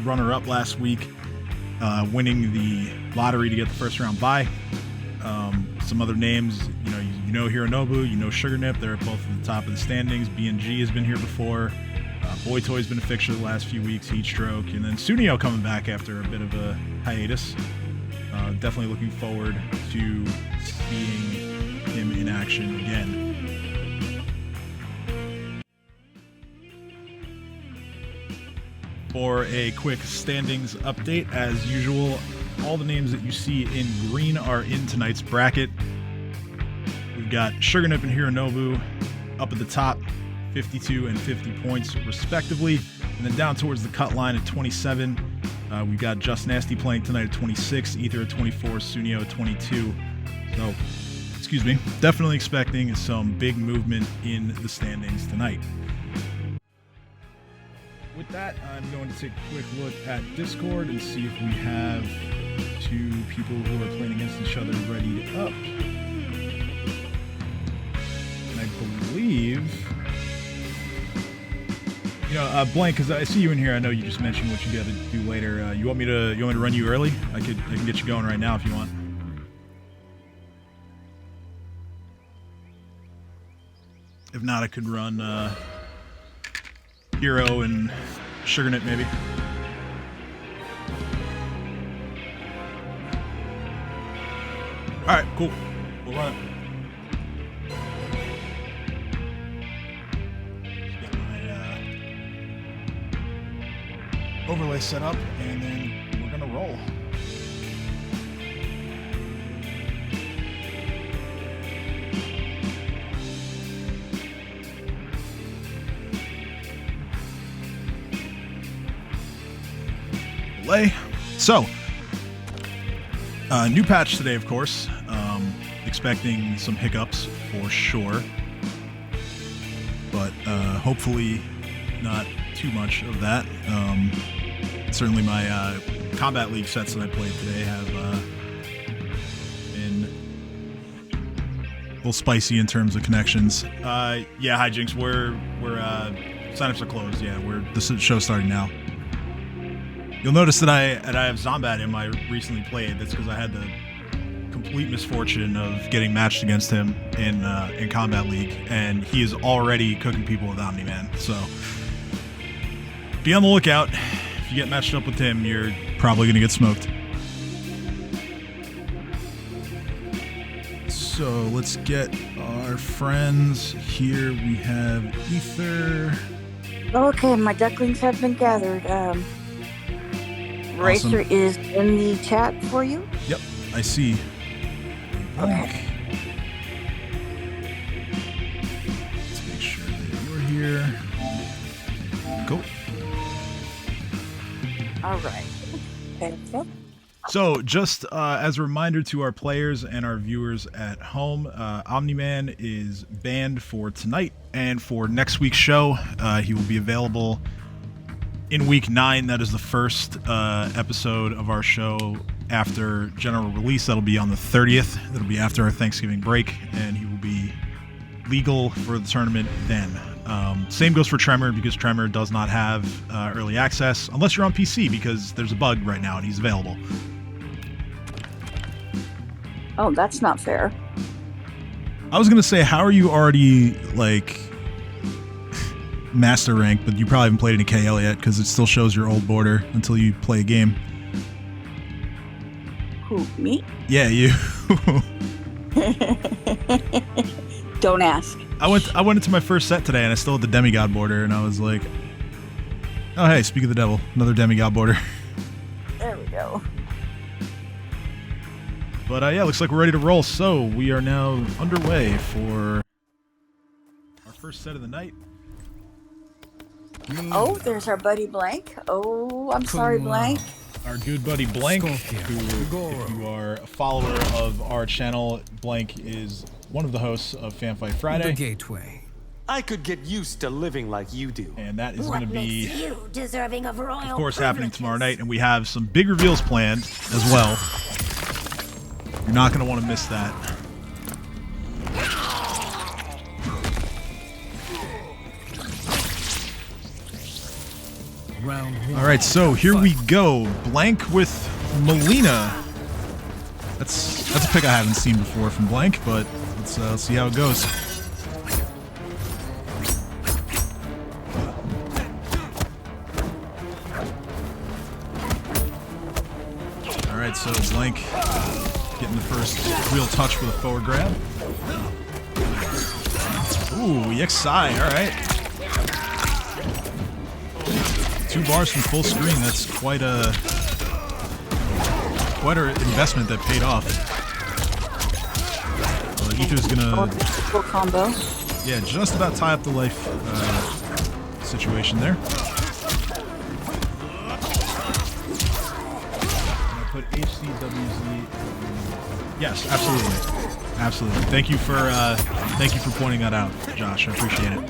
runner-up last week, winning the lottery to get the first round bye. Some other names, you know Hironobu, you know Sugar Nip. They're both at the top of the standings. BNG has been here before. Boy Toy's been a fixture the last few weeks. Heat Stroke, and then Sunio coming back after a bit of a hiatus. Definitely looking forward to seeing him in action again. For a quick standings update, as usual, all the names that you see in green are in tonight's bracket. We've got Sugar Nip and Hironobu up at the top, 52 and 50 points respectively. And then down towards the cut line at 27, we've got Just Nasty playing tonight at 26, Ether at 24, Sunio at 22. So, definitely expecting some big movement in the standings tonight. With that, I'm going to take a quick look at Discord and see if we have two people who are playing against each other ready up. And I believe, Blank, because I see you in here. I know you just mentioned what you got to do later. You want me to run you early? I can get you going right now if you want. If not, I could run Hero and Sugar Nip maybe. All right, cool. We'll run it. Just get my overlay set up, and then we're gonna roll. So, new patch today, of course. Expecting some hiccups for sure, but hopefully not too much of that. Certainly my Kombat League sets that I played today have been a little spicy in terms of connections. Yeah, hijinks. We're signups are closed. Yeah, the show's starting now. You'll notice that I have Zombat in my recently played. That's because I had the complete misfortune of getting matched against him in Kombat League, and he is already cooking people with Omni-Man. So be on the lookout. If you get matched up with him, you're probably going to get smoked. So let's get our friends here. We have Ether. Okay, my ducklings have been gathered. Racer is in the chat for you. Yep, I see. Okay. Let's make sure that you're here. Go. All right. Okay. So, just as a reminder to our players and our viewers at home, Omni-Man is banned for tonight and for next week's show. He will be available in week 9. That is the first episode of our show after general release. That'll be on the 30th. That'll be after our Thanksgiving break, and he will be legal for the tournament then. Same goes for Tremor, because Tremor does not have early access unless you're on PC, because there's a bug right now and he's available. Oh, that's not fair. I was gonna say, how are you already master rank, but you probably haven't played any KL yet, because it still shows your old border until you play a game. Who, me? Yeah, you. Don't ask. I went into my first set today and I still had the demigod border, and I was like, oh hey, speak of the devil, another demigod border. There we go. But yeah, looks like we're ready to roll. So we are now underway for our first set of the night. Oh, there's our buddy Blank. Oh, I'm sorry, Blank. Our good buddy Blank, who, if you are a follower of our channel, Blank is one of the hosts of Fanfight Friday. The Gateway. I could get used to living like you do. And that is going to be, you deserving of royal of course, happening tomorrow night. And we have some big reveals planned as well. You're not going to want to miss that. All right, so here we go. Blank with Melina. That's a pick I haven't seen before from Blank, but let's see how it goes. All right, so Blank getting the first real touch with a forward grab. Ooh, EXI, all right. 2 bars from full screen. That's quite an investment that paid off. Ether's gonna full combo. Yeah, just about tie up the life situation there. And I put HCWZ. Yes, absolutely, absolutely. Thank you for pointing that out, Josh. I appreciate it.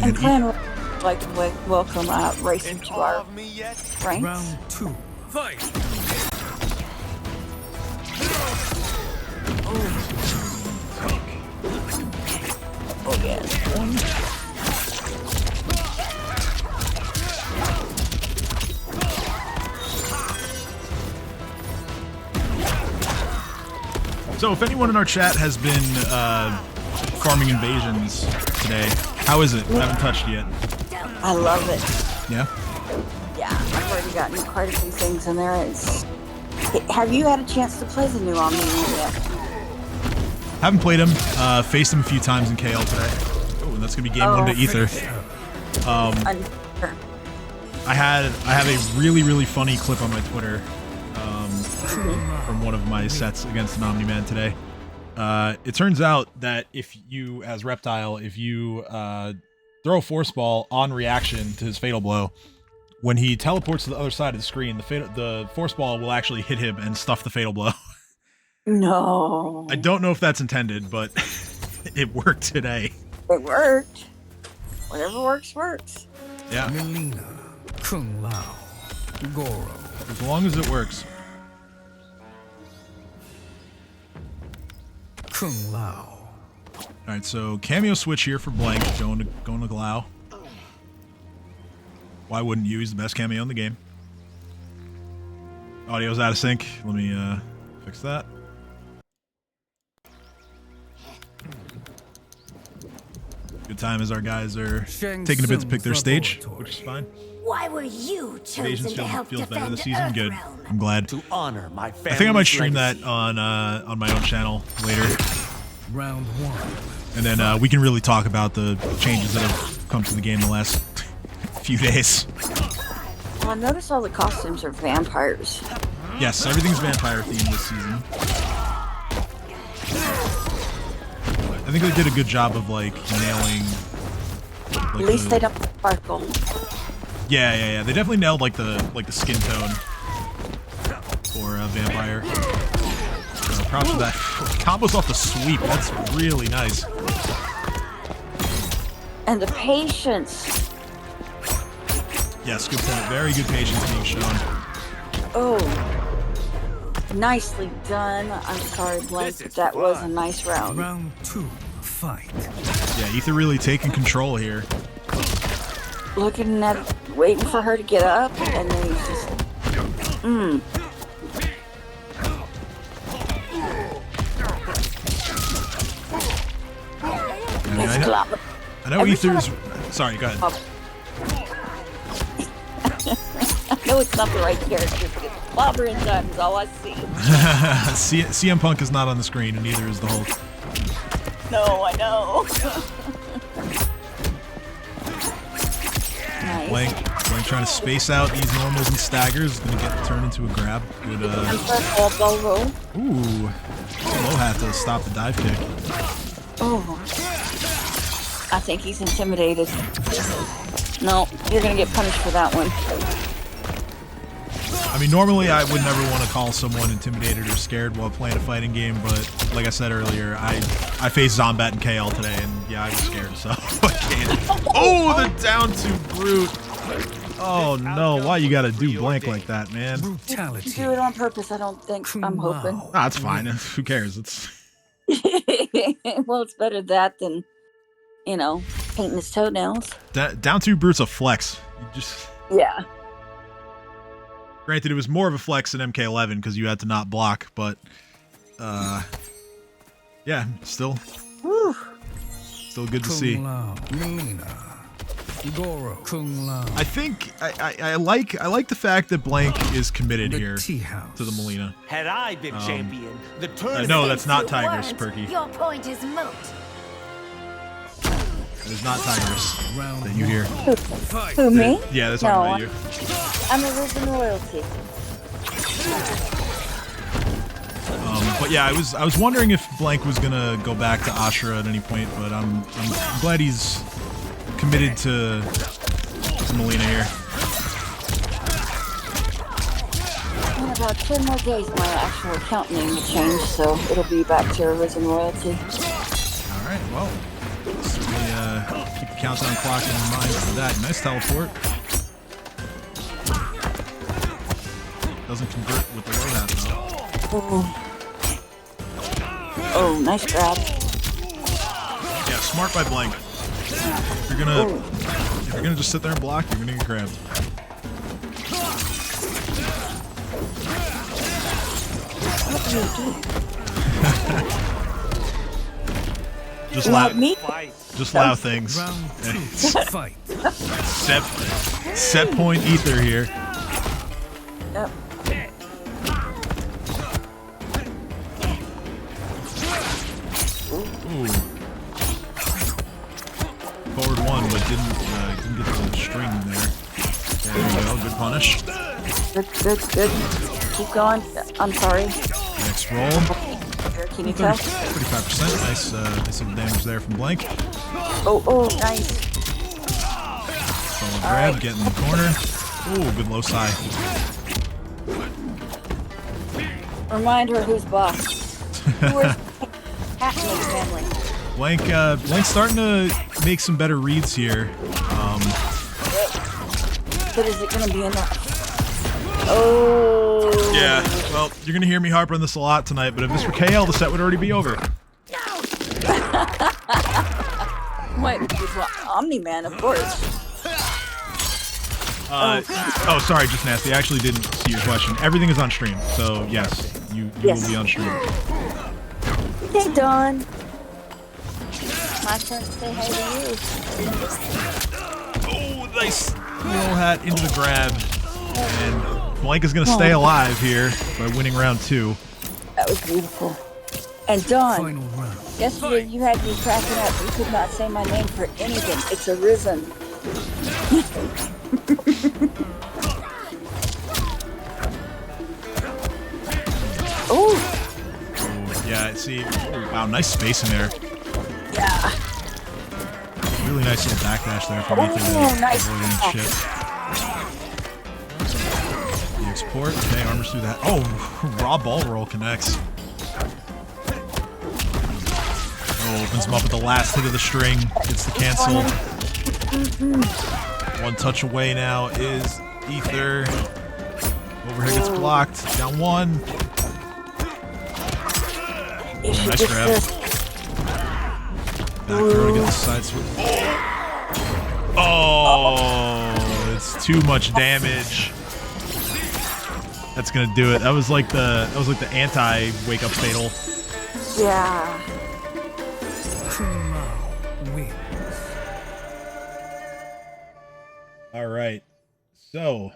And Clan would like to welcome Racing to our ranks. Round 2, fight! Oh yes. So if anyone in our chat has been farming invasions today, how is it? I haven't touched yet. I love it. Yeah? Yeah, I've already gotten quite a few things in there. Have you had a chance to play the new Omni yet? Haven't played him. Faced him a few times in KL today. Oh, and that's gonna be game 1 to Ether. I have a really funny clip on my Twitter from one of my sets against an Omni-Man today. It turns out that if you, as Reptile, if you throw a Force Ball on reaction to his Fatal Blow, when he teleports to the other side of the screen, the Force Ball will actually hit him and stuff the Fatal Blow. No. I don't know if that's intended, but it worked today. It worked. Whatever works, works. Yeah. Melina, Kung Lao, Goro. As long as it works. Kung Lao. Alright, so cameo switch here for Blank, going to Glau. Why wouldn't you? He's the best cameo in the game. Audio's out of sync. Let me fix that. Good time as our guys are taking a bit to pick their stage, which is fine. Why were you chosen to help feels better defend this season. Good. Earthrealm? I'm glad. To honor my family. I think I might stream that on my own channel later, Round 1. and then we can really talk about the changes that have come to the game the last few days. Well, I noticed all the costumes are vampires. Yes, everything's vampire themed this season. I think they did a good job of like nailing. Like, At least they don't sparkle. Yeah. They definitely nailed like the skin tone for vampire. So props for that. Combos off the sweep. That's really nice. And the patience. Yes, good point. Very good patience being shown. Oh. Nicely done. I'm sorry, Blank, but that was a nice round. Round 2, fight. Yeah, Ether really taking control here. Looking at, waiting for her to get up, and then he's just, I know Ether's. Sorry, go ahead. I know it's not the right character, but it's clobbering time is all I see. CM Punk is not on the screen, and neither is the Hulk. No, I know. Nice. Blank trying to space out these normals and staggers. Gonna get turned into a grab. Good. Elbow roll. Ooh. Low hat to stop the dive kick. Oh. I think he's intimidated. No, you're gonna get punished for that one. I mean, normally I would never want to call someone intimidated or scared while playing a fighting game, but like I said earlier, I faced Zombat and KL today, and yeah, I was scared, so I can't. Oh, the down to Brute. Oh no, why you gotta do Blank like that, man? Brutality. You do it on purpose, I don't think. I'm hoping. Nah, it's fine. Who cares? It's Well, it's better that than, painting his toenails. Down 2 brute's a flex. You just Yeah. granted, it was more of a flex in MK11 because you had to not block, but yeah, still good to see. Kung Lao. Mina. Goro. Kung Lao. I think I like the fact that Blank is committed The here tea house. to the Molina. Had I been champion, the tournament. No, that's not You Tigris, weren't. Perky. Your point is moot. It is not Tigris Round that you hear. Who, me? Yeah, that's No, talking about you. I'm a Risen Royalty. But yeah, I was wondering if Blank was gonna go back to Ashura at any point, but I'm glad he's committed to Molina here. In about 10 more days, my actual account name will change, so it'll be back to Risen Royalty. All right, well, certainly keep the countdown clock in mind for that. Nice teleport. Doesn't convert with the low hat though. Oh, nice grab. Yeah, smart by Blank. If you're gonna just sit there and block, you're gonna get grabbed. What do you do? Just You allow, want me? just allow things. Round 2. Fight. Set point ether here. Yep. Ooh. Forward 1, but didn't get the string there. There you go, good punish. Good. Keep going. I'm sorry. Next roll. Can you tell? 35%. Nice little damage there from Blank. Oh, nice. Solid grab, right. get in the corner. Ooh, good low side. Remind her who's boss. Who is Pat in the family? Blank's starting to make some better reads here. But is it going to be enough? Oh. Yeah, well, you're going to hear me harp on this a lot tonight, but if this were KL, the set would already be over. Wait, well, Omni-Man, of course. Oh, sorry, just nasty. I actually didn't see your question. Everything is on stream, so yes, you Yes. will be on stream. Hey, Dawn. My turn to say hey to you. Oh, nice little hat into the grab. And Blank is going to stay alive here by winning round 2. That was beautiful. And Dawn, Final round. yesterday you had me cracking up. You could not say my name for anything. It's Arisen. Oh, Yeah, see, oh, wow, nice space in there. yeah. Really nice little backdash there from Ethan. Oh, nice. Avoiding shit. The export, okay, armors through that. Oh, raw ball roll connects. Oh, opens him up with the last hit of the string. Gets the cancel. One touch away now is Ether. Overhead gets blocked. Down 1. Nice grab. Back throw to get the side switch. Oh, it's too much damage. That's gonna do it. That was like the anti wake up fatal. Yeah. Kung Lao wins. All right. So,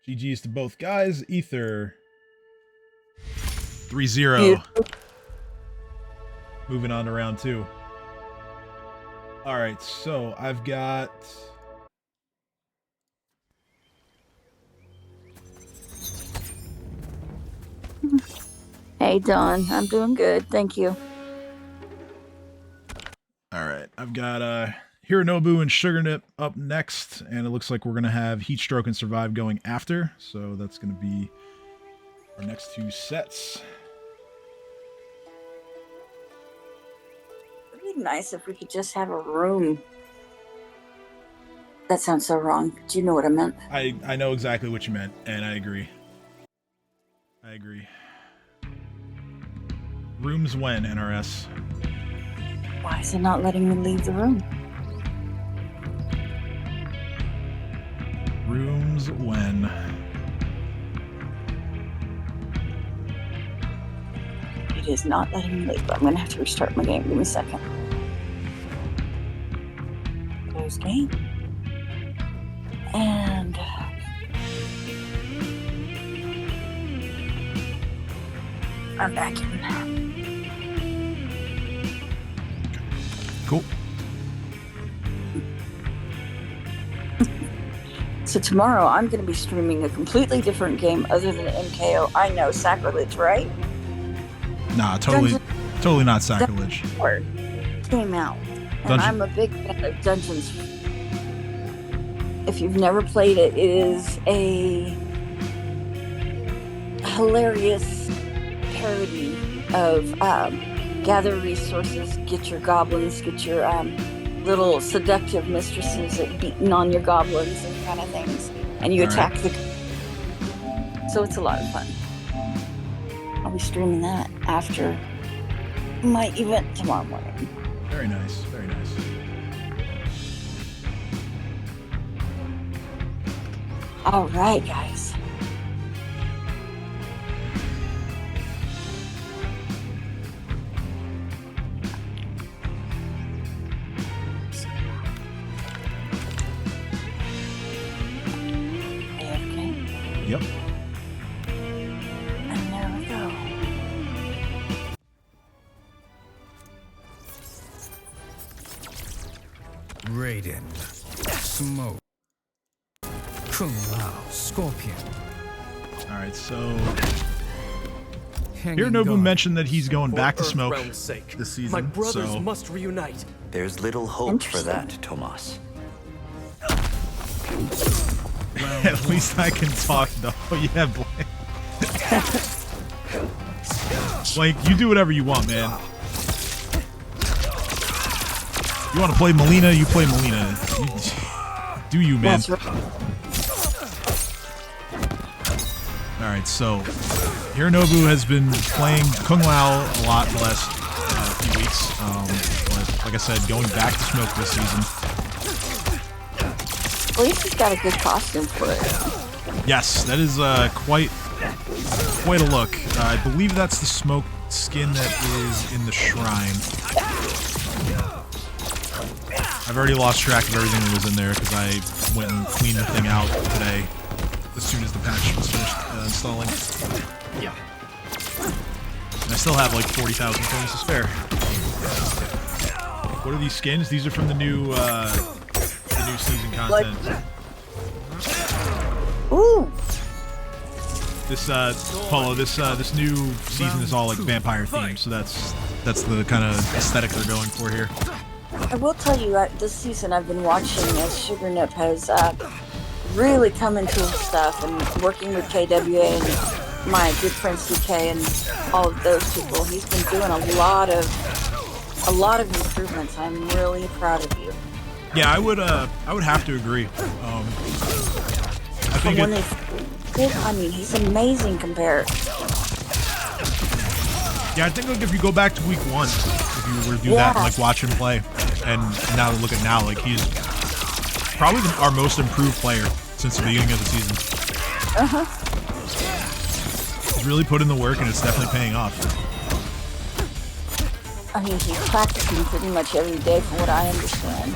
GG's to both guys. Ether 3-0. Moving on to round 2. All right, so I've got Hey, Dawn. I'm doing good. Thank you. All right, I've got Hironobu and Sugarnip up next, and it looks like we're gonna have Heatstroke and Survive going after. So that's gonna be our next 2 sets. It'd be nice if we could just have a room. That sounds so wrong. Do you know what I meant? I know exactly what you meant, and I agree. I agree. Rooms when, NRS? Why is it not letting me leave the room? comes when. It is not letting me leave, but I'm gonna have to restart my game. Give me a second. Close game. And I'm back in. Cool. So tomorrow I'm going to be streaming a completely different game other than MKO. I know, sacrilege, right? Nah, totally not sacrilege. Came out, and I'm a big fan of Dungeons. If you've never played it, it is a hilarious parody of gather resources, get your goblins, get your little seductive mistresses at beating on your goblins and kind of things, and you attack the. So it's a lot of fun. I'll be streaming that after my event tomorrow morning. Very nice, very nice. All right, guys. Yep. And there we go. Raiden, Smoke, Kung Lao, Scorpion. All right, so Hanging here Nobu Guard. mentioned that he's going back to Smoke Earthrealm's sake, this season. my brothers so must reunite. There's little hope for that, Tomas. at least I can talk though. Yeah, Blake. Blake, you do whatever you want, man. You want to play Melina, you play Melina. Do you, man? That's right. Alright, so Hironobu has been playing Kung Lao a lot the last few weeks. But like I said, going back to Smoke this season. At least he's got a good costume for it. Yes, that is quite a look. I believe that's the Smoke skin that is in the shrine. I've already lost track of everything that was in there because I went and cleaned the thing out today as soon as the patch was finished installing. Yeah. And I still have like 40,000 coins to spare. What are these skins? These are from the new season content. Ooh! This Paulo, this new season is all like vampire themed, so that's the kind of aesthetic they're going for here. I will tell you, this season I've been watching as Sugar Nip has really come into his stuff and working with KWA and my good friend CK and all of those people. He's been doing a lot of improvements. I'm really proud of you. Yeah, I would have to agree. I think I mean, he's amazing compared. Yeah, I think like if you go back to week 1, if you were to do that and like watch him play, and now look at now, like he's probably our most improved player since the beginning of the season. He's really put in the work, and it's definitely paying off. I mean, he's practicing pretty much every day from what I understand.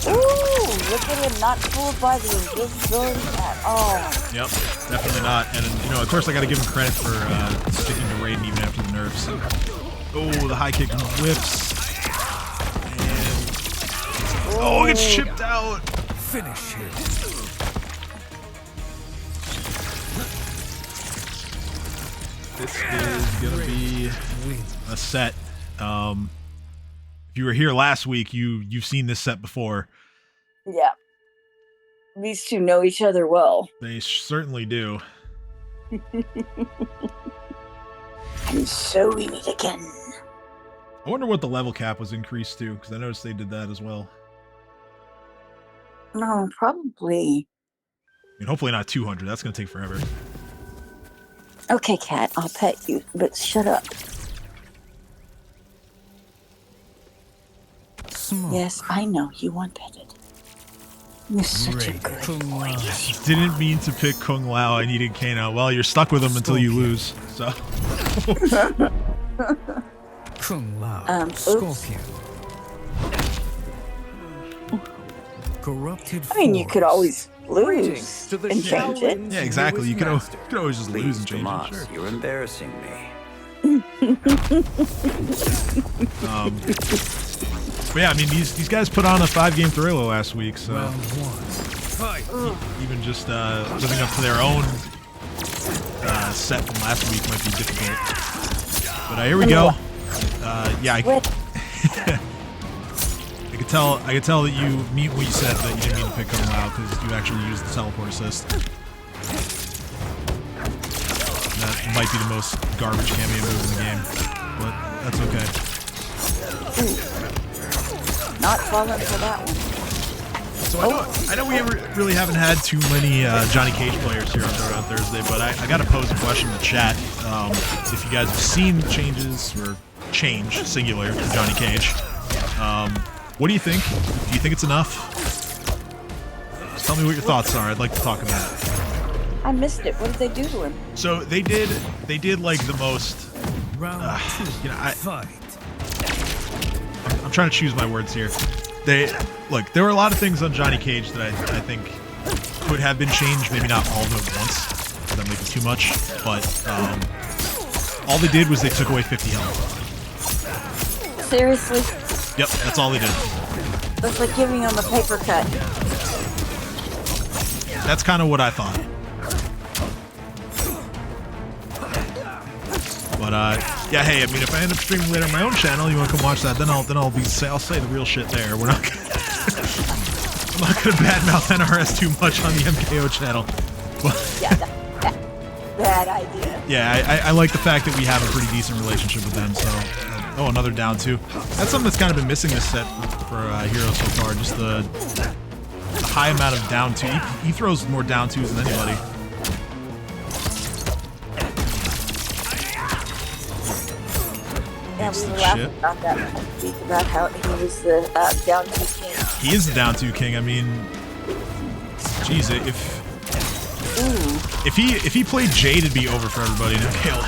Ooh, look at him, not fooled by the invisibility at all. Yep, definitely not. And you know, of course, I got to give him credit for sticking to Raiden even after the nerfs. Oh, the high kick whips. And oh, it gets chipped out. Finish him. This is gonna be a set. If you were here last week, you've seen this set before. Yeah. These two know each other well. They certainly do. And so we meet again. I wonder what the level cap was increased to, because I noticed they did that as well. No, probably. I mean, hopefully not 200. That's gonna take forever. Okay, cat, I'll pet you, but shut up. Smoke. Yes, I know you want petted. You're such a Raid. good Kung boy. Lao. Didn't mean to pick Kung Lao. I needed Kano. Well, you're stuck with him until you lose. So. Kung Lao. Oops. Scorpion. Corrupted I mean, you could forest. always lose Greetings to the and change it. Yeah, exactly. You could always just lose Please, and change Tomas, it. Sure. you're embarrassing me. But yeah, I mean, these guys put on a 5-game thriller last week, so Round 1. Fight. even just living up to their own set from last week might be difficult. But here we go. Yeah, I could tell that you mean what you said, that you didn't mean to pick Kung Lao because you actually used the teleport assist. That might be the most garbage cameo move in the game, but that's okay. Not falling for that one. So I know we really haven't had too many Johnny Cage players here on Throwdown Thursday, but I got to pose a question in the chat. If you guys have seen changes, or change, singular, to Johnny Cage, what do you think? Do you think it's enough? Just tell me what your thoughts are. I'd like to talk about it. I missed it. What did they do to him? So they did like the most, Round 2. you know, Fight. I'm trying to choose my words here. Look, there were a lot of things on Johnny Cage that I think could have been changed, maybe not all of them at once. That might be too much, but all they did was they took away 50 health. Seriously? Yep, that's all they did. That's like giving him a paper cut. That's kind of what I thought. But yeah, hey, I mean, if I end up streaming later on my own channel, you want to come watch that? Then I'll say the real shit there. We're not. I'm not gonna badmouth NRS too much on the MKO channel. But Yeah, bad idea. yeah, I like the fact that we have a pretty decent relationship with them. So, oh, another down two. That's something that's kind of been missing this set for Heroes so far. Just the high amount of down two. He throws more down twos than anybody. Yeah, we Some were laughing shit. about that last week, about how he was the down two king. He is the down two king. I mean, geez, if he played Jade, it'd be over for everybody in MKO.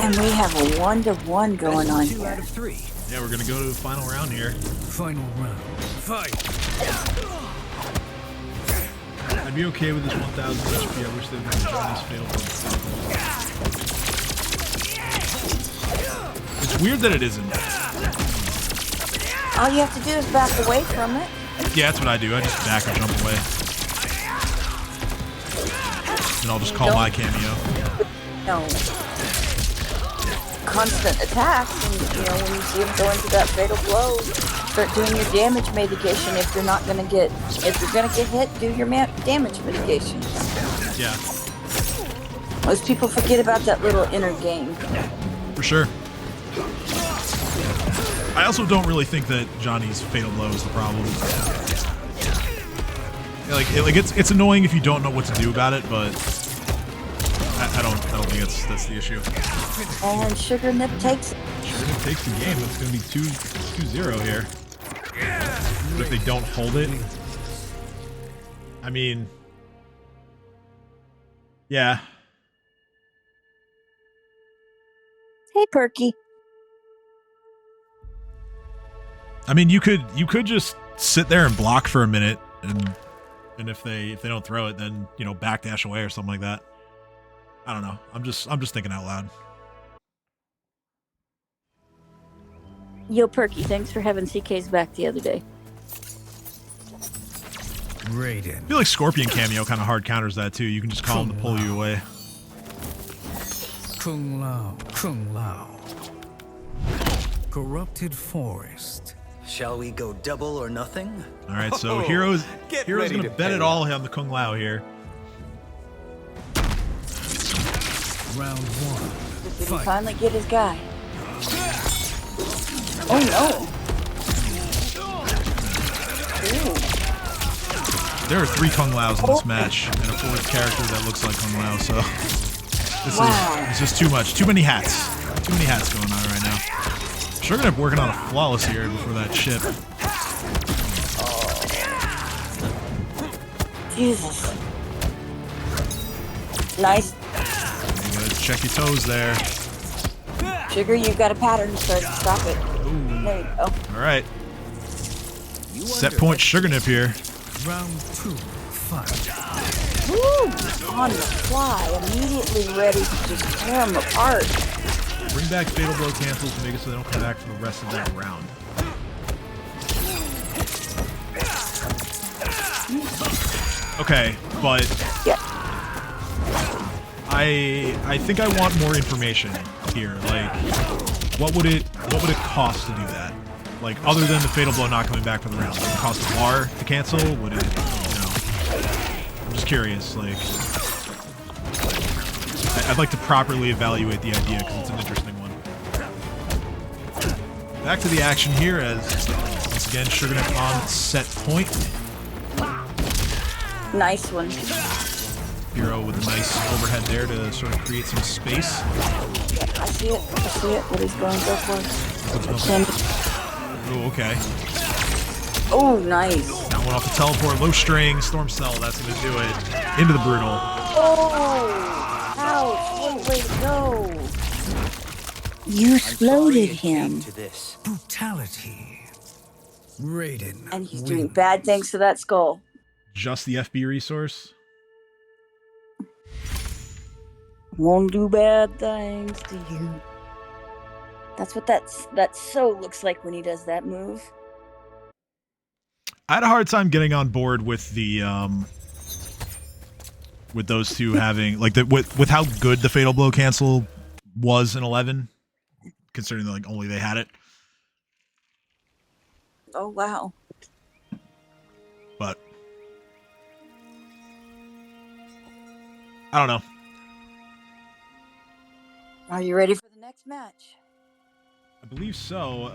And we have a 1-to-1 going on 2 here. out of 3. Yeah, we're gonna go to the final round here. Final round. Fight. I'd be okay with this 1,000 HP. I wish they would have Johnny's fatal. It's weird that it isn't. All you have to do is back away from it. Yeah, that's what I do. I just back or jump away. And I'll just call my cameo. No. Constant attacks, and when you see them go into that fatal blow, start doing your damage mitigation. If you're gonna get hit, do your damage mitigation. Yeah, Most people forget about that little inner game. for sure. I also don't really think that Johnny's fatal blow is the problem. Yeah, like it's annoying if you don't know what to do about it, but I don't think that's the issue. And Sugar Nip takes it. Sugar Nip takes the game. It's gonna be 2-0 here. But if they don't hold it, I mean, yeah. Hey, Perky. I mean, you could just sit there and block for a minute, and if they don't throw it, then backdash away or something like that. I don't know. I'm just thinking out loud. Yo, Perky, thanks for having CK's back the other day. Raiden. I feel like Scorpion cameo kind of hard counters that too. You can just call him to pull you away. Kung Lao. Kung Lao. Corrupted forest. Shall we go double or nothing? All right, so Oh, Hero's get Hero's ready gonna to bet pay it all on the Kung Lao here. Round 1. Did he Fight. finally get his guy? Oh, no. Ooh. There are 3 Kung Laos in this match, and a 4th character that looks like Kung Lao. So this is just too much. Too many hats. Too many hats going on right now. Sure gonna be working on a flawless here before that chip. Jesus. Nice. You gotta check your toes there. Sugar, you've got a pattern, so stop it. Ooh. There you go. All right. Set point sugar nip here. Round 2, fight. Woo! On the fly, immediately ready to just tear them apart. Bring back fatal blow cancels to make it so they don't come back for the rest of that round. Okay, but Yeah. I think I want more information here. Like, what would it cost to do that? Like, other than the fatal blow not coming back for the round, would it cost a bar to cancel? Would it, I'm just curious. Like, I'd like to properly evaluate the idea because it's an interesting one. Back to the action here as once again Sugar Nip on set point. Nice one. Hero with a nice overhead there to sort of create some space. I see it. I see it. What he's going to go for. Oh, okay. Oh, nice. That one off the teleport. Low string. Storm Cell. That's going to do it. Into the brutal. Oh! Ouch! What a way to go! You exploded him. To this. Brutality. Raiden. And he's doing bad things to that skull. Just the FB resource. Won't do bad things to you. That's what that so looks like when he does that move. I had a hard time getting on board with the with those two having like with how good the fatal blow cancel was in 11, considering that, like, only they had it. Oh wow. But I don't know. Are you ready for the next match? I believe so.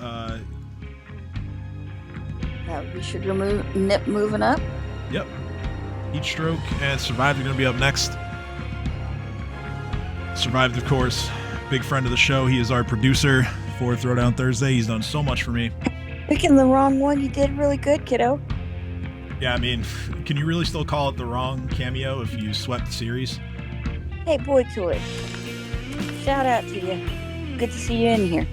That would be Sugar Nip moving up. Yep. Heat Stroke and Survived are going to be up next. Survived, of course, big friend of the show. He is our producer for Throwdown Thursday. He's done so much for me. Picking the wrong one, you did really good, kiddo. Yeah, I mean, can you really still call it the wrong cameo if you swept the series? Hey, Boy Toy. Shout out to you. Good to see you in here.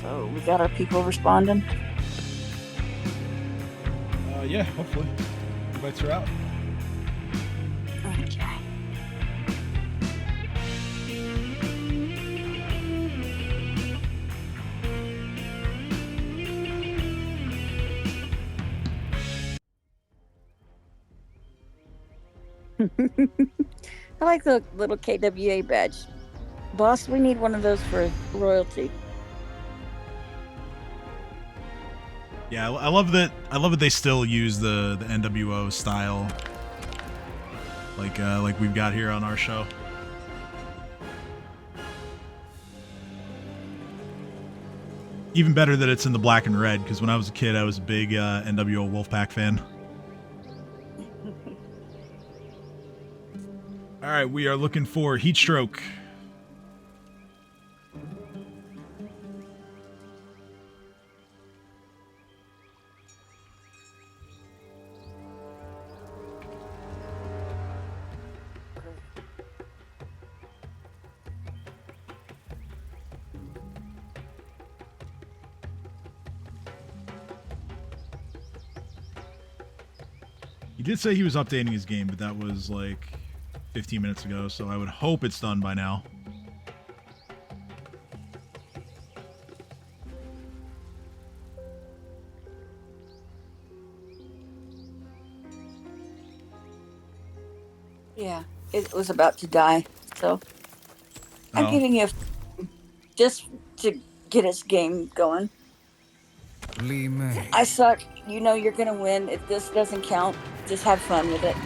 So we got our people responding. Yeah, hopefully. Invites are out. Okay. I like the little KWA badge. Boss, we need one of those for royalty. Yeah, I love that. I love that they still use the NWO style, like we've got here on our show. Even better that it's in the black and red, because when I was a kid, I was a big NWO Wolfpack fan. All right, we are looking for Heat Stroke. He did say he was updating his game, but that was like 15 minutes ago, so I would hope it's done by now. Yeah, it was about to die, so I'm Oh. giving you just to get his game going. Lee May. I suck. You know you're gonna win. If this doesn't count, just have fun with it.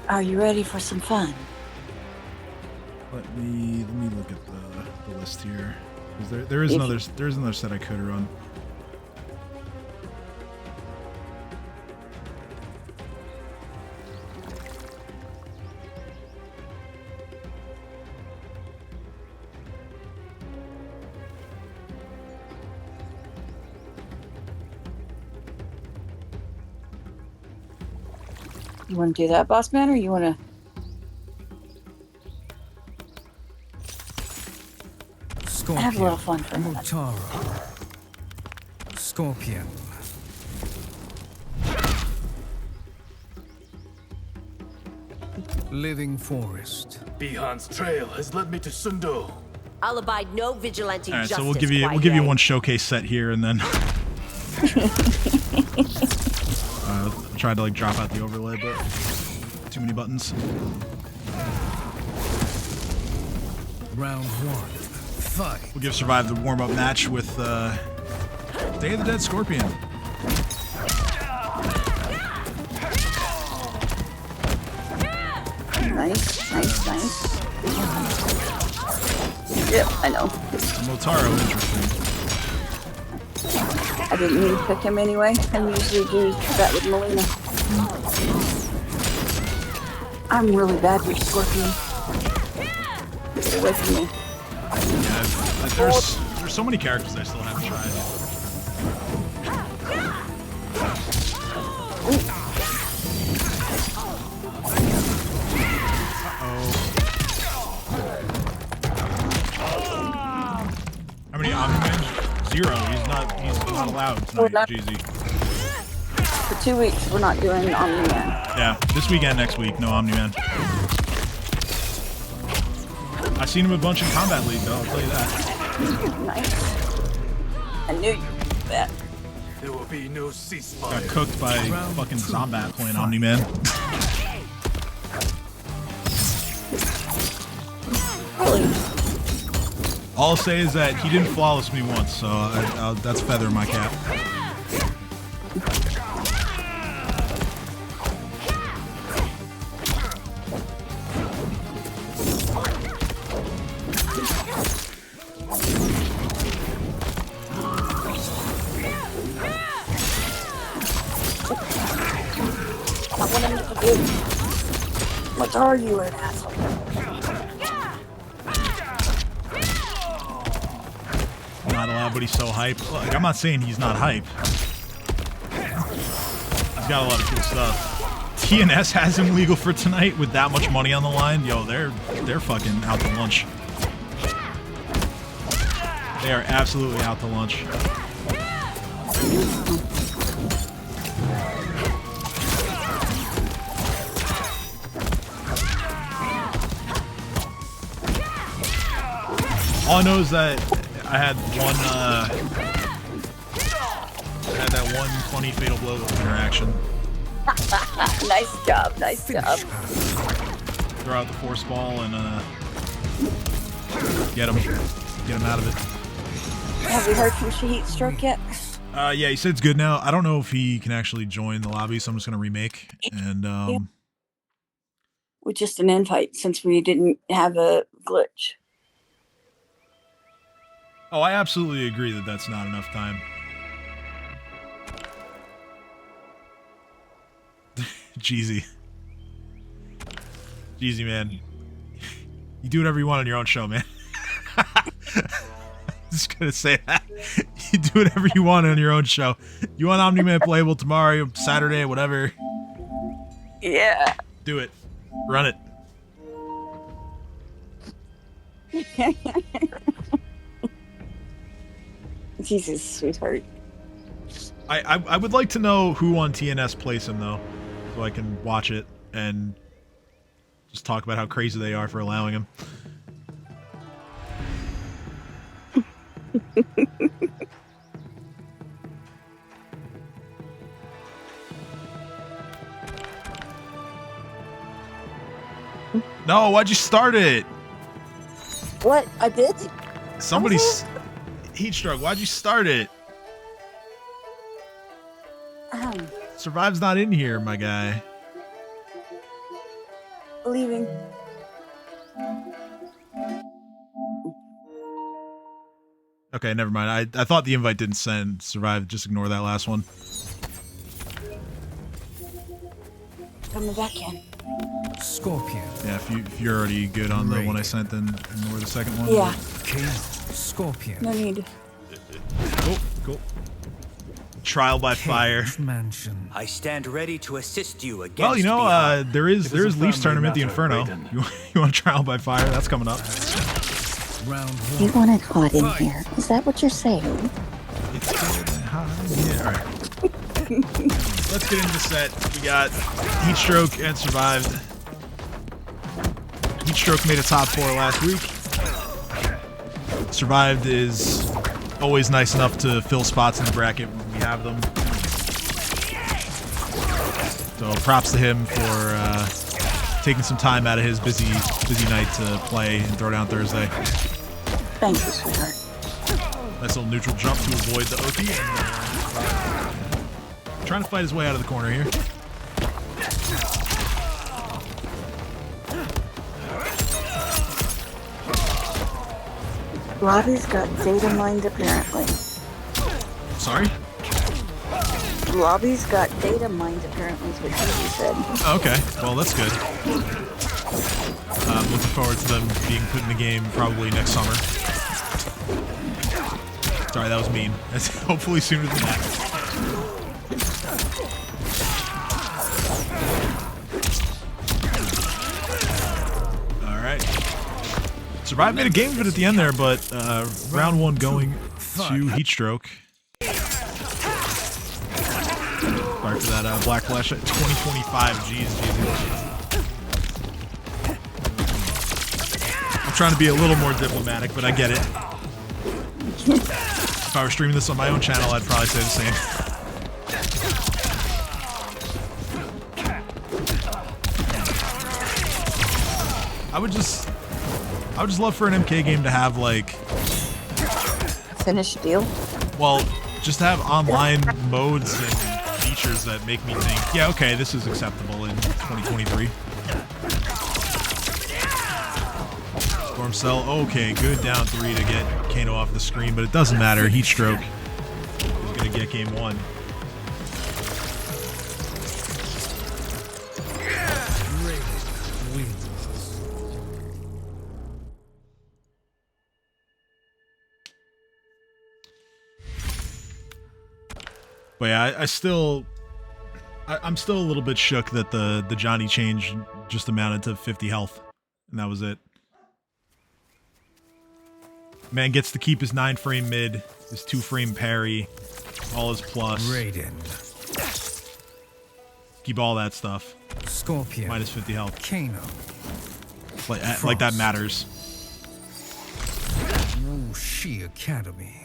Are you ready for some fun? Let me look at the list here. There is another set I could run. You want to do that, boss man, or you want to? Scorpion. Have a little fun for a minute. Motaro. Scorpion. Living forest. Bihan's trail has led me to Sundo. I'll abide no vigilante All right, justice. so we'll give you one showcase set here, and then try to like drop out the overlay, but too many buttons. Round 1. Fight. We'll give Survive the warm-up match with Day of the Dead Scorpion. Nice. Yep, I know. Motaro, interesting. I didn't mean to pick him anyway. I usually do that with Melina. I'm really bad with Scorpion. Get away from me. Yeah, there's so many characters I still haven't tried. How many Omni-Men? 0. He's not allowed tonight, Jeezy. For 2 weeks, we're not doing Omni-Man. Yeah, this weekend, next week, no Omni-Man. I've seen him a bunch in Combat League, though, I'll tell you that. Nice. I knew you would do that. There will be no ceasefire. Got cooked by fucking Zombat playing Omni-Man. Really? All I'll say is that he didn't flawless me once, so that's feather in my cap. I want him to do. What are you, an asshole? Not allowed, but he's so hype. Like, I'm not saying he's not hype. He's got a lot of cool stuff. TNS has him legal for tonight with that much money on the line. Yo, they're fucking out to lunch. They are absolutely out to lunch. All I know is that I had that one funny fatal blow interaction. Nice job. Throw out the force ball and get him out of it. Have we heard from Shahid Stroke yet? Yeah, he said it's good now. I don't know if he can actually join the lobby, so I'm just gonna remake and With just an invite, since we didn't have a glitch. Oh, I absolutely agree that that's not enough time. Jeezy, man. You do whatever you want on your own show, man. Just gonna say that. You do whatever you want on your own show. You want Omni-Man playable tomorrow, Saturday, whatever. Yeah. Do it. Run it. Jesus, sweetheart. I would like to know who on TNS plays him, though, so I can watch it and just talk about how crazy they are for allowing him. No, why'd you start it? What? I did? Somebody's Heatstroke, why'd you start it? Survive's not in here, my guy. Leaving. Okay, never mind. I thought the invite didn't send. Survive. Just ignore that last one. Coming back in. Scorpion. Yeah, if you're already good on the one I sent, then ignore the second one. Yeah. King. Scorpion. No need. Cool. Trial by fire. Mansion. I stand ready to assist you against Well, you know, behind. there is a Leaf's family tournament, the matter, Inferno. Raiden. You want trial by fire? That's coming up. Round You one. want it hot in here. Is that what you're saying? It's getting hot. Yeah, all right. Let's get into the set. We got Heatstroke and Survived. Heatstroke made a top 4 last week. Survived is always nice enough to fill spots in the bracket when we have them. So props to him for taking some time out of his busy night to play and Throwdown Thursday. Thank you, sweetheart. Nice little neutral jump to avoid the Oki. Trying to fight his way out of the corner here. Lobby's got data mined apparently. Sorry? Lobby's got data mined apparently is what you said. Okay, well that's good. Looking forward to them being put in the game probably next summer. Sorry, that was mean. Hopefully sooner than that. Alright. Survive made a game of it at the end there, but round 1 going to Heatstroke. Sorry for that Black Flash at 2025. Jeez. I'm trying to be a little more diplomatic, but I get it. If I were streaming this on my own channel, I'd probably say the same. I would just love for an MK game to have like Finished deal? well, just have online modes and features that make me think, yeah, okay, this is acceptable in 2023. Storm Cell, okay, good down 3 to get Kano off the screen, but it doesn't matter. Heatstroke is going to get game 1. But yeah, I'm still a little bit shook that the Johnny change just amounted to 50 health, and that was it. Man gets to keep his 9-frame mid, his 2-frame parry, all his plus. Raiden. Keep all that stuff. Scorpion. Minus 50 health. Kano. Like that matters. Wu Shi Academy.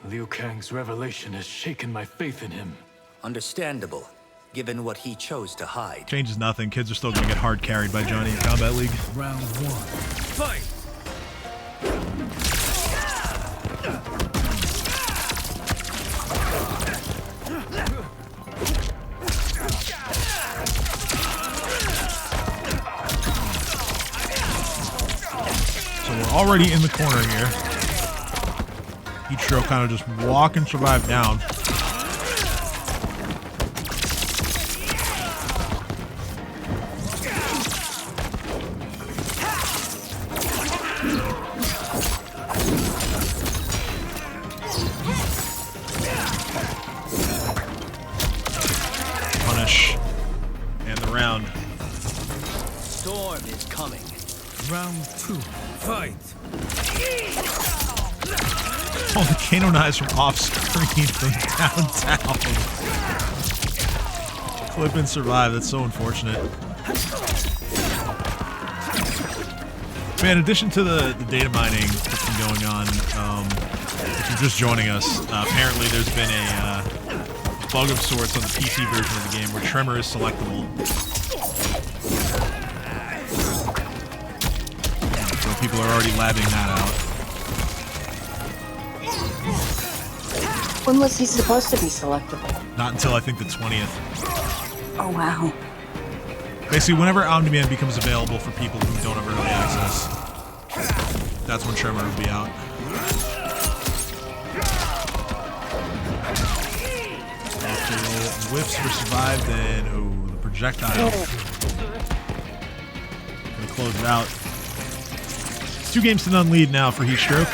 Liu Kang's revelation has shaken my faith in him. Understandable, given what he chose to hide. Changes nothing. Kids are still going to get hard carried by Johnny in Combat League. Round 1. Fight! So we're already in the corner here. Heatstroke kind of just walk and survive down. Punish. And the round. Storm is coming. Round 2. Fight! Oh, the Kano knives from off screen from downtown. Clip and survive. That's so unfortunate. Man, in addition to the data mining that's been going on, if you're just joining us, apparently there's been a bug of sorts on the PC version of the game where Tremor is selectable. So people are already labbing that out. When was he supposed to be selectable? Not until I think the 20th. Oh wow. Basically, whenever Omni-Man becomes available for people who don't have early access, that's when Tremor will be out. Whiffs for survive, then the projectile. Gonna close it out. 2 games to none lead now for Heatstroke.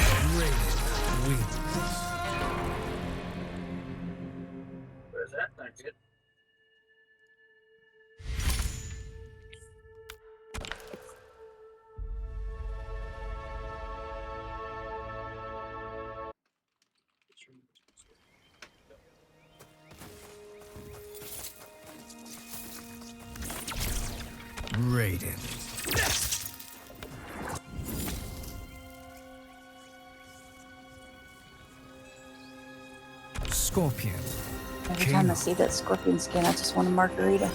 Where's that? Thank you. Raiden. Scorpion. Every time I see that scorpion skin, I just want a margarita.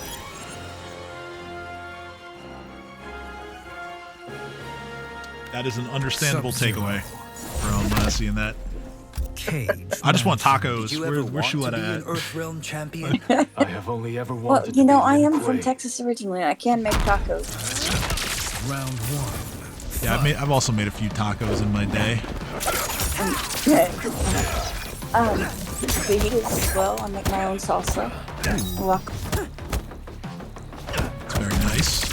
That is an understandable takeaway from seeing that. Cage. I just want tacos. Did you ever Where's want to Shuletta be an at? Earthrealm champion? I have only ever Well, wanted you to know, be I am Lin from Kuei. Texas originally. I can make tacos. Round 1. Yeah, I've also made a few tacos in my day. Fajitas as well. I make my own salsa. You're welcome. It's very nice.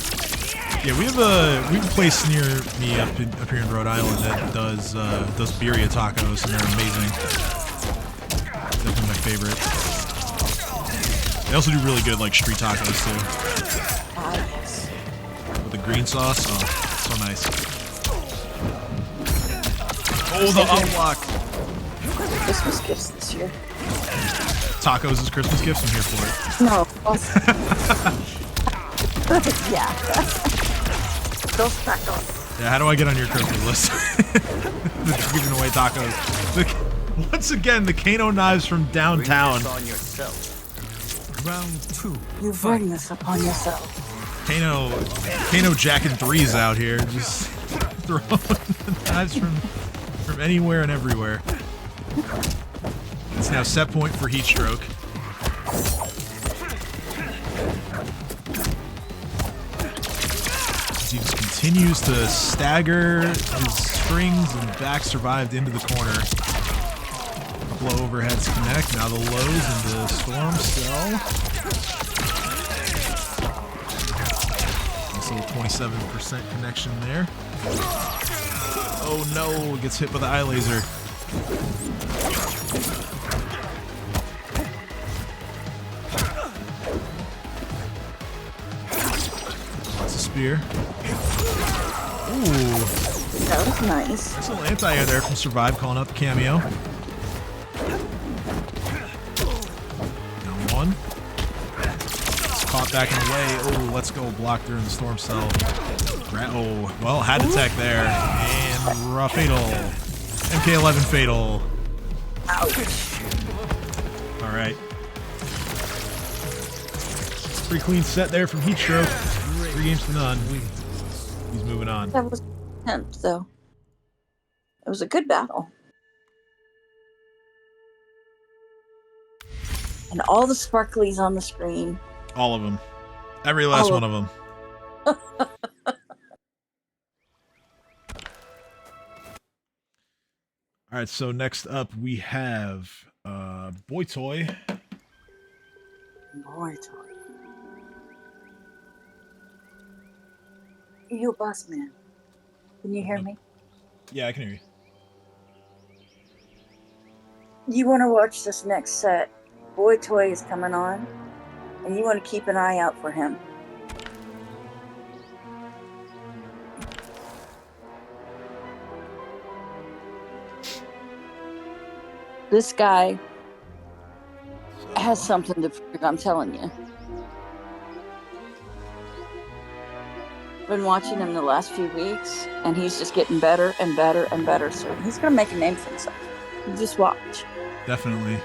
Yeah, we have a place near me up here in Rhode Island that does birria tacos, and they're amazing. Definitely my favorite. They also do really good like street tacos too. Ah, yes. With the green sauce, oh, so nice. Oh, the unlock. Christmas gifts this year. Tacos as Christmas gifts. I'm here for it. No. Yeah. Those tacos. Yeah, how do I get on your Christmas list? Giving away tacos. Once again, the Kano knives from downtown. Bring this on yourself. Round 2. You bring this upon yourself. Kano jacking threes out here, just throwing knives from anywhere and everywhere. It's now set point for Heatstroke. He just continues to stagger his strings and back survived into the corner. A couple of overheads connect. Now the lows into Storm Cell. Nice little 27% connection there. Oh no, gets hit by the eye laser. That's a spear. Ooh. That was nice. Nice little anti-air there from Survive, calling out the cameo. Down one. It's caught back in the way. Oh, let's go. Blocked during the Storm Cell. Oh, well, had to tech there. And raw fatal. MK11 fatal. All right. Pretty clean set there from Heatstroke. 3 games to none. He's moving on. That was intense, though. It was a good battle. And all the sparklies on the screen. All of them. Every last one of them. All right, so next up we have Boy Toy. Boy toy. You a boss man. Can you hear me? Yeah, I can hear you. You want to watch this next set. Boy Toy is coming on, and you want to keep an eye out for him. This guy has something to prove, I'm telling you. Been watching him the last few weeks, and he's just getting better and better and better. So he's gonna make a name for himself. You just watch. Definitely.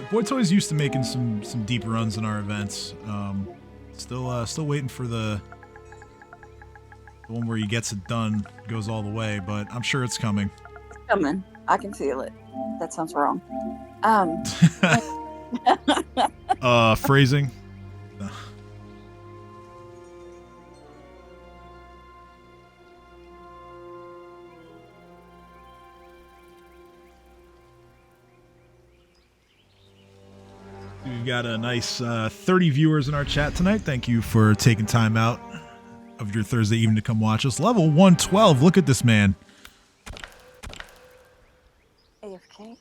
Boy Toy's used to making some deep runs in our events. Still waiting for the one where he gets it done, goes all the way, but I'm sure it's coming. Coming. I can feel it. That sounds wrong. Phrasing. got a nice 30 viewers in our chat tonight. Thank you for taking time out of your Thursday evening to come watch us. Level 112. Look at this man. AFK.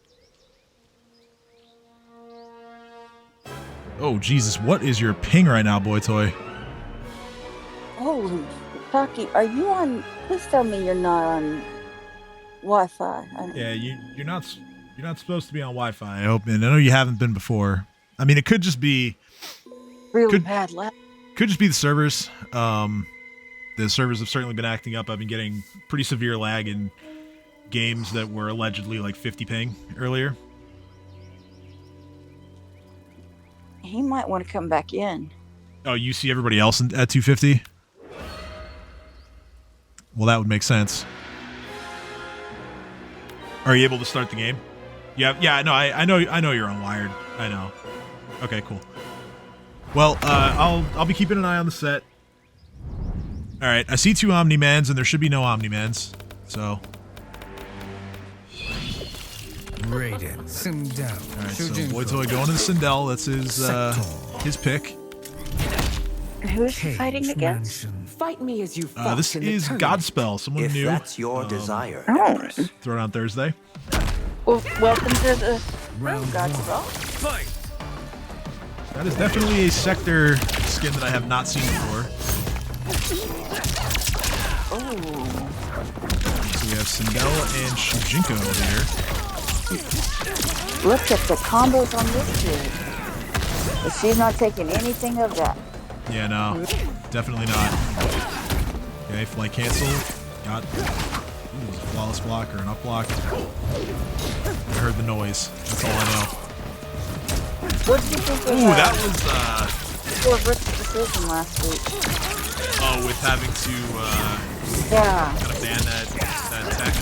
Oh, Jesus. What is your ping right now, boy toy? Holy fucking! Are you on? Please tell me you're not on Wi-Fi. Yeah, you're not supposed to be on Wi-Fi. I hope, and I know you haven't been before. I mean, it could just be Really bad lag. Could just be the servers. The servers have certainly been acting up. I've been getting pretty severe lag in games that were allegedly like 50 ping earlier. He might want to come back in. Oh, you see everybody else at 250? Well, that would make sense. Are you able to start the game? Yeah. No, I know you're unwired. I know. Okay, cool. Well, I'll be keeping an eye on the set. All right, I see 2 Omni-Mans, and there should be no Omni-Mans. So. Raiden, Sindel. All right, so Boytoy going to the Sindel. That's his pick. Who's he fighting against? Fight me as you fought This in the is tournament. Godspell. Someone If new. that's your desire, Oh. Empress. Throwdown Thursday. Well, welcome to the Round Godspell. Fight. That is definitely a sector skin that I have not seen before. Oh. So we have Sindel and Shujinko here. Look at the combos on this kid. But she's not taking anything of that. Yeah, no. Definitely not. Okay, flight cancel. Got a flawless block or an up block. I heard the noise. That's all I know. What did you think of Ooh, that was Rick's decision last week? oh, with having to Yeah. kind of ban that tech.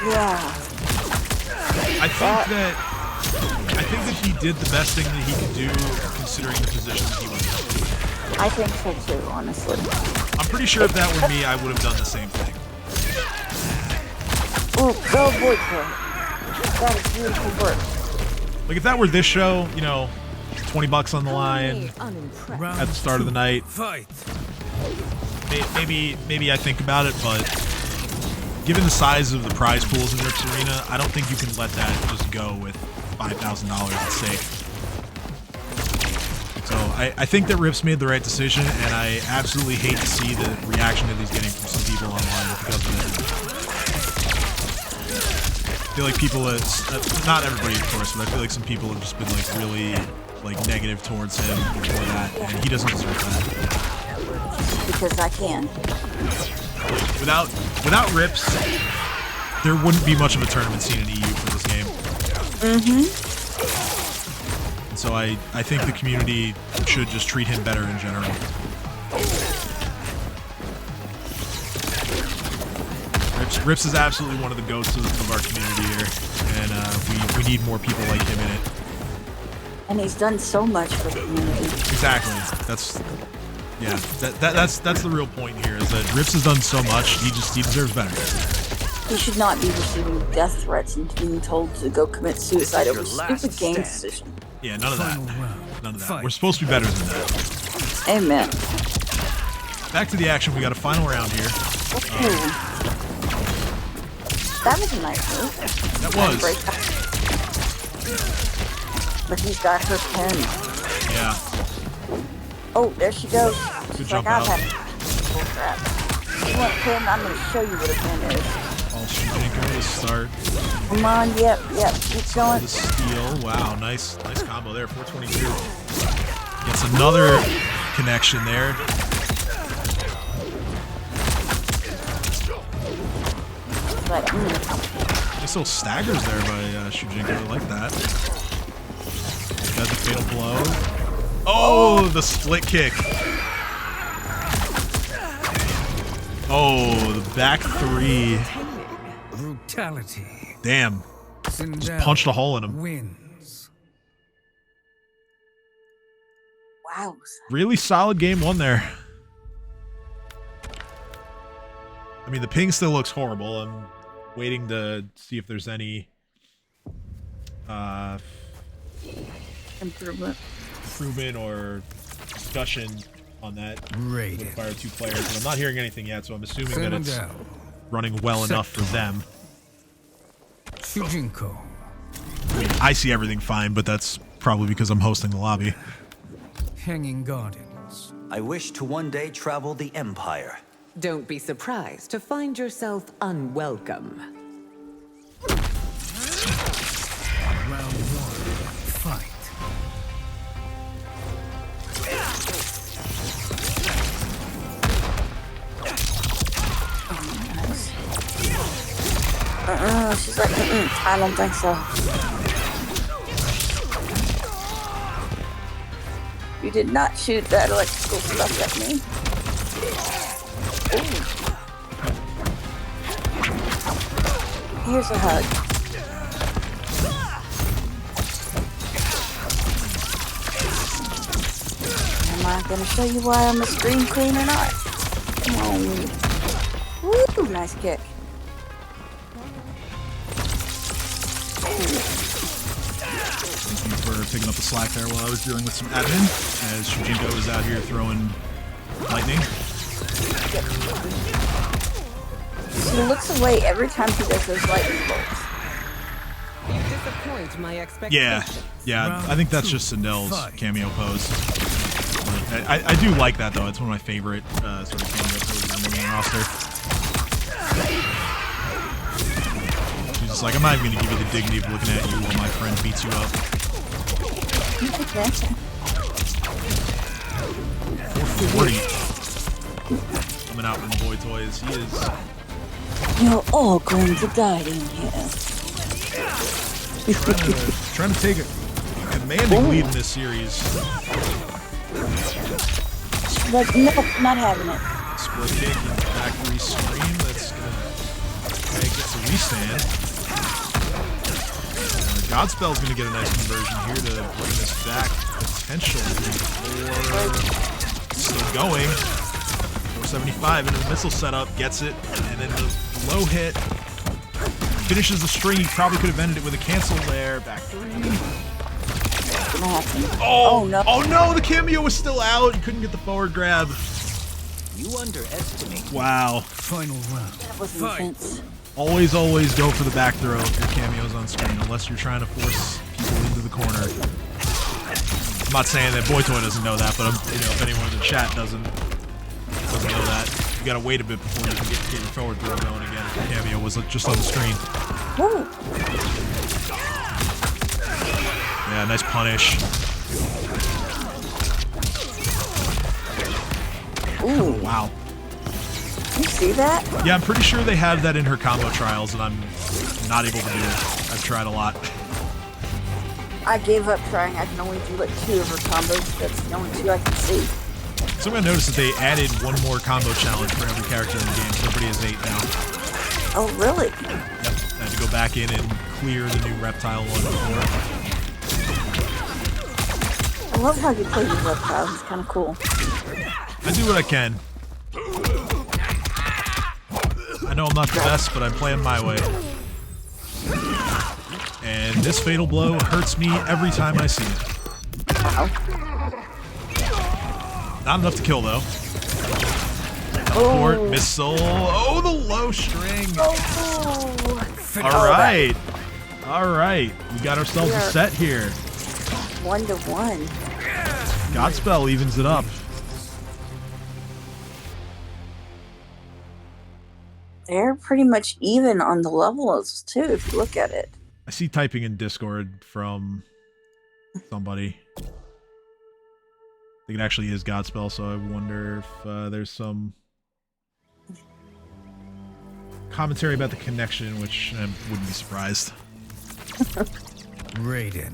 Yeah. I think that he did the best thing that he could do considering the position that he was in. I think so too, honestly. I'm pretty sure if that were me, I would have done the same thing. Ooh, go Boyko. That is beautiful work. Like if that were this show, you know, $20 on the line Unimpressed. at the start of the night, Fight. maybe I think about it, but given the size of the prize pools in Rips Arena, I don't think you can let that just go with $5,000 at stake. So I think that Rips made the right decision, and I absolutely hate to see the reaction that he's getting from some people online because of it. I feel like people, not everybody of course, but I feel like some people have just been like really like negative towards him before that, and he doesn't deserve that. Because I can. Without Rips, there wouldn't be much of a tournament scene in EU for this game. Mm-hmm. And so I think the community should just treat him better in general. Rips is absolutely one of the goats of our community here, and we need more people like him in it. And he's done so much for the community. Exactly. That's the real point here, is that Rips has done so much, he deserves better. He should not be receiving death threats and being told to go commit suicide over stupid game decision. Yeah, none of that. Final round. None of that. Fight. We're supposed to be better than that. Amen. Back to the action. We got a final round here. Ooh. That was a nice move. That was. But he's got her pen. Yeah. Oh, there she goes. Good She's jump like, out. Bull crap. You want a pen? I'm going to show you what a pen is. All Shujinko to start. Come on, yep. Keep going. The steal. Wow, nice combo there. 422. Gets another connection there. But, Nice little staggers there by Shujinko. I like that. Got the fatal blow. Oh, the split kick. Oh, the back three. Brutality. Damn. Sindel Just punched a hole in him. wins. wow. Really solid game one there. I mean, the ping still looks horrible. I'm waiting to see if there's any improvement or discussion on that would require 2 players, and I'm not hearing anything yet, so I'm assuming that it's running well enough for them. Shujinko. I mean, I see everything fine, but that's probably because I'm hosting the lobby. Hanging Gardens. I wish to one day travel the Empire. Don't be surprised to find yourself unwelcome. Round 1. Fight. She's like, I don't think so. You did not shoot that electrical stuff at me. Ooh. Here's a hug. Am I going to show you why I'm a scream queen or not? Come on. Woo, nice kick. Thank you for picking up the slack there while I was dealing with some admin, as Shujinko is out here throwing lightning. He looks away every time he does those lightning bolts. You disappoint my expectations. Yeah, I think that's just Sindel's cameo pose. I do like that, though. It's one of my favorite sort of cameo poses on the main roster. She's just like, I'm not even going to give you the dignity of looking at you while my friend beats you up. 440. Coming out from Boy Toys. He is... You're all going to die in here. trying to take a commanding lead in this series. Like, nope, not having it. Split kick and factory scream. That's gonna make it a restand. Godspell's gonna get a nice conversion here to bring this back potentially. Still going. 475 into the missile setup, gets it, and then the low hit finishes the string. He probably could have ended it with a cancel there. Back 3. Oh no! Oh no! The cameo was still out. He couldn't get the forward grab. You underestimate. Wow. Final round. That was intense. Always go for the back throw if your cameo's on screen, unless you're trying to force people into the corner. I'm not saying that Boy Toy doesn't know that, but if anyone in the chat doesn't know that, you gotta wait a bit before you can get your forward throw going again if your cameo was just on the screen. Woo. Yeah, nice punish. Ooh. Wow. You see that? Yeah, I'm pretty sure they have that in her combo trials, and I'm not able to do it. I've tried a lot. I gave up trying. I can only do like 2 of her combos. That's the only 2 I can see. So I'm gonna notice that they added one more combo challenge for every character in the game. So everybody has 8 now. Oh, really? Yep. I had to go back in and clear the new reptile one before. I love how you play with reptiles. It's kind of cool. I do what I can. I know I'm not the best, but I'm playing my way. And this fatal blow hurts me every time I see it. Not enough to kill, though. Teleport, missile. Oh, the low string. All right. We got ourselves a set here. 1-1. Godspell evens it up. They're pretty much even on the levels, too, if you look at it. I see typing in Discord from somebody. I think it actually is Godspell, so I wonder if there's some commentary about the connection, which I wouldn't be surprised. Raiden.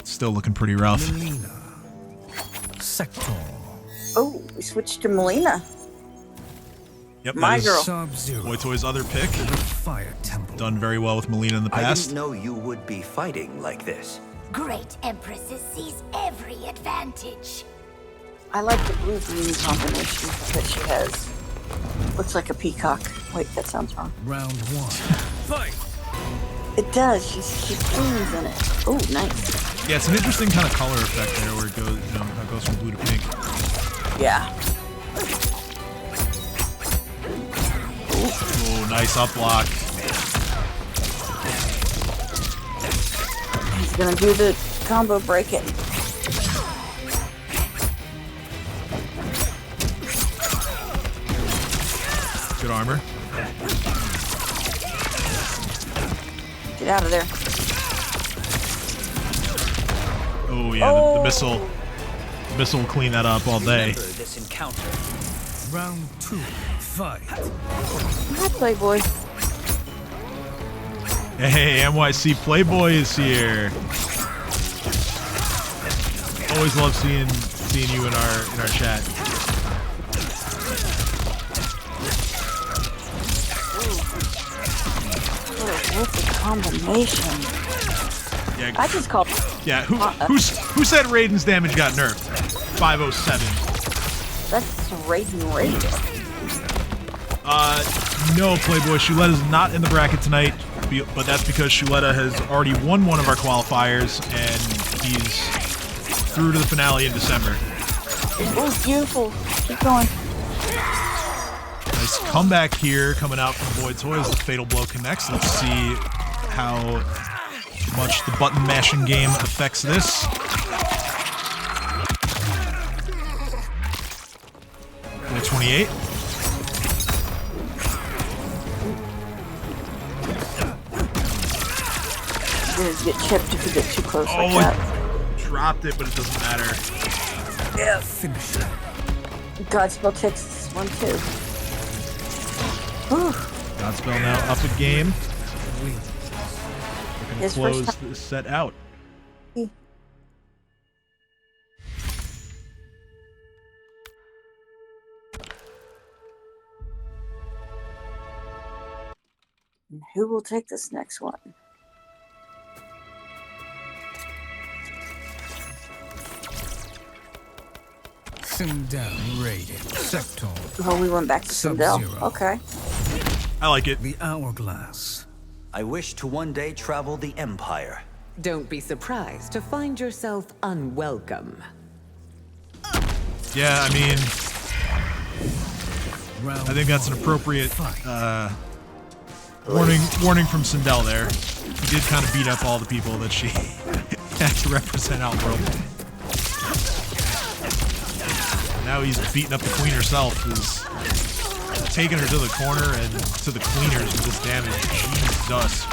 Still looking pretty rough. Melina. Sector. Oh, we switched to Melina. Yep, My girl. Sub-Zero. Boy Toy's other pick. Fire Temple. Done very well with Melina in the I past. didn't know you would be fighting like this. Great Empresses seize every advantage. I like the blue-green combination that she has. Looks like a peacock. Wait, that sounds wrong. Round 1. Fight. It does. She cleans in it. Oh, nice. Yeah, it's an interesting kind of color effect there, where it goes, you know, how it goes from blue to pink. Yeah. Oh, nice up block. He's gonna do the combo break it. Good armor. Get out of there. Oh yeah, the missile. The missile will clean that up all day. Remember this encounter. Round 2, fight. Hi, Playboy. Hey, M0s3ph Playboy is here. Always love seeing you in our chat. What's the combination? Yeah, I just called. yeah. Who said Raiden's damage got nerfed? 507. That's Raiden Raiden. No, Playboy. Shuletta's not in the bracket tonight, but that's because Shuletta has already won one of our qualifiers, and he's through to the finale in December. Oh, beautiful. Keep going. Nice comeback here coming out from Boy Toys. The Fatal Blow connects. Let's see how much the button mashing game affects this. Boy 28. Just get chipped if you get too close like that. Dropped it, but it doesn't matter. Yeah. Finish it. Godspell takes this one too. Whew. Godspell now up a game. Win. We're gonna His close first this set out. And who will take this next one? Throwdown rated. Sector. Oh, we went back to Sindel. Sub-Zero. Okay. I like it. The hourglass. I wish to one day travel the Empire. Don't be surprised to find yourself unwelcome. Yeah, I mean, Round I think that's an appropriate fight. warning from Sindel there. He did kind of beat up all the people that she had to represent Outworld. Now he's beating up the queen herself, who's taking her to the corner and to the cleaners with this damage. Jesus.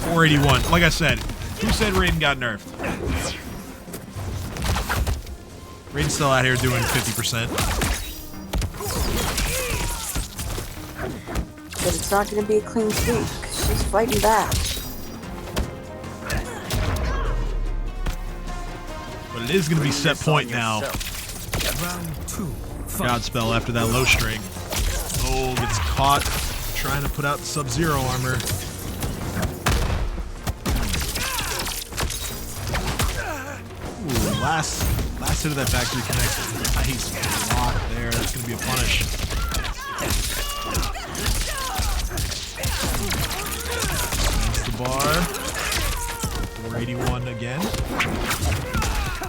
481. Like I said, who said Raiden got nerfed? Raiden's still out here doing 50%. But it's not going to be a clean sweep because she's fighting back. But it is going to be set point now. Round 2, fight. Godspell after that low string. Oh, gets caught trying to put out the Sub-Zero armor. Ooh, last hit of that factory connect. Nice block there. That's going to be a punish. Against the bar. 481 again.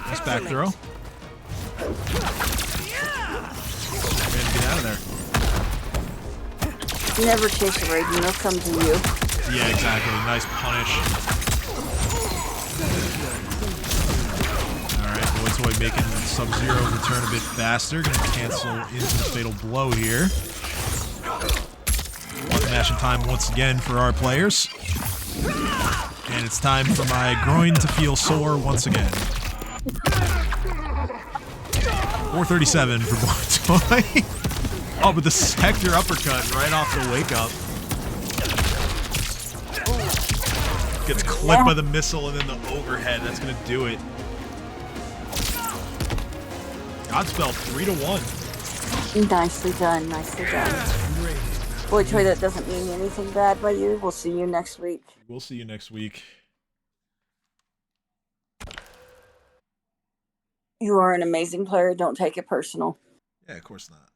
Nice back throw. Ready to get out of there. Never chase a Raiden, they'll come to you. Yeah, exactly. Nice punish. Alright, Boy Toy making Sub-Zero return a bit faster. Gonna cancel into the Fatal Blow here. Button mashing time once again for our players. And it's time for my groin to feel sore once again. 437 for Boy Toy. Oh, but the Sector uppercut right off the wake up. Gets clipped by the missile and then the overhead. That's gonna do it. Godspell 3-1. Nicely done, nicely done. Boy Toy, that doesn't mean anything bad by you. We'll see you next week. We'll see you next week. You are an amazing player. Don't take it personal. Yeah, of course not.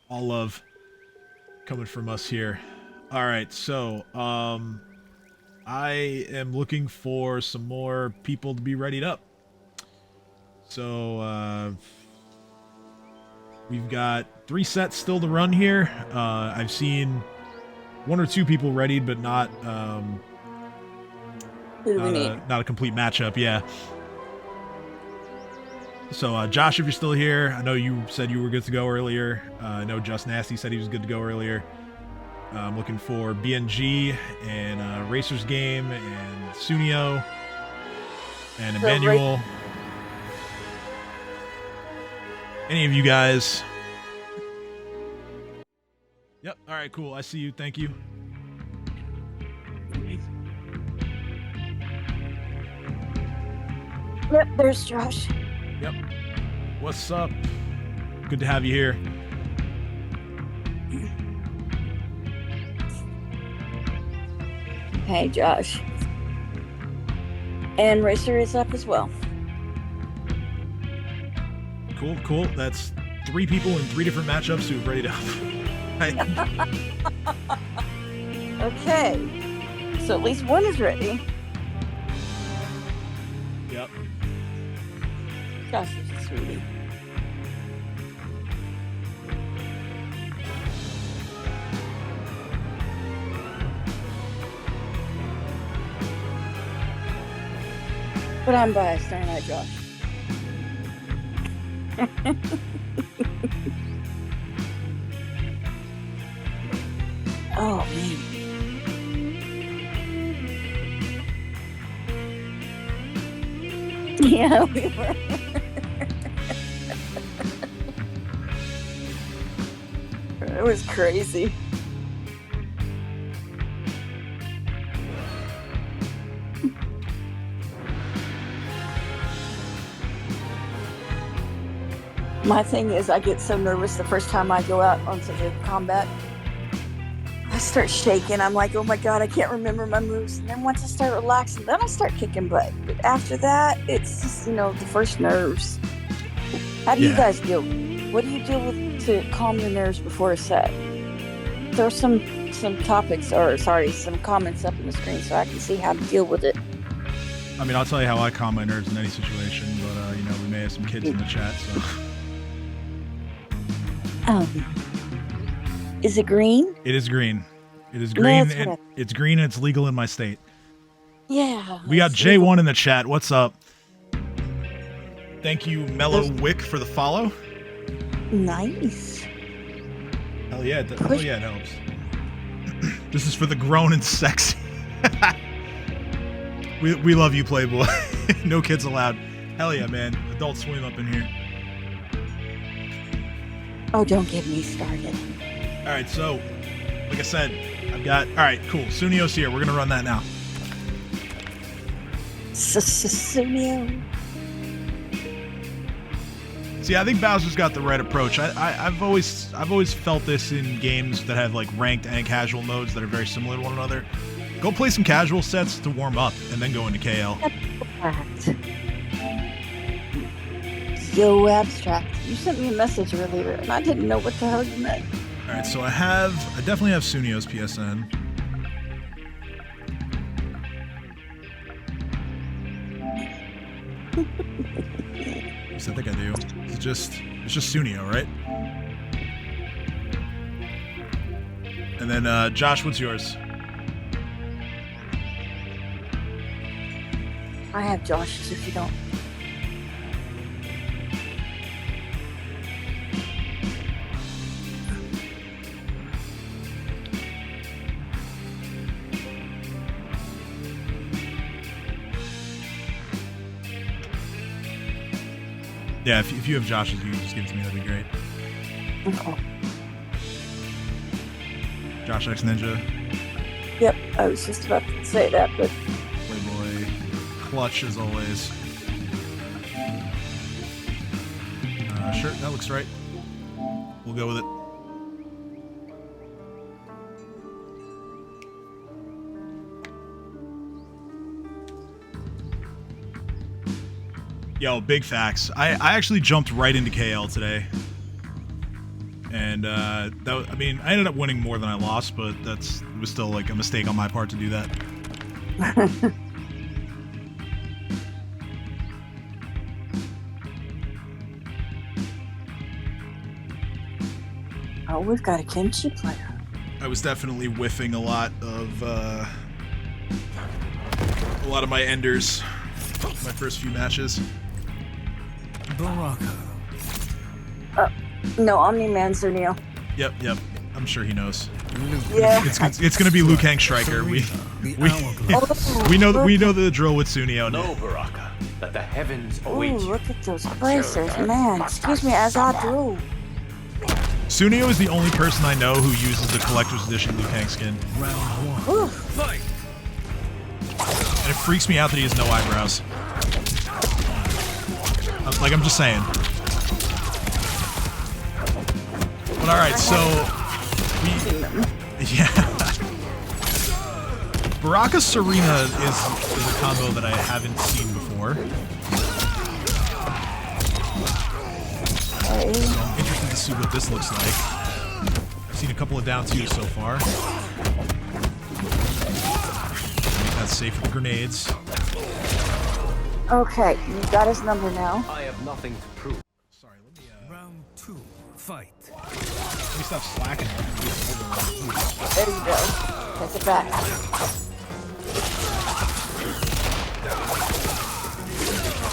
All love coming from us here. All right, so I am looking for some more people to be readied up. So, we've got 3 sets still to run here. I've seen 1 or 2 people readied, but not, not a complete matchup, yeah. So, Josh, if you're still here, I know you said you were good to go earlier. I know Just Nasty said he was good to go earlier. I'm looking for BNG and Racer's Game and Sunio and Emmanuel. Any of you guys? Yep. All right, cool. I see you. Thank you. Yep, there's Josh. Yep. What's up? Good to have you here. Hey, Josh. And Racer is up as well. Cool, cool. That's 3 people in 3 different matchups who've readied up. Okay. So at least one is ready. Yep. Josh is a sweetie. But I'm biased, aren't I, Josh? Oh, man. Yeah, we were. It was crazy. My thing is, I get so nervous the first time I go out onto the Kombat. I start shaking. I'm like, oh my god, I can't remember my moves. And then once I start relaxing, then I start kicking butt. But after that, it's just, the first nerves. How do you guys deal? What do you deal with to calm your nerves before a set? Throw some topics, or some comments up on the screen so I can see how to deal with it. I mean, I'll tell you how I calm my nerves in any situation, but we may have some kids in the chat, so. Is it green? It is green. It is green. It's green and it's legal in my state. Yeah. We got J1 in the chat. What's up? Thank you, Mellow Wick, for the follow. Nice. Hell yeah. Oh yeah, it helps. This is for the grown and sexy. we love you, Playboy. No kids allowed. Hell yeah, man. Adult Swim up in here. Oh, don't get me started. All right, so, like I said, I've got... All right, cool. Sunio's here. We're going to run that now. Sunio. See, I think Bowser's got the right approach. I've always felt this in games that have, like, ranked and casual modes that are very similar to one another. Go play some casual sets to warm up, and then go into KL. Yo, Abstract. You sent me a message earlier, and I didn't know what the hell you meant. All right, so I definitely have Sunio's PSN. Yes, I think I do. It's just Sunio, right? And then Josh, what's yours? I have Josh's if you don't. Yeah, if you have Josh's, you can just give it to me. That'd be great. Okay. Josh X Ninja. Yep, I was just about to say that, but... Playboy. Clutch, as always. Sure, that looks right. We'll go with it. Yo, big facts. I actually jumped right into KL today. And, I ended up winning more than I lost, but it was still, like, a mistake on my part to do that. Oh, we've got a kimchi player. I was definitely whiffing a lot of my enders my first few matches. Baraka. No, Omni-Man Zunio. Yep. I'm sure he knows. Yeah. It's gonna be Liu Kang Striker. We know the drill with Sunio. No, Baraka. That the heavens await Ooh, you. look at those bracers, man. Excuse me, as I do. Sunio is the only person I know who uses the collector's edition Liu Kang skin. Round one. Ooh. Fight. And it freaks me out that he has no eyebrows. I'm just saying. But alright, so Baraka Serena is a combo that I haven't seen before. So I'm interested to see what this looks like. I've seen a couple of down twos so far. That's safe with grenades. Okay, you got his number now. I have nothing to prove. Sorry, let me Round two. Fight. let me stop slacking. There you go. Take it back.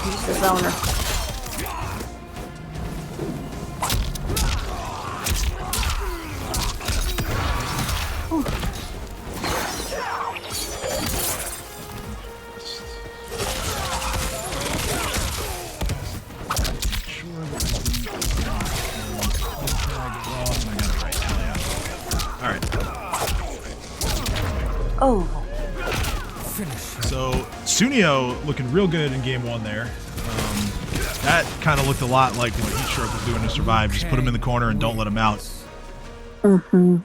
He's the zoner. Oh. Finish. So Sunio looking real good in game one there. That kind of looked a lot like what Heatstroke was doing to survive. Just put him in the corner and don't let him out. Mm-hmm.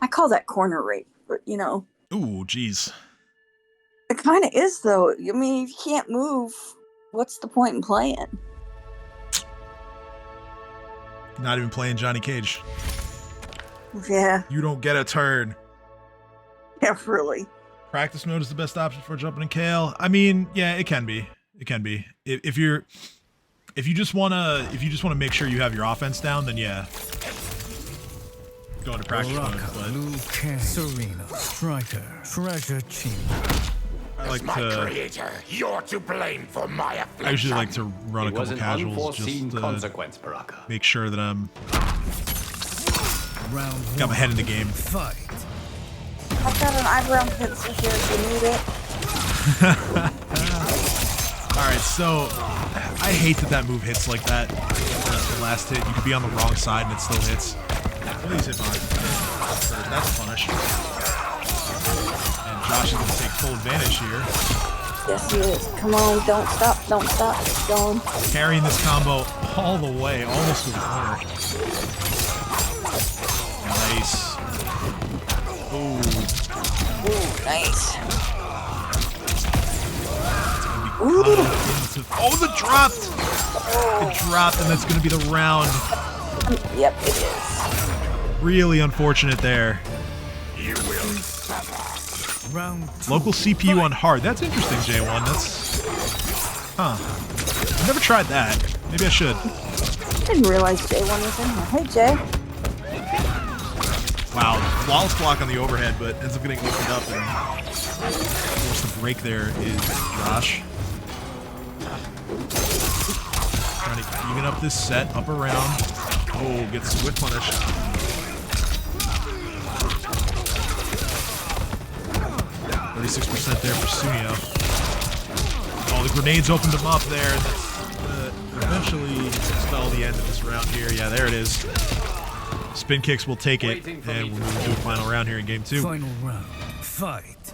I call that corner rape, but you know. Ooh, jeez. It kind of is, though. I mean, if you can't move, what's the point in playing? Not even playing Johnny Cage. Yeah. You don't get a turn. Yeah, really. Practice mode is the best option for jumping in KL. I mean, yeah, it can be. It can be. If you just wanna make sure you have your offense down, then yeah. Go into practice mode. But Liu Kang. Serena. Striker. Treasure Chamber. I like to. Creator, you're to blame for my affliction. I usually like to run a It was couple an casuals unforeseen just to consequence, Baraka. make sure that I'm Round one. got my head in the game. Fight. I've got an eyebrow pencil here if you need it. Alright, so I hate that move hits like that. The last hit, you could be on the wrong side and it still hits. Please hit mine. That's punish. And Josh is going to take full advantage here. Yes, he is. Come on, don't stop, don't stop. Keep going. Carrying this combo all the way, almost to the corner. Nice. Ooh. Ooh, nice. Ooh. Oh, the dropped! It dropped, and that's going to be the round. Yep, it is. Really unfortunate there. You will suffer. Round two. Local CPU on hard. That's interesting, J1. That's... Huh. I've never tried that. Maybe I should. Didn't realize Jay one was in here. Hey, Jay. Wow. Flawless block on the overhead, but ends up getting opened up. And of course, the break there is Josh. Trying to even up this set, up around. Oh, gets a squid punish. %there for Sunio. Oh, the grenades opened him up there. And that's eventually spell the end of this round here. Yeah, there it is. Spin kicks will take it, and we're moving to a final round here in game 2. Final round. Fight.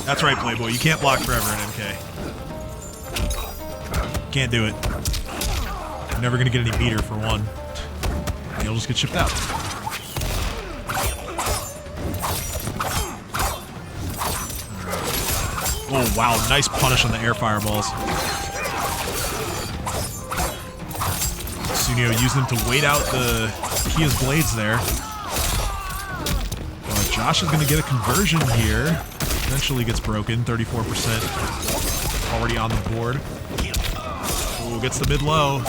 That's right, Playboy. You can't block forever in MK. Can't do it. You're never going to get any meter for one. You'll just get shipped out. Oh, wow. Nice punish on the air fireballs. Sunio using them to wait out the Kia's blades there. Josh is going to get a conversion here. Eventually gets broken. 34% already on the board. Ooh, gets the mid low.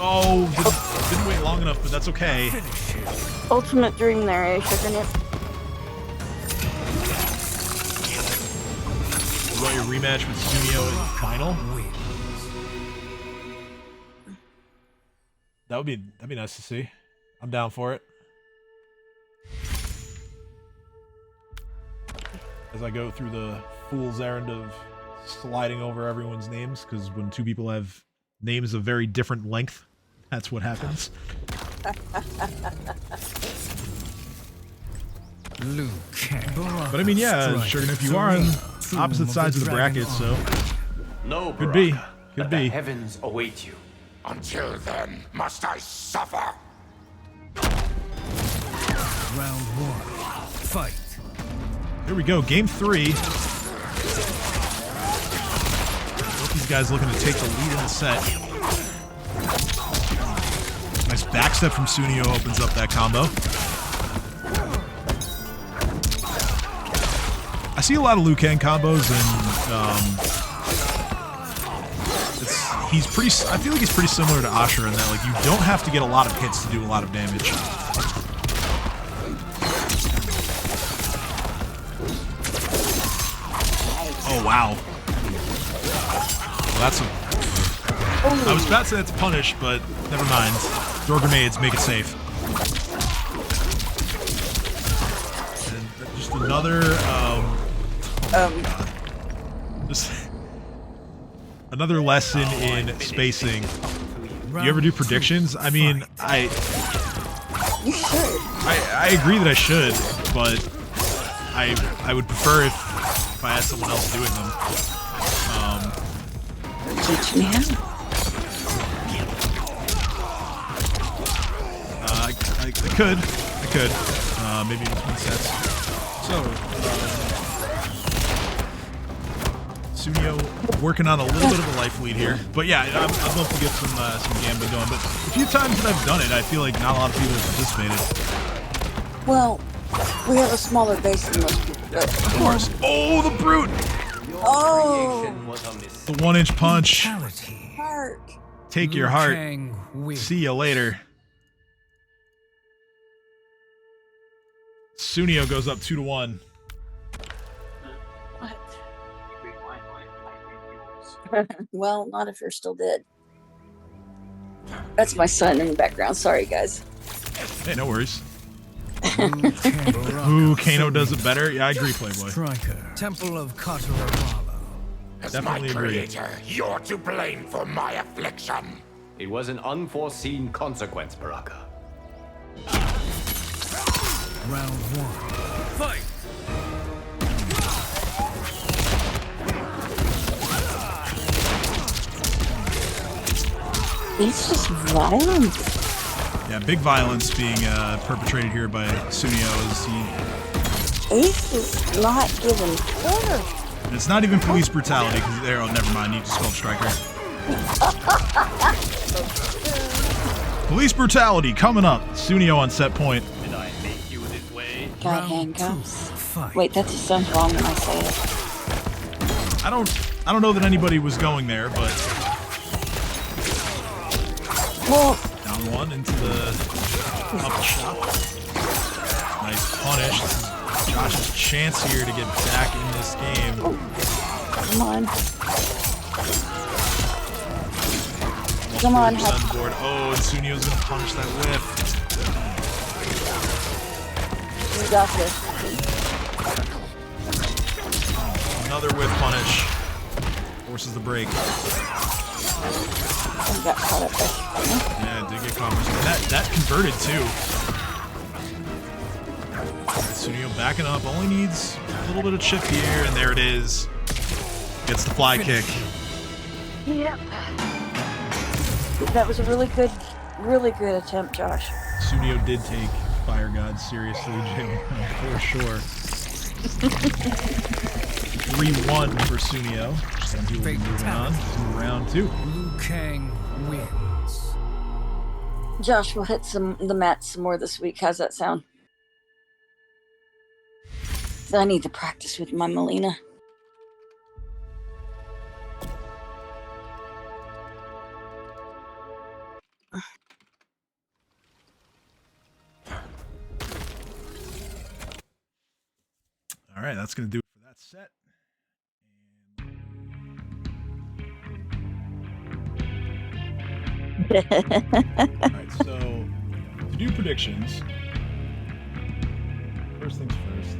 Oh, didn't wait long enough, but that's okay. Ultimate dream there, Ace, isn't it? You want your rematch with Sunio in the final? That'd be nice to see. I'm down for it. As I go through the fool's errand of sliding over everyone's names, because when two people have names of very different length, that's what happens. But I mean, yeah, Sugar, if you are on opposite sides of the bracket, so No, could be, Baraka, could but be. The heavens await you. Until then, must I suffer? Round 1. Fight. Here we go, game 3. Both these guys looking to take the lead in the set. Nice backstep from Sunio opens up that combo. I see a lot of Liu Kang combos, and he's pretty. I feel like he's pretty similar to Asher in that, like, you don't have to get a lot of hits to do a lot of damage. Oh wow! Well, that's a. I was about to say that's a punish, but never mind. Throw grenades, make it safe. And just another. Just another lesson in spacing. You ever do predictions? I mean, You should. I agree that I should, but I would prefer if I had someone else doing them. Teach me how. I could. Maybe between sets. So, Sunio working on a little bit of a life lead here. But yeah, I'd love to get some gambling going. But a few times that I've done it, I feel like not a lot of people have participated. Well, we have a smaller base than most people. But, of course. Oh, the brute! Oh! The 1-inch punch. Heart. Take your heart. See you later. Sunio goes up 2-1. Well, not if you're still dead. That's my son in the background. Sorry, guys. Hey, no worries. Ooh, Kano does it better. Yeah, I agree, Playboy. Striker. Temple of Katarapala. As Definitely my agree. creator, you're to blame for my affliction. It was an unforeseen consequence, Baraka. Round 1. Fight. It's just violent. Yeah, big violence being perpetrated here by Sunio as he... Ace is not giving quarter. And it's not even police brutality, because there, oh, never mind, you just called Striker. Police brutality coming up. Sunio on set point. Did I make you this way? Got handcuffs. Wait, that just sounds wrong when I say it. I don't know that anybody was going there, but... Well, down one into the up shot. Nice punish. This is Josh's chance here to get back in this game. Come on. Come on, On the board. Oh, and Sunio's gonna punish that whiff. You got this. Another whiff punish. Forces the break. I got caught up there. Yeah, it did get caught. And that converted too. Sunio backing up. Only needs a little bit of chip here, and there it is. Gets the fly kick. Yep. That was a really good attempt, Josh. Sunio did take Fire God seriously, Jim, for sure. 3-1 for Sunio, and he will be moving on to round 2. Liu Kang wins. Josh will hit the mat some more this week. How's that sound? I need to practice with my Melina. All right, that's going to do it for that set. All right, so to do predictions, first things first.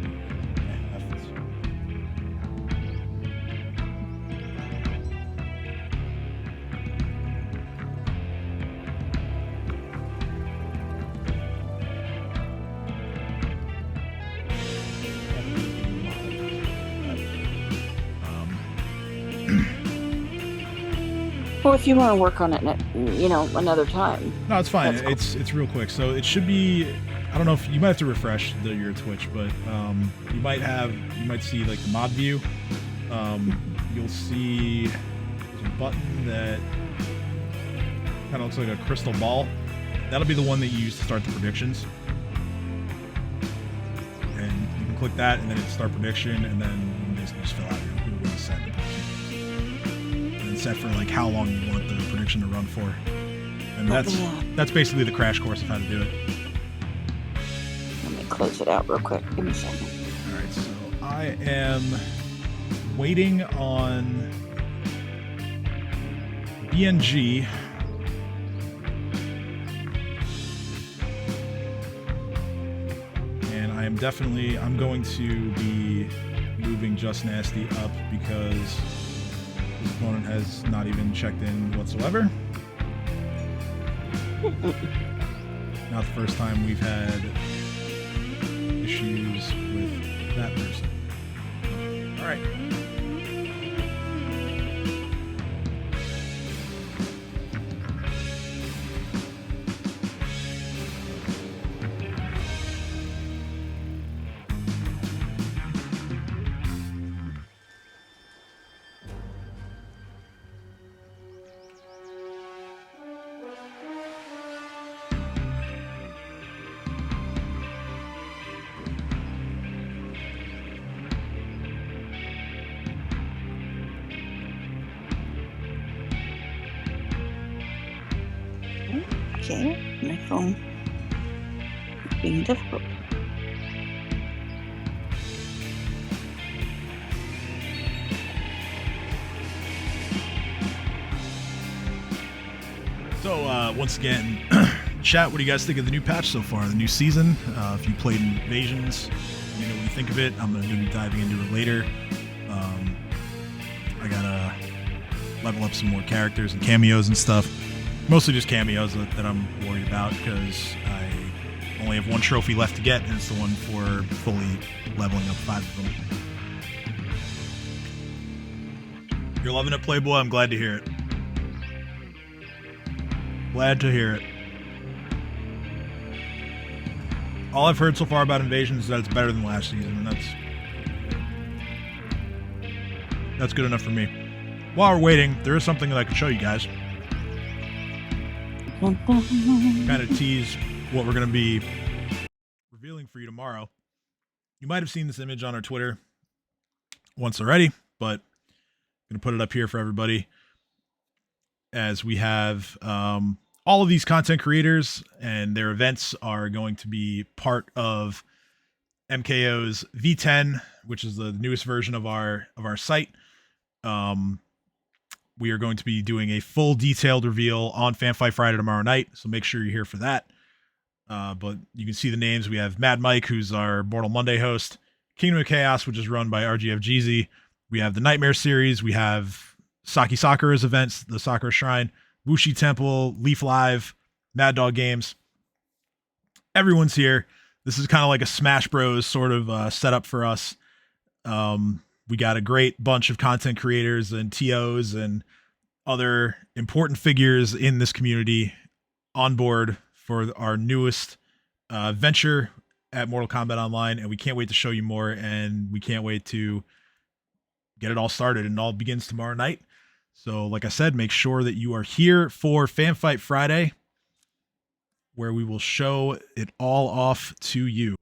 Well, if you want to work on it, another time. No, it's fine. Cool. It's real quick. So it should be. I don't know if you might have to refresh your Twitch, but you might see like the mod view. You'll see there's a button that kind of looks like a crystal ball. That'll be the one that you use to start the predictions. And you can click that, and then it's start prediction, and then you can basically just fill out who you're going to set. And set for like how long you want the prediction to run for. And that's basically the crash course of how to do it. Let me close it out real quick. Give me a second. All right, so I am waiting on BNG. And I'm going to be moving Just Nasty up because his opponent has not even checked in whatsoever. Not the first time we've had issues with that person. All right. Okay, my phone is being difficult. So, once again, chat, what do you guys think of the new patch so far, the new season? If you played Invasions, let me know what you think of it. I'm going to be diving into it later. I got to level up some more characters and cameos and stuff. Mostly just cameos that I'm worried about because I only have one trophy left to get, and it's the one for fully leveling up 5 of them. You're loving it, Playboy? I'm glad to hear it. Glad to hear it. All I've heard so far about Invasions is that it's better than last season, and that's good enough for me. While we're waiting, there is something that I can show you guys. Kind of tease what we're going to be revealing for you tomorrow. You might have seen this image on our Twitter once already, but I'm going to put it up here for everybody as we have all of these content creators and their events are going to be part of MKO's V10, which is the newest version of our site. We are going to be doing a full detailed reveal on Fanfight Friday tomorrow night, so make sure you're here for that. But you can see the names. We have Mad Mike, who's our Mortal Monday host, Kingdom of Chaos, which is run by RGF Jeezy. We have the Nightmare series. We have Saki Sakura's events, the Sakura Shrine, Wushi Temple, Leaf Live, Mad Dog Games. Everyone's here. This is kind of like a Smash Bros sort of setup for us. We got a great bunch of content creators and TOs and other important figures in this community on board for our newest venture at Mortal Kombat Online, and we can't wait to show you more, and we can't wait to get it all started, and it all begins tomorrow night. So like I said, make sure that you are here for Fanfight Friday. where we will show it all off to you.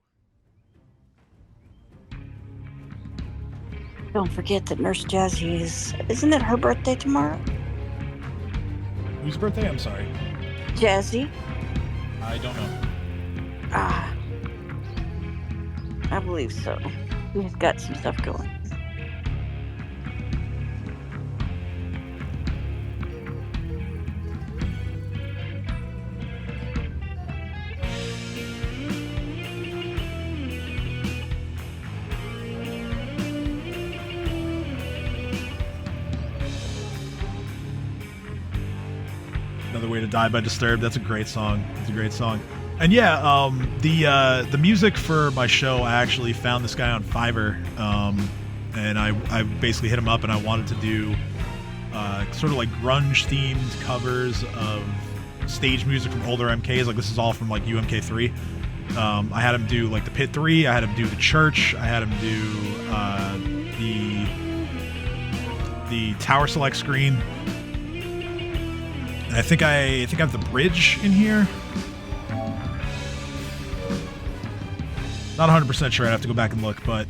Don't forget that Nurse Jazzy isn't it her birthday tomorrow? Whose birthday? I'm sorry. Jazzy? I don't know. I believe so. He's got some stuff going. Another Way to Die by Disturbed. That's a great song. It's a great song. And yeah, the music for my show, I actually found this guy on Fiverr, and I basically hit him up, and I wanted to do sort of like grunge themed covers of stage music from older MKs. Like this is all from like UMK3. I had him do like the Pit 3. I had him do the Church. I had him do the Tower Select screen. And I think I have the bridge in here. Not 100% sure. I'd have to go back and look, but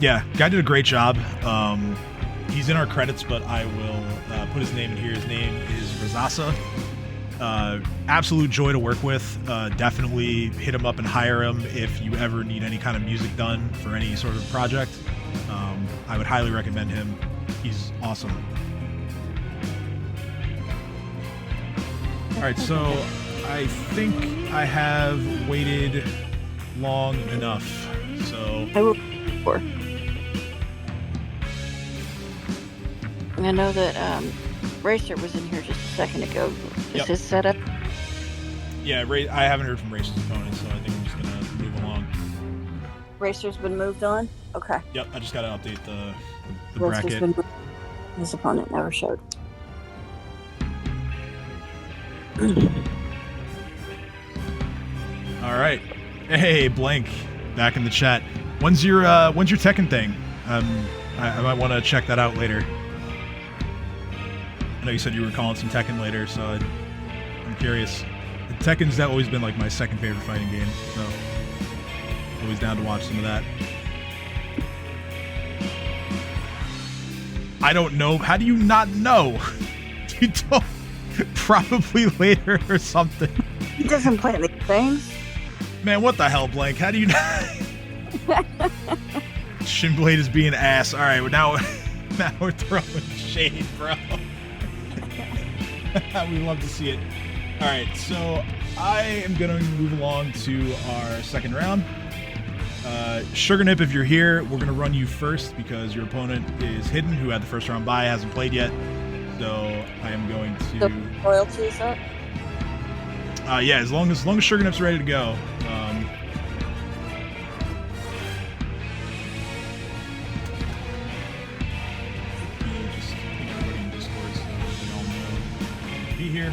yeah, guy did a great job. He's in our credits, but I will put his name in here. His name is Razasa. Absolute joy to work with. Definitely hit him up and hire him if you ever need any kind of music done for any sort of project. I would highly recommend him. He's awesome. All right, so I think I have waited long enough. So I know that Racer was in here just a second ago. Is his setup? Yeah, I haven't heard from Racer's opponent, so I think I'm just gonna move along. Racer's been moved on? Okay. Yep, I just gotta update the Racer's bracket. His opponent never showed. All right. Hey, Blank, back in the chat. When's your Tekken thing? I might want to check that out later. I know you said you were calling some Tekken later, so I'm curious. Tekken's always been like my second favorite fighting game, so always down to watch some of that. I don't know. How do you not know? You don't. Probably later or something. He doesn't play these things. Man, what the hell, Blank? How do you not? Shinblade is being ass. All right, now we're throwing shade, bro. We love to see it. All right, so I am going to move along to our second round. Sugar Nip, if you're here, we're going to run you first because your opponent is Hidden, who had the first round bye, hasn't played yet. So I am going to. The royalty is up? Yeah, as long as Sugar Nip's ready to go. Just put everybody in Discord so they all know to be here.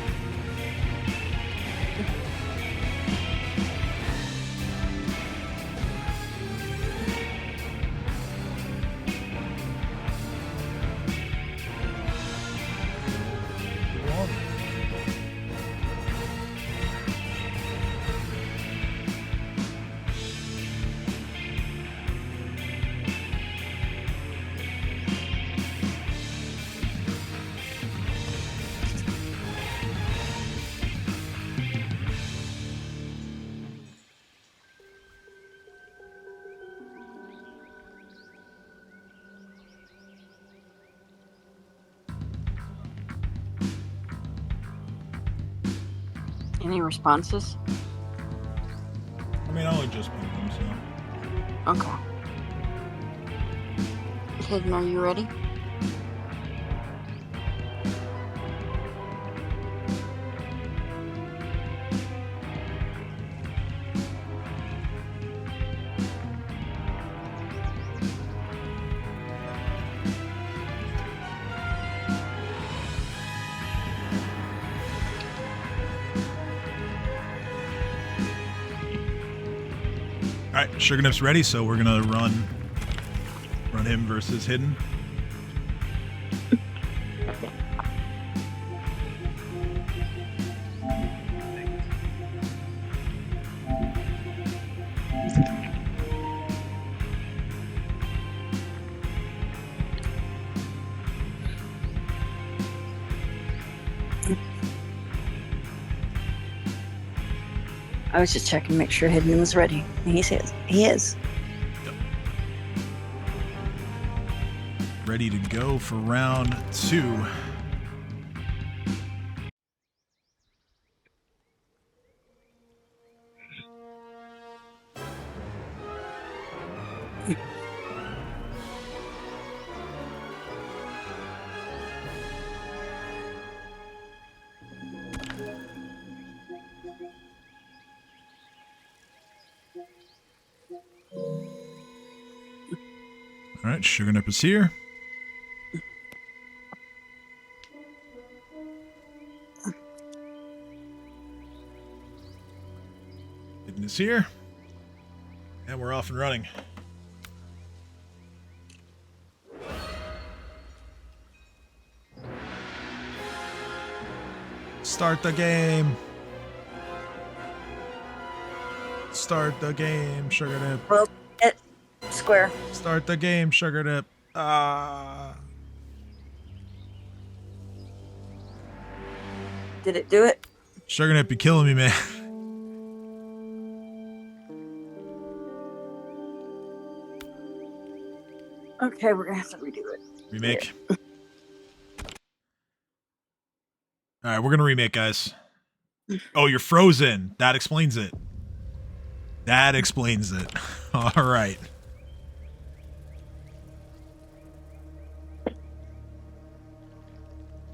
Any responses? I mean, I only just put them, so. Okay. Hidden, are you ready? All right, Sugar Nip's ready, so we're gonna run him versus Hidden. I was just checking to make sure Hidden was ready. And he says he is. Yep. Ready to go for round 2. All right, Sugar Nip is here. Hidden is here. And we're off and running. Start the game. Start the game, Sugar Nip. Well, square. Start the game, Sugar Nip. Did it do it? Sugar Nip, you're killing me, man. Okay, we're gonna have to redo it. Remake. All right, we're gonna remake, guys. Oh, you're frozen. That explains it. That explains it. All right.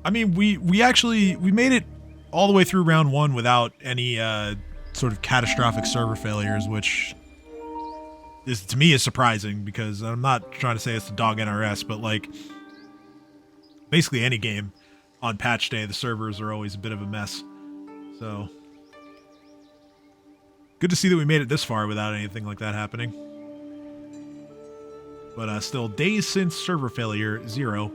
I mean, we made it all the way through round 1 without any sort of catastrophic server failures, which is, to me, is surprising, because I'm not trying to say it's the dog NRS, but like basically any game on patch day, the servers are always a bit of a mess. So good to see that we made it this far without anything like that happening. But still, days since server failure, 0.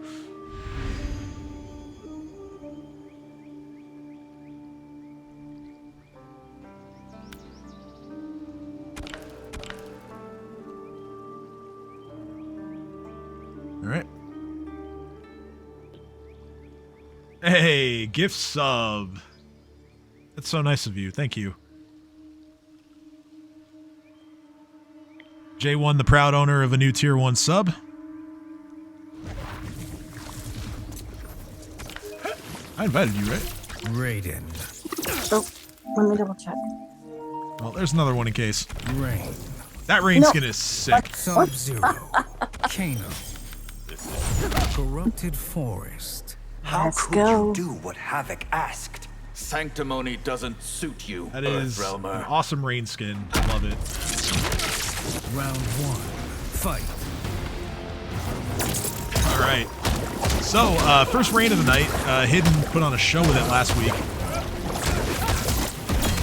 All right. Hey, gift sub. That's so nice of you. Thank you. J1, the proud owner of a new tier 1 sub. I invited you, right? Raiden. Oh, let me double check. Well, there's another one in case. Rain. That rain skin is sick. Sub-Zero. Kano. Corrupted Forest. How could you do what Havoc asked? Sanctimony doesn't suit you, That is an Earthrealmer. awesome rain skin. I love it. Round 1. Fight. All right. So, first rain of the night. Hidden put on a show with it last week,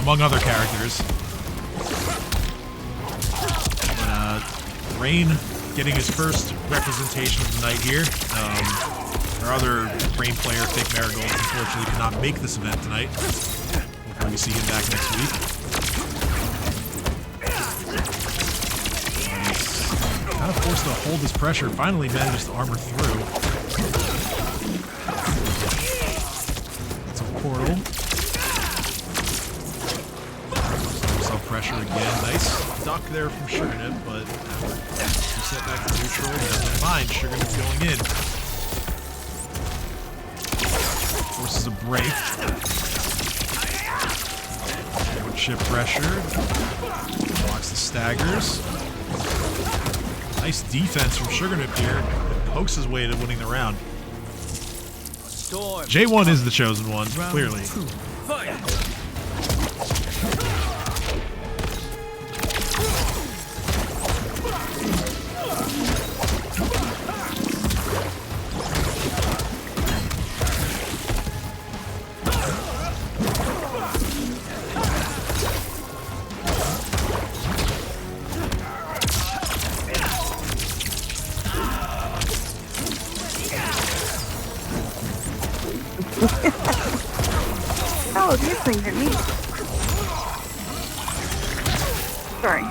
among other characters. But Rain getting his first representation of the night here. Our other Rain player, Fake Marigold, unfortunately could not make this event tonight. Hopefully we see him back next week. He's kind of forced to hold his pressure. Finally manages to armor through. That's a portal. Self-pressure again. Nice duck there from Sugar Nip, but set back to neutral. Never mind, Sugar Nip's going in. Forces a break. Forward chip pressure. Blocks the staggers. Nice defense from Sugar Nip here. Pokes his way to winning the round. J1 is the chosen one, clearly. Oh, this thing hit me. Sorry.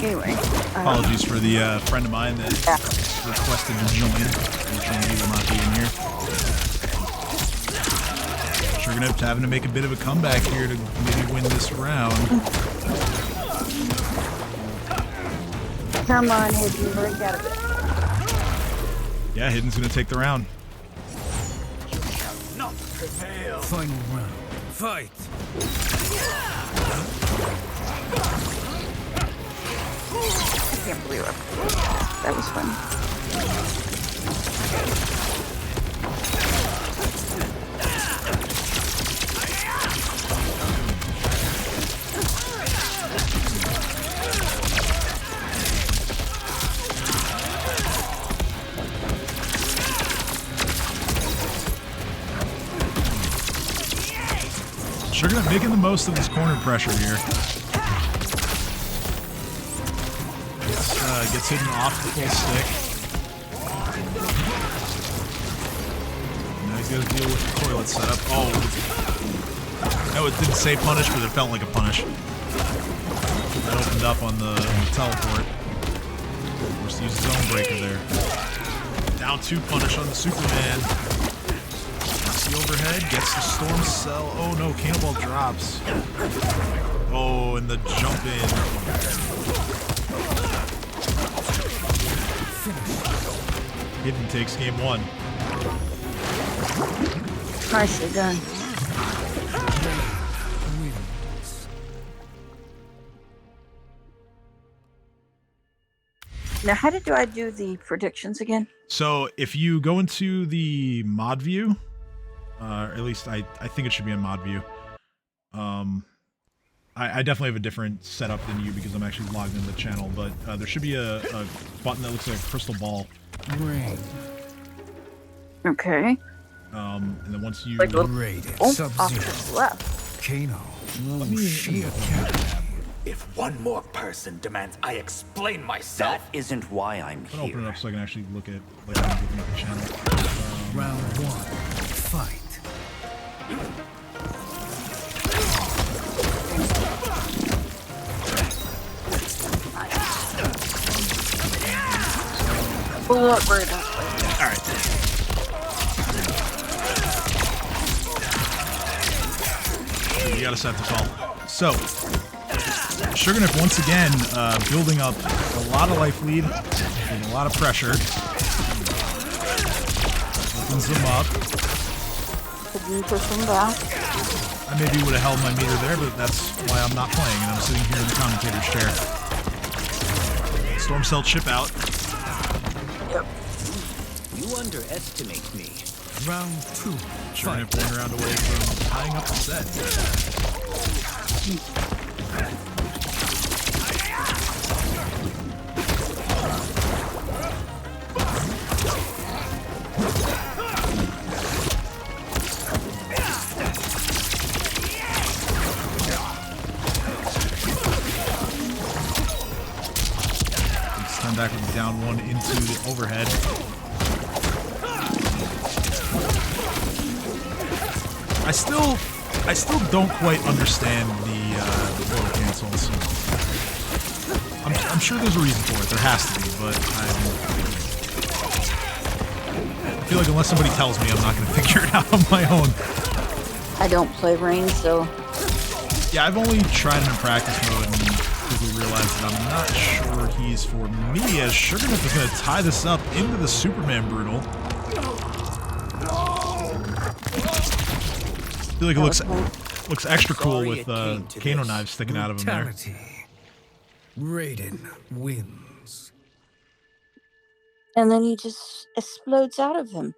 Anyway. Apologies for the friend of mine that requested to join. Unfortunately, he will not be in here. Sugarnips having to make a bit of a comeback here to maybe win this round. Come on, Hidden, break out of it. Yeah, Hidden's gonna take the round. Not prevail. Final round. Fight! I can't believe it. That was fun. Sugarnip making the most of this corner pressure here. Gets Hidden off the full stick. Now he's got to deal with the toilet setup. Oh, no, it didn't say punish, but it felt like a punish. That opened up on the teleport. Forced to use zone breaker there. Down 2 punish on the Superman. The overhead gets the storm cell. Oh no, Cannonball drops. Oh, and the jump in. Hidden takes game 1. Nicely done. Now, how do I do the predictions again? So if you go into the mod view, or at least I think it should be in mod view. I definitely have a different setup than you because I'm actually logged into the channel, but there should be a button that looks like a crystal ball. Rain. Okay. And then once you Like Rated. off Sub-Zero. to the left. Kano. Let me If one more person demands I explain myself, That isn't why I'm I'm gonna open it here. up so I can actually look at like I'm looking at the channel. Round 1. Fight. Pull up right now. All right. You gotta set this all. So, Sugarnip once again building up a lot of life lead, and a lot of pressure. Opens them up. Hidden push them back. I maybe would have held my meter there, but that's why I'm not playing, and I'm sitting here in the commentator's chair. Storm Cell chip out. Yep. You underestimate me. Round 2. Sugarnip 1 round away from tying up the set. Stand back with the down 1 into the overhead. I still don't quite understand the portal cancels. I'm sure there's a reason for it. There has to be, but I feel like unless somebody tells me, I'm not going to figure it out on my own. I don't play Rain, so Yeah, I've only tried it in practice mode and quickly realized that I'm not sure he's for me, as Sugarnip is going to tie this up into the Superman Brutal. I feel like it looks extra cool with Kano knives sticking out of him there. Brutality. Raiden wins. and then he just explodes out of him.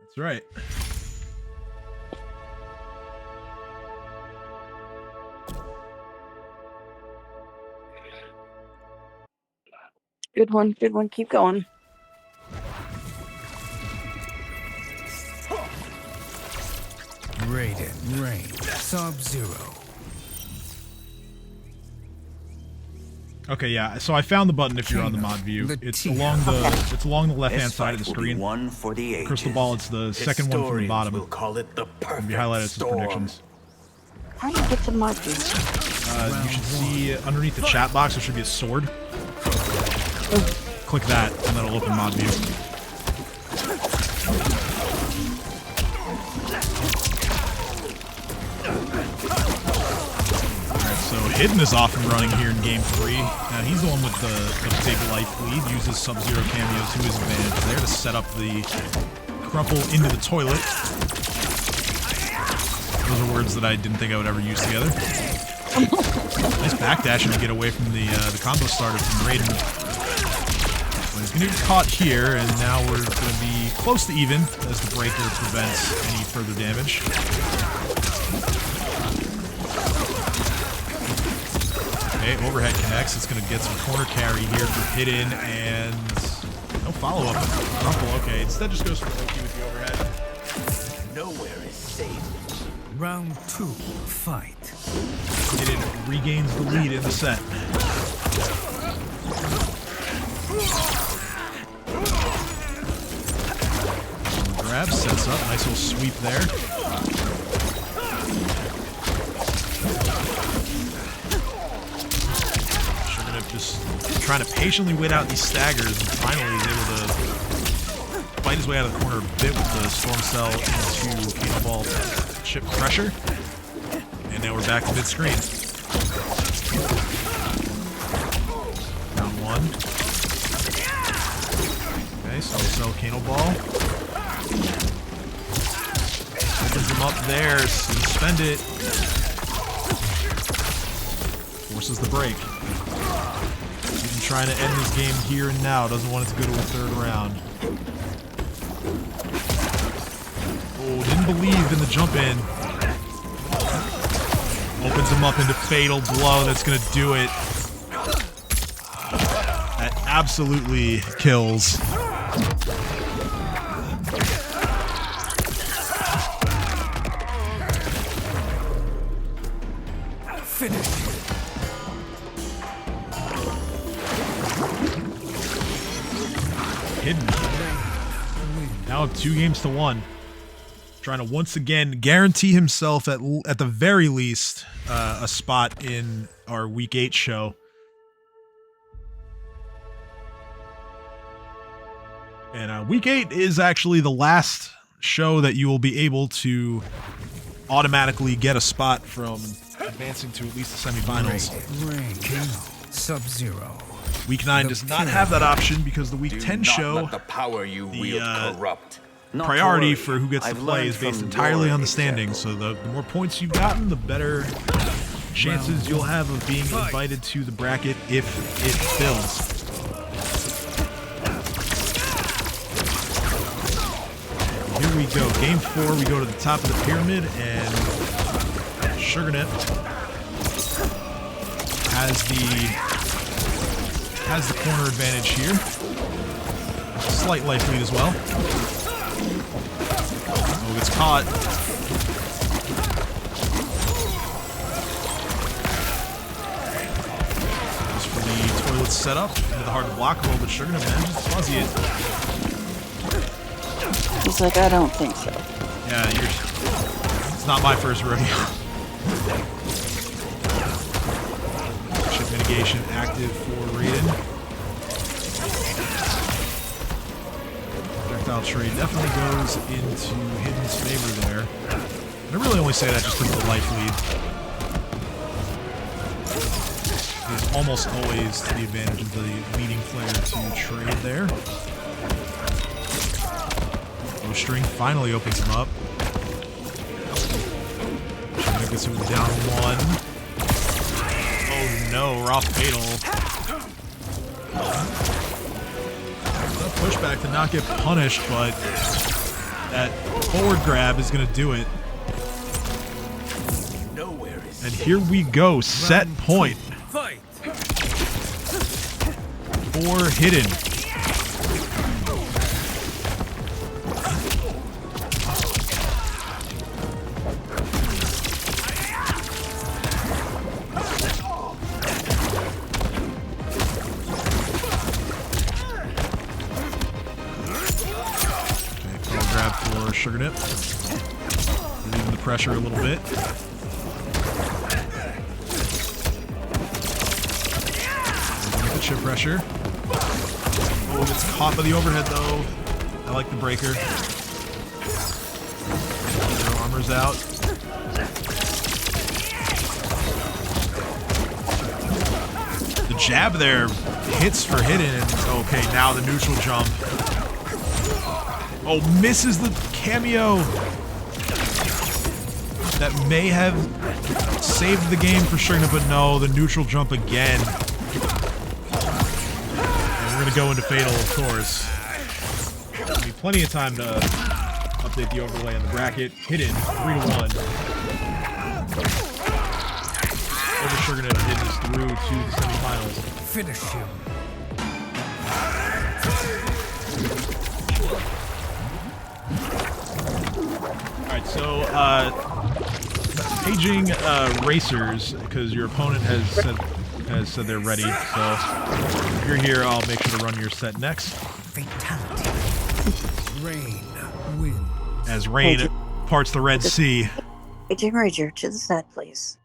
That's right. Good one, good one. Keep going. Raiden Rain. Sub-Zero. Okay, yeah. So I found the button if you're on the mod view. It's along the left-hand side of the screen. One for the ages. Crystal ball. It's the second one from the bottom. We'll call it the It'll perfect be highlighted as storm. predictions. How do you get to mod view? You should see underneath the chat box there should be a sword. Click that, and that'll open mod view. Hidden is off and running here in Game 3. Now he's the one with the big life lead. Uses Sub-Zero cameo to his advantage there to set up the crumple into the toilet. Those are words that I didn't think I would ever use together. Nice backdashing to get away from the combo starter from Raiden. But he's going to get caught here, and now we're going to be close to even as the breaker prevents any further damage. Okay, overhead connects. It's going to get some corner carry here for Hidden, and no follow-up. Crumple, okay. Instead just goes for Loki with the overhead. Nowhere is safe. Round 2, fight. Hidden regains the lead in the set. Grab, sets up. Nice little sweep there. Just trying to patiently wait out these staggers, and finally he's able to fight his way out of the corner a bit with the Storm Cell into Cannonball chip pressure. And now we're back to mid-screen. Round 1. Okay, Storm Cell Cannonball. Opens him up there, suspend it. Forces the break. Trying to end this game here and now. Doesn't want it to go to a third round. Oh, didn't believe in the jump in. Opens him up into fatal blow. That's going to do it. That absolutely kills. Finish. Hidden. Now up 2 games to 1. Trying to once again guarantee himself at the very least a spot in our Week 8 show. And Week 8 is actually the last show that you will be able to automatically get a spot from advancing to at least the semifinals. Sub-Zero. Week 9 does not have that option because the Week 10 show, let the power you wield corrupt. priority for who gets to play is based entirely on the standings. So the more points you've gotten, the better chances you'll have of being invited to the bracket if it fills. Here we go. Game 4, we go to the top of the pyramid, and SugarNet has the corner advantage here. Slight life lead as well. Oh, gets caught. Just for the toilet setup into the hard to block roll, but SugarNet manages to fuzzy it. He's like, I don't think so. Yeah, it's not my first rodeo. Chip mitigation active for Raiden. Projectile trade definitely goes into Hidden's favor there. And I really only say that just because of the life lead. It's almost always to the advantage of the leading player to trade there. String finally opens him up. Trying to get him down 1. Oh no, raw fatal. That pushback to not get punished, but that forward grab is going to do it. And here we go, set point for Hidden. SugarNet. Relieving the pressure a little bit. Get the chip pressure. Oh, gets caught by the overhead though. I like the breaker. Their armor's out. The jab there hits for hidden. And, okay, now the neutral jump. Oh, misses the cameo. That may have saved the game for Strigna, but no, the neutral jump again. And we're going to go into Fatal, of course. There'll be plenty of time to update the overlay on the bracket. Hidden, 3-1. Over Strigna to hit us through to the semifinals. Finish him. Alright, so, paging racers, because your opponent has said they're ready, so if you're here, I'll make sure to run your set next. Fatality. Rain. Win. As Rain parts the Red Sea. Agent Rager, to the set, please.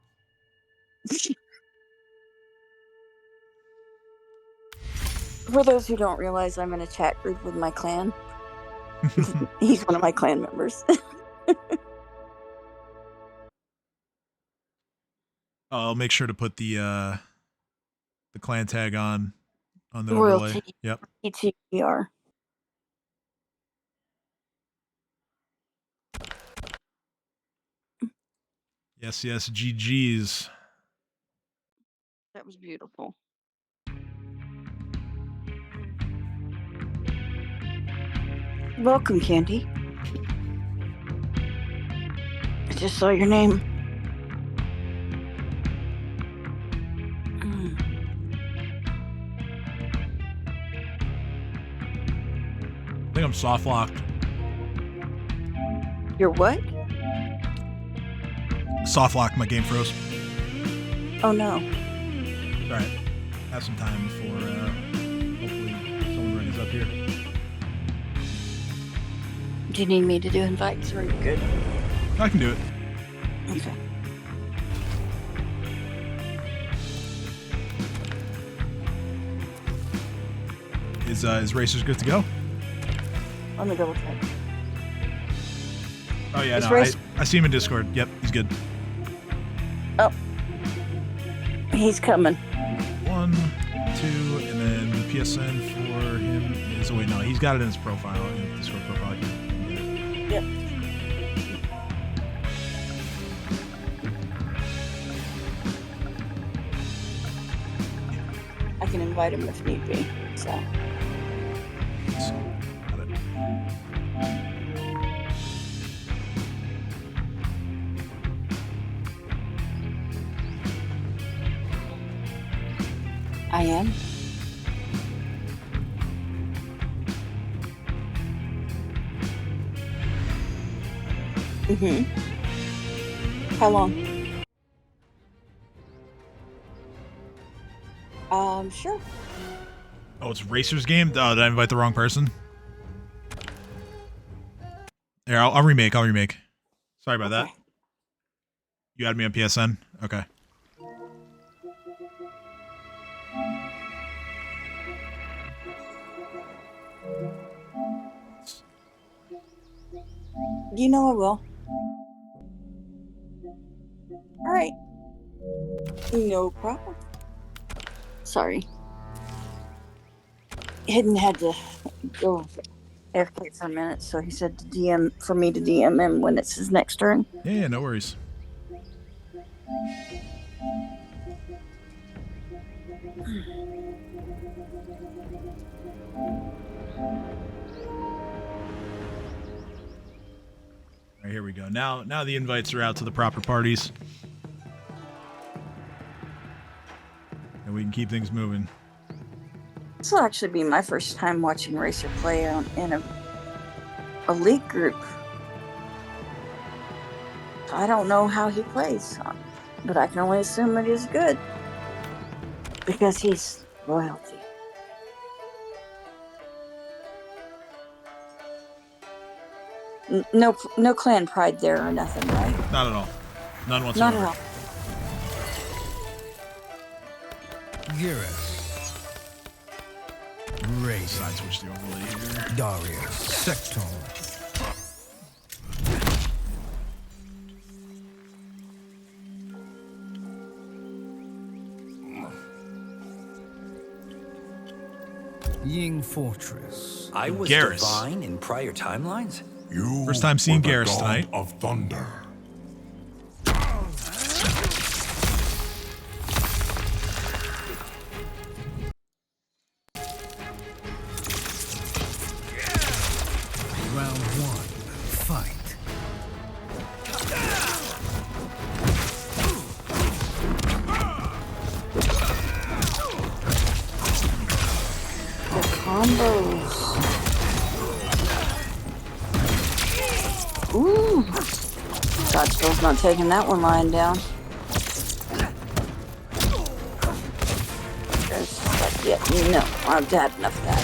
For those who don't realize, I'm in a chat group with my clan. He's one of my clan members. I'll make sure to put the clan tag on the Royalty. overlay. Yep. ETR. Yes, GG's. That was beautiful. Welcome, Candy. I just saw your name. I think I'm soft locked. You're what? Soft locked, my game froze. Oh no. Alright. Have some time before hopefully someone readies up here. Do you need me to do invites or are you good? I can do it. Okay. Is Racers good to go? Let me double check. Oh yeah, Is no, Racer- I see him in Discord. Yep, he's good. Oh. He's coming. 1, 2, and then PSN for him is... Oh wait, no, he's got it in his profile, in his Discord profile. Yep. I can invite him if need be, so. Got it. I am. Mm-hmm. How long? Sure. Oh, it's Racers game? Oh, did I invite the wrong person? Here, I'll remake. Sorry about that. You had me on PSN? Okay. You know I will. Alright. No problem. Sorry. Hidden had to go AFK for a minute, so he said to DM for me to DM him when it's his next turn. Yeah, no worries. All right, here we go. Now the invites are out to the proper parties. And we can keep things moving. This will actually be my first time watching Racer play in a league group. I don't know how he plays, but I can only assume it is good. Because he's royalty. No clan pride there or nothing, right? Not at all. None whatsoever. Not at all. Garrus. Ray. Side switch the overlay here. Darius. Secton. Ying Fortress. I was Garrus. divine in prior timelines? You First time seeing were the Garrus god tonight. of thunder. Round 1. Fight. The combos. Ooh. Godspell's not taking that one lying down. Yeah, no, I've had enough of that.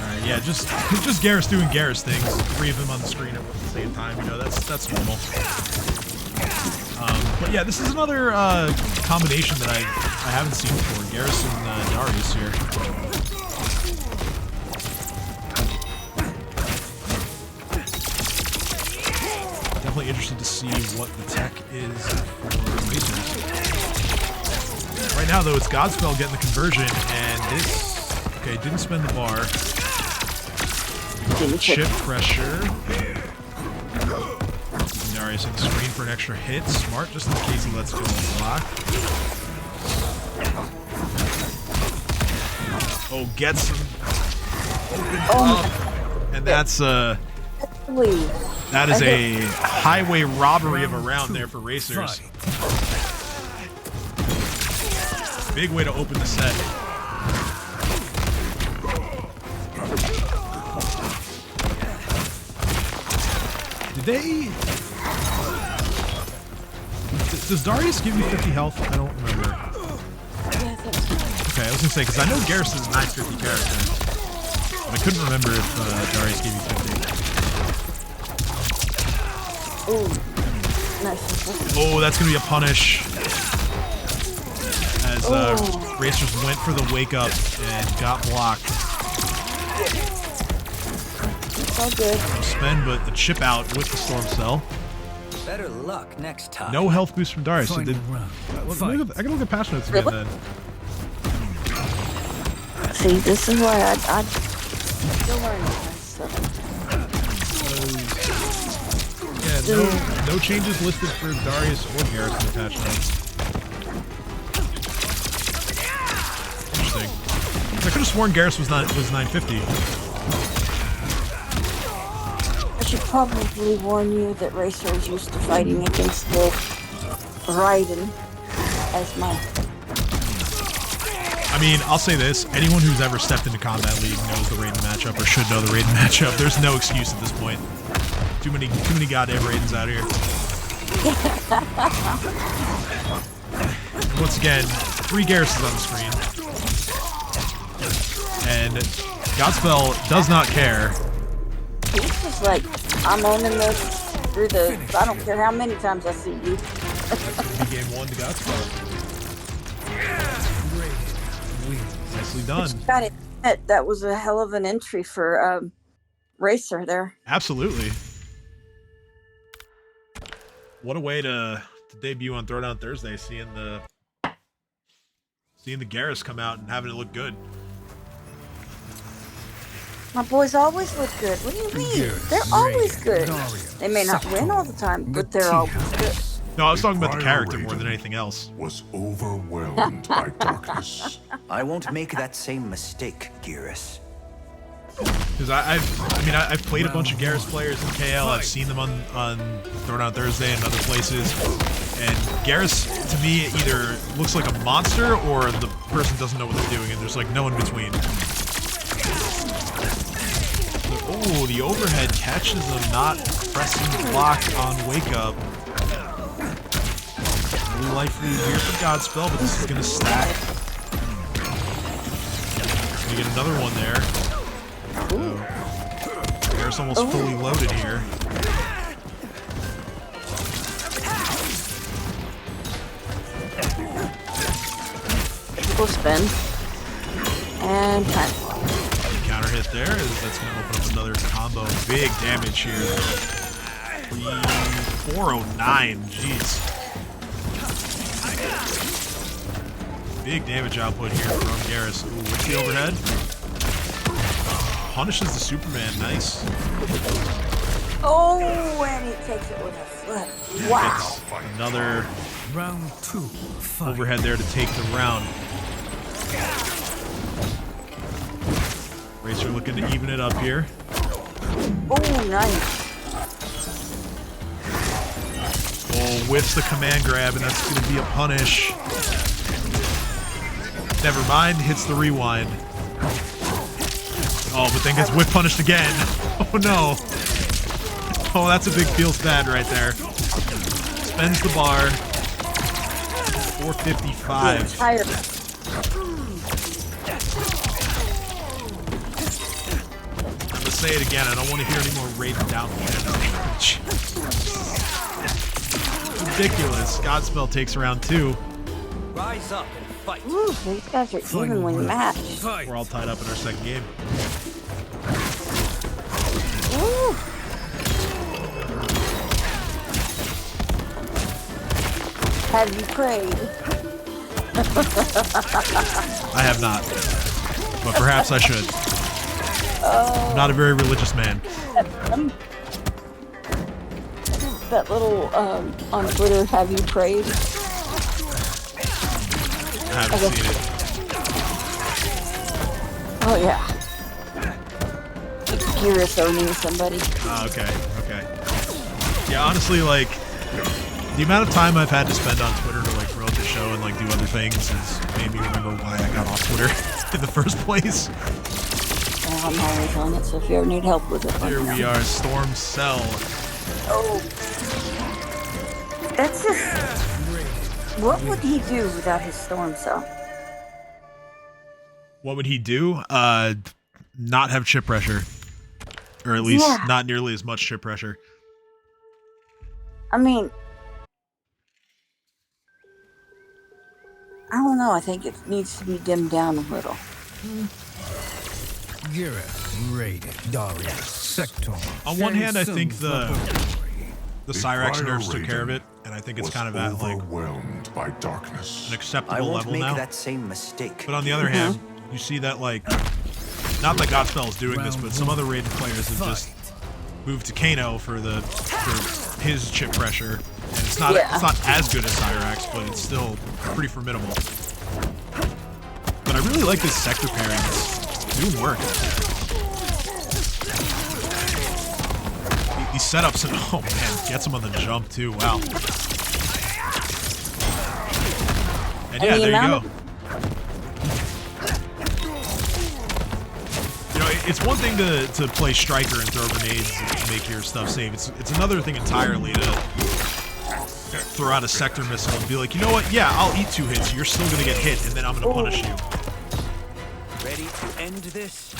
Alright, yeah, just Garrus doing Garrus things. 3 of them on the screen at the same time. You know, that's normal. But yeah, this is another combination that I haven't seen before. Garrus and Darius here. Definitely interested to see what the tech is for Racers. Right now, though, it's Godspell getting the conversion, and this... Okay, didn't spend the bar. Chip pressure. Darius in the screen for an extra hit. Smart, just in case he lets go of the block. Oh, gets him. Open up. And that's that is a highway robbery of a round there for Racers. Big way to open the set. Did they... Does Darius give you 50 health? I don't remember. Okay, I was gonna say, because I know Garrus is a 950 character. But I couldn't remember if Darius gave you 50. Ooh. Nice. Oh, that's gonna be a punish. As Racers went for the wake up and got blocked. It's all good. No spend, but the chip out with the storm cell. Better luck next time. No health boost from Darius. So I gotta look at patch notes again then. See, this is why I still learning stuff. Yeah, no changes listed for Darius or Garrus in the patch notes. Interesting. I could have sworn Garrus was 950. I should probably warn you that Racer is used to fighting against the Raiden as my... I mean, I'll say this. Anyone who's ever stepped into Combat League knows the Raiden matchup, or should know the Raiden matchup. There's no excuse at this point. Too many goddamn Raidens out here. Once again, 3 Garruses on the screen. And Godspell does not care. He's just like, I'm owning this through the... I don't care how many times I see you. That's going to be game 1 to Godspell. Nicely done. Got it. That was a hell of an entry for Racer there. Absolutely. What a way to debut on Throwdown Thursday, seeing the Garrus come out and having it look good. My boys always look good. What do you mean? They're always good. They may not win all the time, but they're always good. No, I was talking about the character more than anything else. Was overwhelmed by darkness. I won't make that same mistake, Garrus. Because I've played a bunch of Garrus players in KL. I've seen them on Throwdown Thursday and other places. And Garrus, to me, either looks like a monster or the person doesn't know what they're doing, and there's like no in between. Oh, the overhead catches them not pressing the block on wake up. Blue life lead here for Godspell, but this is going to stack. We get another one there. Garrus almost fully loaded here. Full spin. And time. Counter hit there. That's going to open up another combo. Big damage here. 409. Jeez. Big damage output here from Garrus. Ooh, what's the overhead? Punishes the Superman. Nice. Oh, and he takes it with a foot. Wow. Another Round 2. Fight. overhead there to take the round. Racer looking to even it up here. Oh, nice. Oh, whiffs the command grab, and that's going to be a punish. Never mind, hits the rewind. Oh, but then gets whiff punished again. Oh no. Oh, that's a big feels bad right there. Spends the bar. 455. Tired. I'm gonna say it again. I don't want to hear any more Raiden down damage. Ridiculous. Godspell takes round 2. Rise up and fight. Ooh, these guys are evenly matched. We're all tied up in our second game. Ooh. Have you prayed? I have not, but perhaps I should. I'm not a very religious man. That little on Twitter, have you prayed? I haven't seen it. Oh yeah. Garrus owning somebody. Okay. Yeah, honestly, like, the amount of time I've had to spend on Twitter to, like, promote the show and, like, do other things has made me remember why I got off Twitter in the first place. Well, I'm always on it, so if you ever need help with it, Here we are, Storm Cell. Oh. That's just... What would he do without his storm cell? What would he do? Not have chip pressure. Or at least not nearly as much chip pressure. I mean... I don't know, I think it needs to be dimmed down a little. Garrus, Raiden, Darius, Sector. On one hand, I think the Cyrax nerfs took care of it, and I think it's kind of at, like, overwhelmed by darkness. an acceptable I won't level make now. that same mistake. But on the other hand, you see that, like, not that Godspell is doing this, but some other Raiden players have just moved to Kano for his chip pressure. And it's not as good as Cyrax, but it's still pretty formidable. But I really like this sector pairing. It's doing work. These setups, and oh man, gets him on the jump too. Wow. And yeah, there you go. You know, it's one thing to play Striker and throw grenades and make your stuff safe. It's another thing entirely to throw out a sector missile and be like, you know what? Yeah, I'll eat 2 hits. You're still gonna get hit, and then I'm gonna punish you. Ready to end this?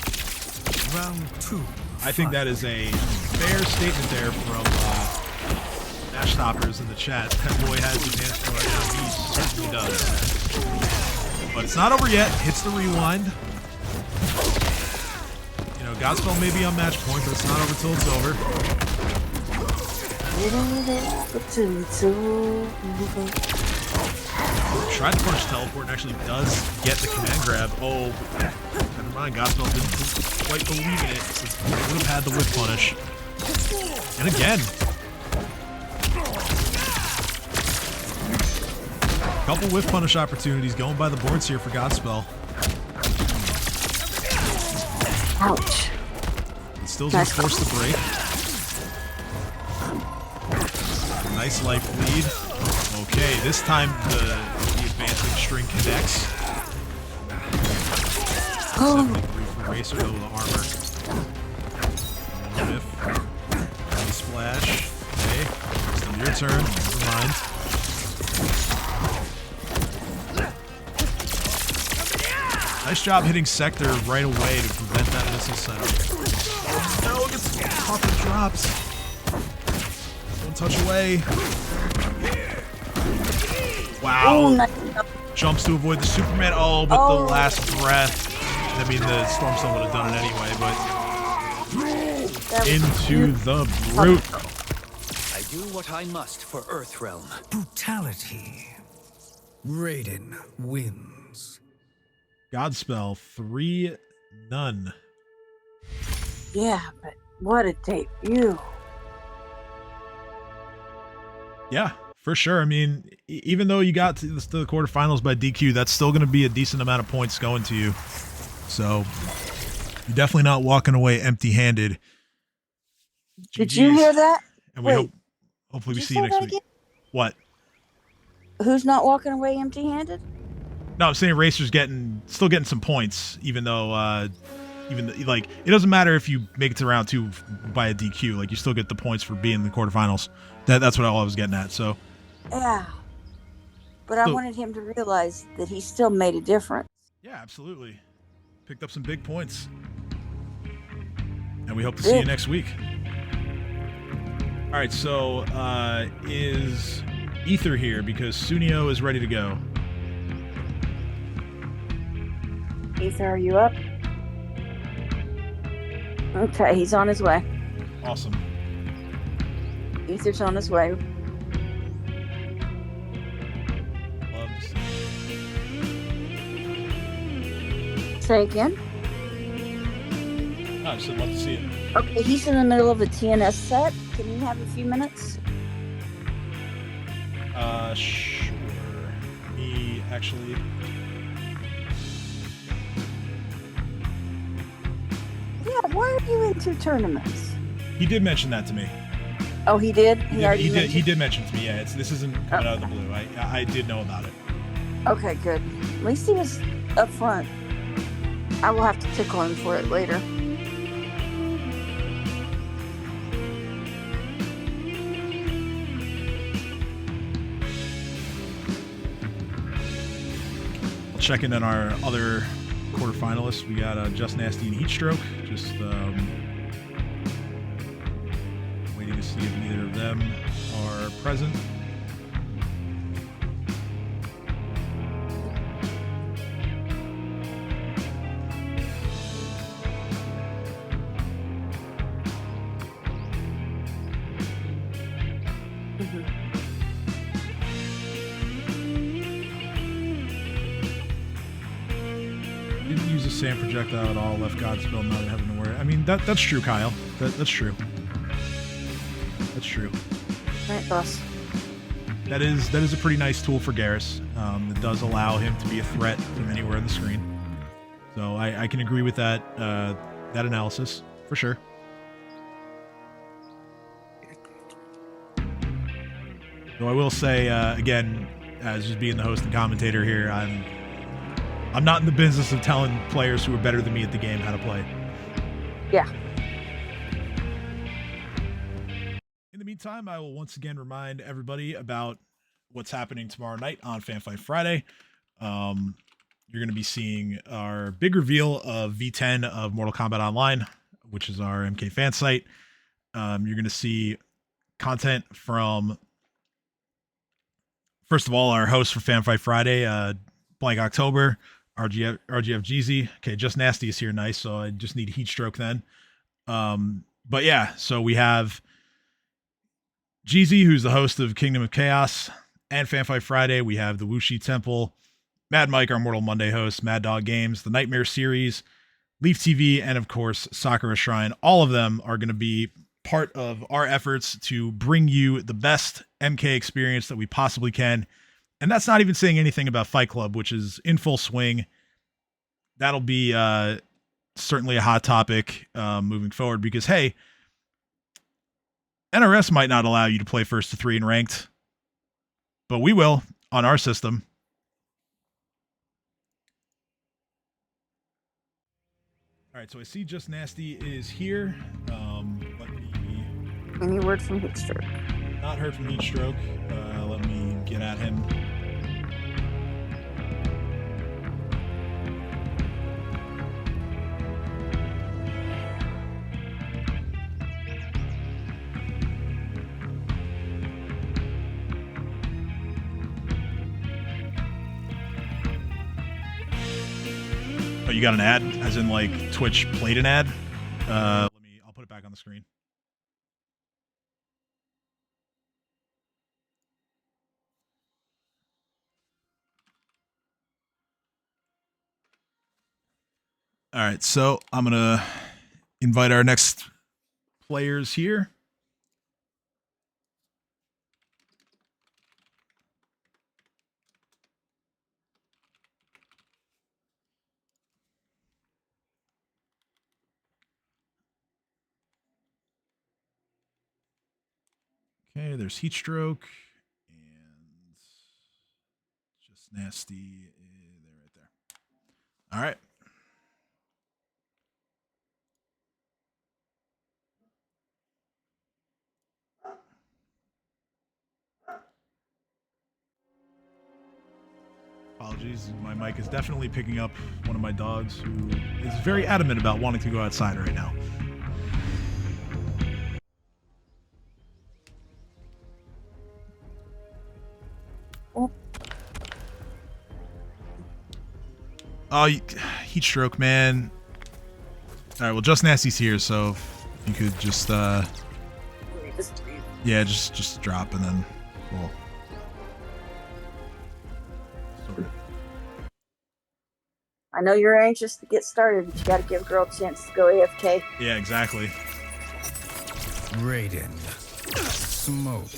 Round 2. I think that is a fair statement there from Dash Stoppers in the chat. That boy has his hands full right now. He certainly does. But it's not over yet. Hits the rewind. You know, Godspell may be on match point, but it's not over till it's over. Tried to punish teleport and actually does get the command grab. Oh, never mind. Godspell didn't quite believe in it. So would have had the whip punish. And again. Couple whip punish opportunities going by the boards here for Godspell. Ouch. It still's been forced to break. Nice life lead. Okay, this time the advancing string connects. Oh. 73 for Racer, though, with the armor. Whiff. Splash. Okay, still your turn. Never mind. Nice job hitting Sector right away to prevent that missile setup. No, it gets caught the drops. One touch away. Wow. Jumps to avoid the Superman. Oh, but the last breath. I mean, the Storm Cell would have done it anyway, but into the brute. I do what I must for Earthrealm. Brutality. Raiden wins. Godspell 3-0. Yeah, but what a debut. Yeah, for sure. I mean, even though you got to the quarterfinals by DQ, that's still going to be a decent amount of points going to you. So you're definitely not walking away empty-handed. Did you hear that? And we hopefully we see you next week. Again? What? Who's not walking away empty-handed? No, I'm saying Racer's still getting some points, even though like it doesn't matter if you make it to round 2 by a DQ. Like you still get the points for being in the quarterfinals. That's what I was getting at. So yeah, but I wanted him to realize that he still made a difference. Yeah, absolutely. Picked up some big points, and we hope to see you next week. All right, so is Ether here because Sunio is ready to go. Ether, are you up? Okay, he's on his way. Awesome. Ether's on his way. Love to see it. Say again? I just love to see it. Okay, he's in the middle of a TNS set. Can you have a few minutes? Sure. Me actually. Yeah, why are you in 2 tournaments? He did mention that to me. Oh, he did? He did mention it to me. Yeah, this isn't coming out of the blue. I did know about it. Okay, good. At least he was up front. I will have to tickle him for it later. Checking in our other quarterfinalists, we got Just Nasty and Heatstroke. Just waiting to see if either of them are present. Didn't use a sand projectile at all. Left Godspell not having to worry. I mean, that's true, Kyle. That's true. That's true. Right, boss. That is a pretty nice tool for Garrus. It does allow him to be a threat from anywhere on the screen. So I can agree with that that analysis for sure. Though I will say again, as just being the host and commentator here, I'm not in the business of telling players who are better than me at the game how to play. Yeah. In the meantime, I will once again remind everybody about what's happening tomorrow night on FanFight Friday. You're going to be seeing our big reveal of V10 of Mortal Kombat Online, which is our MK fan site. You're going to see content from, first of all, our host for FanFight Friday, Blank October, RGF Jeezy. Okay, Just Nasty is here, nice. So I just need Heatstroke then. But yeah, so we have Jeezy, who's the host of Kingdom of Chaos and FanFight Friday. We have the Wuxi Temple, Mad Mike, our Mortal Monday host, Mad Dog Games, the Nightmare series, Leaf TV, and of course, Sakura Shrine. All of them are going to be part of our efforts to bring you the best MK experience that we possibly can. And that's not even saying anything about Fight Club, which is in full swing. That'll be certainly a hot topic moving forward because, hey, NRS might not allow you to play first to 3 in ranked, but we will on our system. All right, so I see Just Nasty is here. Let me... Any word from Heatstroke? Not heard from Heatstroke. Let me get at him. Oh, you got an ad? As in, like, Twitch played an ad? I'll put it back on the screen. All right, so I'm going to invite our next players here. Okay, there's Heatstroke and Just Nasty. They're right there. All right. Apologies, my mic is definitely picking up one of my dogs who is very adamant about wanting to go outside right now. Oh, Heatstroke, man. All right, well, Just Nasty's here, so if you could just, yeah, just drop and then we'll. I know you're anxious to get started, but you gotta give a girl a chance to go AFK. Yeah, exactly. Raiden. Smoke.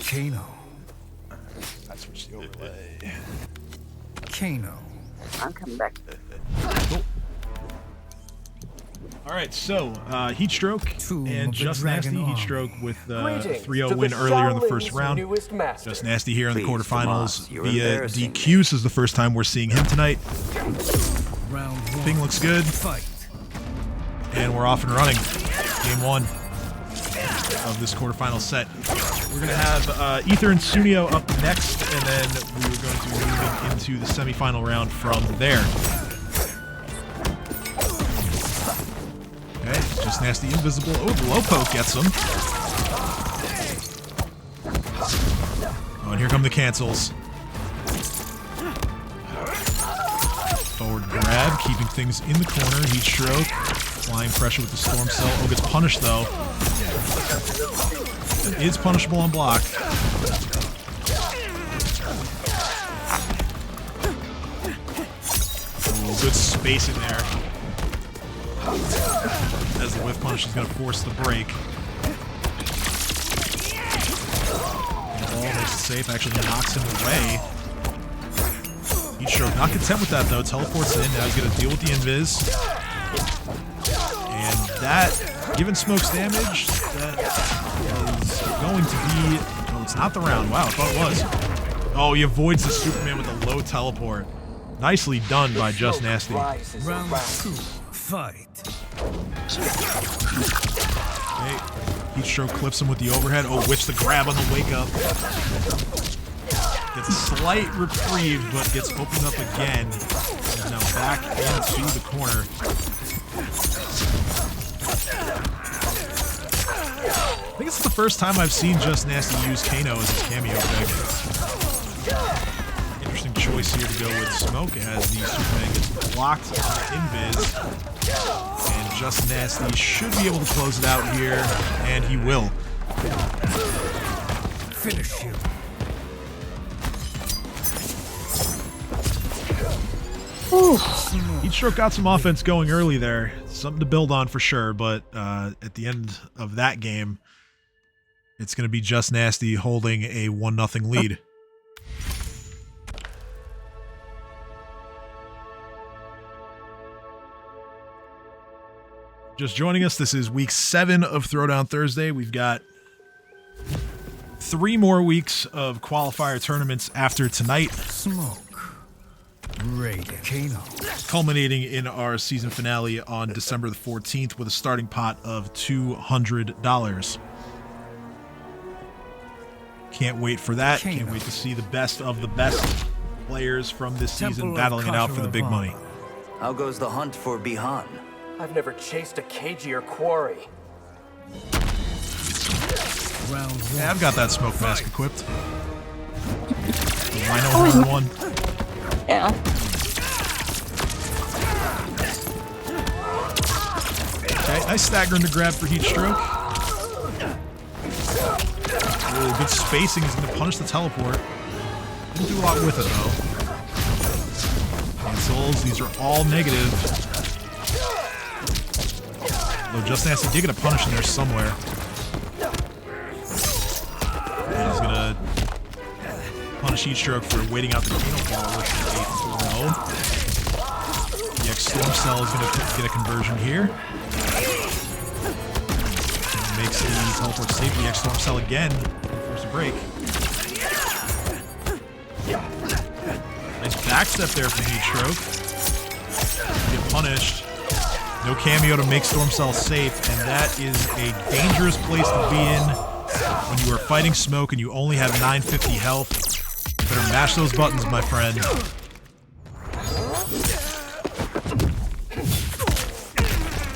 Kano. That's what you overlay. Kano. I'm coming back. Cool. All right, so Heatstroke and Just Nasty. Heatstroke with a 3-0 win earlier in the first round. Just Nasty here in the quarterfinals via DQ. This is the first time we're seeing him tonight. Thing looks good. And we're off and running. Game 1 of this quarterfinal set. We're going to have Ether and Sunio up next, and then we're going to be moving into the semifinal round from there. Okay, Just Nasty invisible. Oh, the low poke gets him. Oh, and here come the cancels. Forward grab, keeping things in the corner. Heatstroke. Flying pressure with the Storm Cell. Oh, gets punished though. It is punishable on block. Oh, good spacing there. As the whiff punish is going to force the break. The ball makes it safe, actually knocks him away. Heatstroke not content with that though, teleports in, now he's going to deal with the invis. And that, given Smoke's damage, that is going to be, oh, it's not the round, wow, I thought it was. Oh, he avoids the Superman with a low teleport. Nicely done by Just Nasty. Round 2, fight. Okay, Heatstroke clips him with the overhead. Oh, whips the grab on the wake up. Gets a slight reprieve, but gets opened up again. He's now back into the corner. I think it's the first time I've seen Just Nasty use Kano as his cameo pick. Interesting choice here to go with Smoke as the Superman gets blocked on the invis. And Just Nasty should be able to close it out here, and he will. Finish him. Heatstroke got some offense going early there. Something to build on for sure, but at the end of that game, it's going to be Just Nasty holding a 1-0 lead. Just joining us, this is week 7 of Throwdown Thursday. We've got 3 more weeks of qualifier tournaments after tonight. Smoke. Raiden. Kano. Culminating in our season finale on December the 14th with a starting pot of $200. Can't wait for that. Can't wait to see the best of the best players from this season battling it out for the big money. How goes the hunt for Bihan? I've never chased a cagier quarry. Round 1. Yeah, I've got that smoke mask equipped. I know round 1. Yeah. Okay, nice stagger into grab for Heatstroke. Ooh, good spacing is going to punish the teleport. Didn't do a lot with it though. Cancels, these are all negative. Though Just Nasty did get a punish in there somewhere. And he's gonna punish Heatstroke for waiting out the Kano ball with a 4-0. The Storm Cell is gonna get a conversion here. Makes the teleport safe. The Storm Cell again. Force a break. Nice backstep there from Heatstroke. Get punished. No cameo to make Storm Cell safe, and that is a dangerous place to be in when you are fighting Smoke and you only have 950 health. Better mash those buttons, my friend.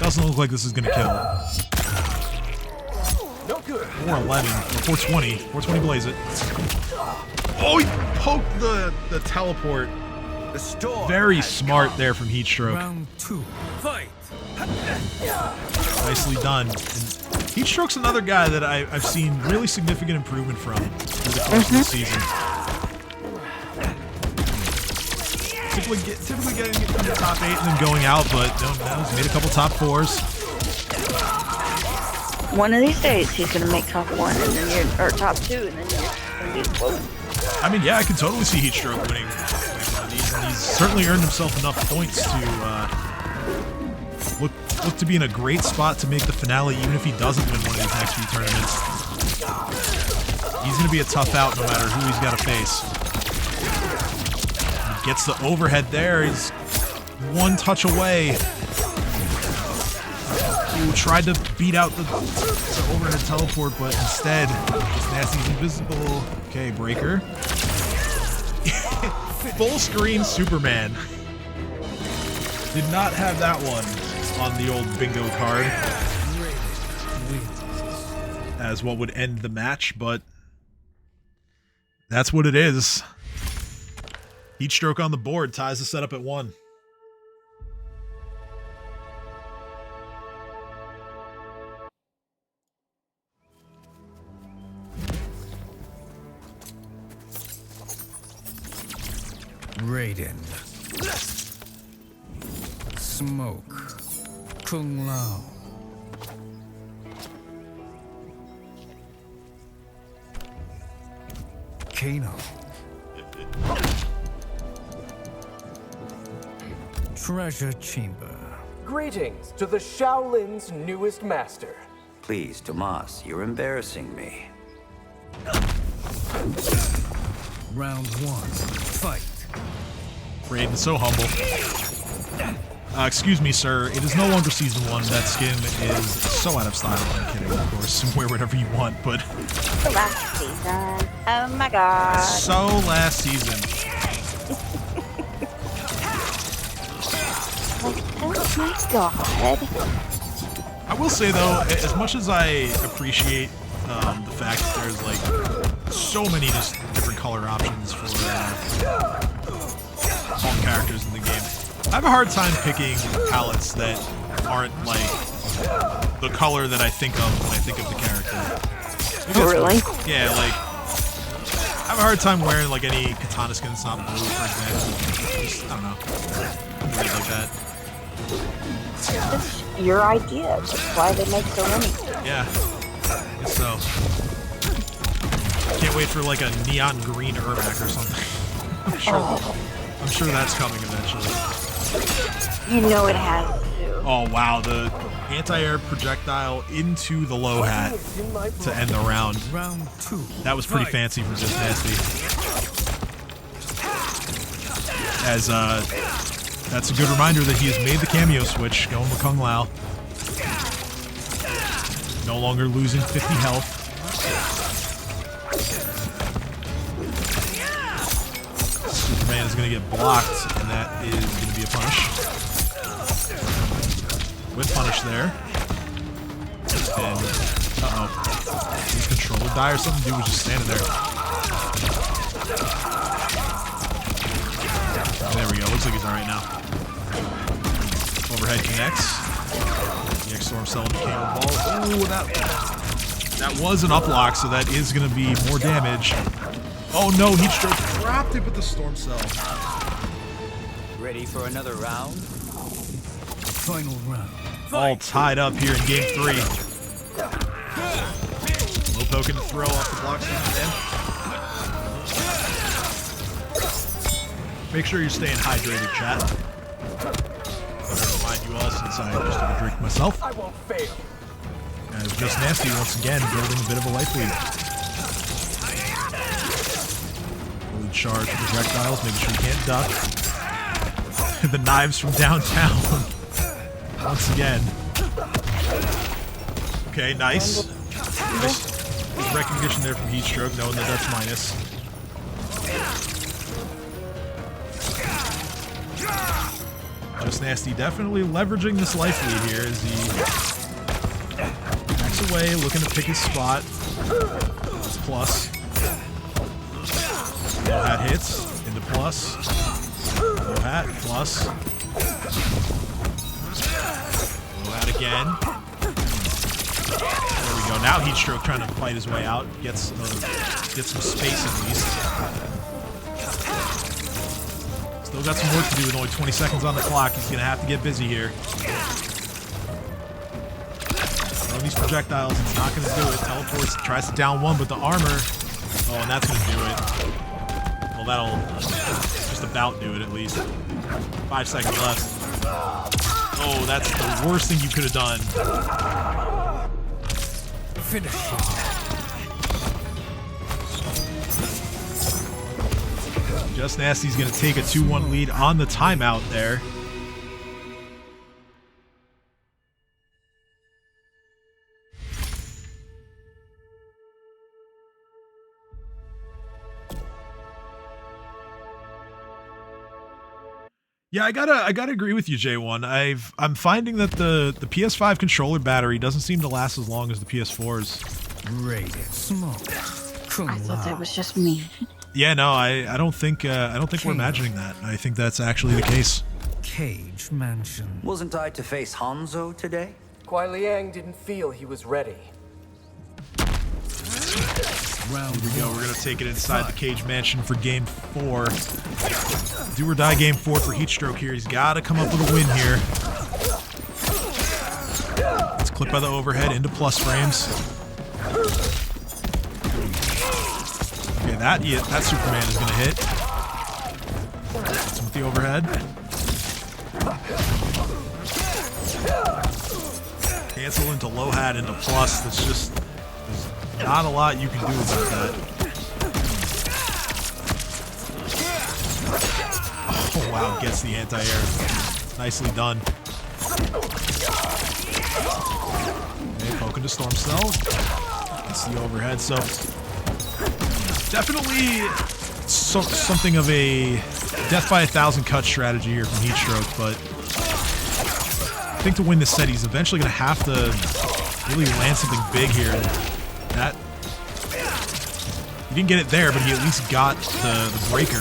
Doesn't look like this is gonna kill. No good. 411 or 420. 420 blaze it. Oh, he poked the teleport. Very smart there from Heatstroke. Round 2. Fight. Nicely done. And Heatstroke's another guy that I've seen really significant improvement from through the course of the season. Typically getting in the top 8 and then going out, but no, he's made a couple top 4s. One of these days, he's gonna make top 1, and then you're or top 2, and then you're gonna be exploding. I mean, yeah, I can totally see Heatstroke winning one of these, and he's certainly earned himself enough points to look to be in a great spot to make the finale, even if he doesn't win one of these next few tournaments. He's going to be a tough out no matter who he's got to face. He gets the overhead there. He's one touch away. He tried to beat out the overhead teleport, but instead, Just Nasty's invisible. Okay, breaker. Full screen Superman. Did not have that one on the old bingo card as what would end the match, but that's what it is. Heatstroke on the board ties the setup at 1. Raiden. Smoke. Kung Lao. Kano. Treasure Chamber. Greetings to the Shaolin's newest master. Please, Tomas, you're embarrassing me. Round 1. Fight. Raiden's so humble. Excuse me, sir. It is no longer season 1. That skin is so out of style. I'm kidding, of course. Wear whatever you want, but... Last season. Oh my god. So last season. Oh my god. I will say, though, as much as I appreciate the fact that there's, like, so many just different color options for all characters in the game, I have a hard time picking palettes that aren't, like, the color that I think of when I think of the character. Really? Yeah, like, I have a hard time wearing, like, any katana skin that's not blue, for example. Just, I don't know. I'm weird like that. It's your idea. That's why they make so many. Yeah. I guess so. Can't wait for, like, a neon green Ermac or something. I'm sure that's coming eventually. You know it has to. Oh, wow. The anti-air projectile into the low hat to end the round. Round 2. That was pretty fancy from Just Nasty. As, that's a good reminder that he has made the cameo switch, going with Kung Lao. No longer losing 50 health. Superman is going to get blocked, and that is going to be a punish. With punish there. And, uh-oh. His controller die or something? Dude was just standing there. There we go. Looks like he's alright now. Overhead connects. The X-Storm Cell became a ball. Ooh, that was an uplock, so that is going to be more damage. Oh no, Heatstroke dropped it with the Storm Cell. Ready for another round? Final round. all tied up here in game 3. Low poke and throw off the blocks. Make sure you're staying hydrated, chat. I'll remind you all since I just had a drink myself. I won't fail. As Just Nasty once again building a bit of a life lead. Fully charged projectiles, making sure you can't duck. The knives from downtown. Once again. Okay, nice. Nice recognition there from Heatstroke, knowing that that's minus. Just Nasty definitely leveraging this life lead here as he backs away, looking to pick his spot. It's plus. Low hat hits, into plus. Low hat, plus. Low hat again. There we go. Now Heatstroke trying to fight his way out. Gets some space at least. Still got some work to do with only 20 seconds on the clock. He's going to have to get busy here. Throwing these projectiles, it's not going to do it. Teleports, tries to down one, but the armor... Oh, and that's going to do it. Well, that'll just about do it, at least. 5 seconds left. Oh, that's the worst thing you could have done. Finish him. Just Nasty's going to take a 2-1 lead on the timeout there. Yeah, I gotta agree with you, J1. I'm finding that the PS5 controller battery doesn't seem to last as long as the PS4's. Radiant smoke. I thought that was just me. Yeah, no, I don't think we're imagining that. I think that's actually the case. Cage Mansion. Wasn't I to face Hanzo today? Kuai Liang didn't feel he was ready. Round Here we go. We're gonna take it inside the Cage Mansion for game 4. Do or die game 4 for Heatstroke here. He's got to come up with a win here. It's clipped by the overhead into plus frames. Okay, that Superman is gonna hit. Hits him with the overhead. Cancel into low hat into plus. That's just there's not a lot you can do about that. Oh wow, gets the anti-air. Nicely done. Okay, poking to Storm Cell. Gets the overhead, so definitely something of a death by 1,000 cut strategy here from Heatstroke, but I think to win this set, he's eventually going to have to really land something big here. And that he didn't get it there, but he at least got the breaker.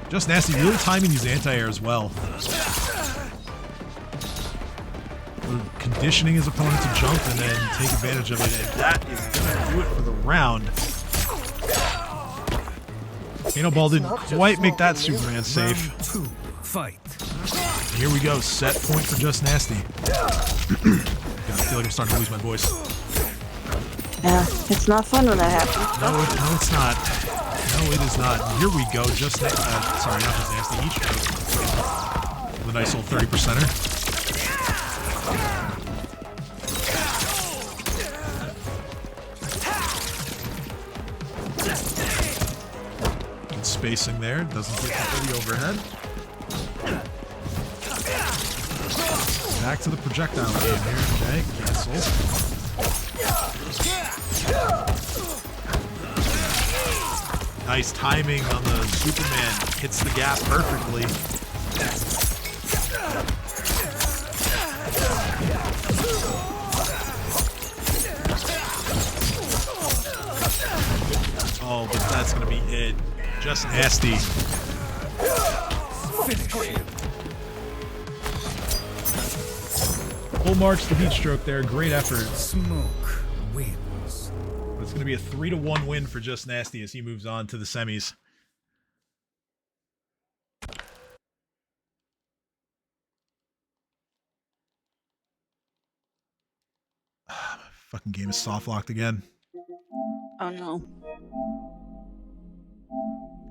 Just Nasty, really timing these anti-air as well. Conditioning his opponent to jump and then take advantage of it, and that is going to do it for the round. Kano Ball didn't quite make that Superman safe. Round 2. Fight. Here we go, set point for Just Nasty. God, I feel like I'm starting to lose my voice. Yeah, it's not fun when that happens. No, it's not. No, it is not. Here we go, sorry, not Just Nasty, Heatstroke. With a nice old 30%er. Spacing there, doesn't get the overhead. Back to the projectile game here. Okay, cancel. Nice timing on the Superman. Hits the gap perfectly. Oh, but that's gonna be it. Just Nasty. Full marks to Heatstroke there. Great effort. Smoke wins. It's going to be a 3-1 win for Just Nasty as he moves on to the semis. Fucking game is soft locked again. Oh no.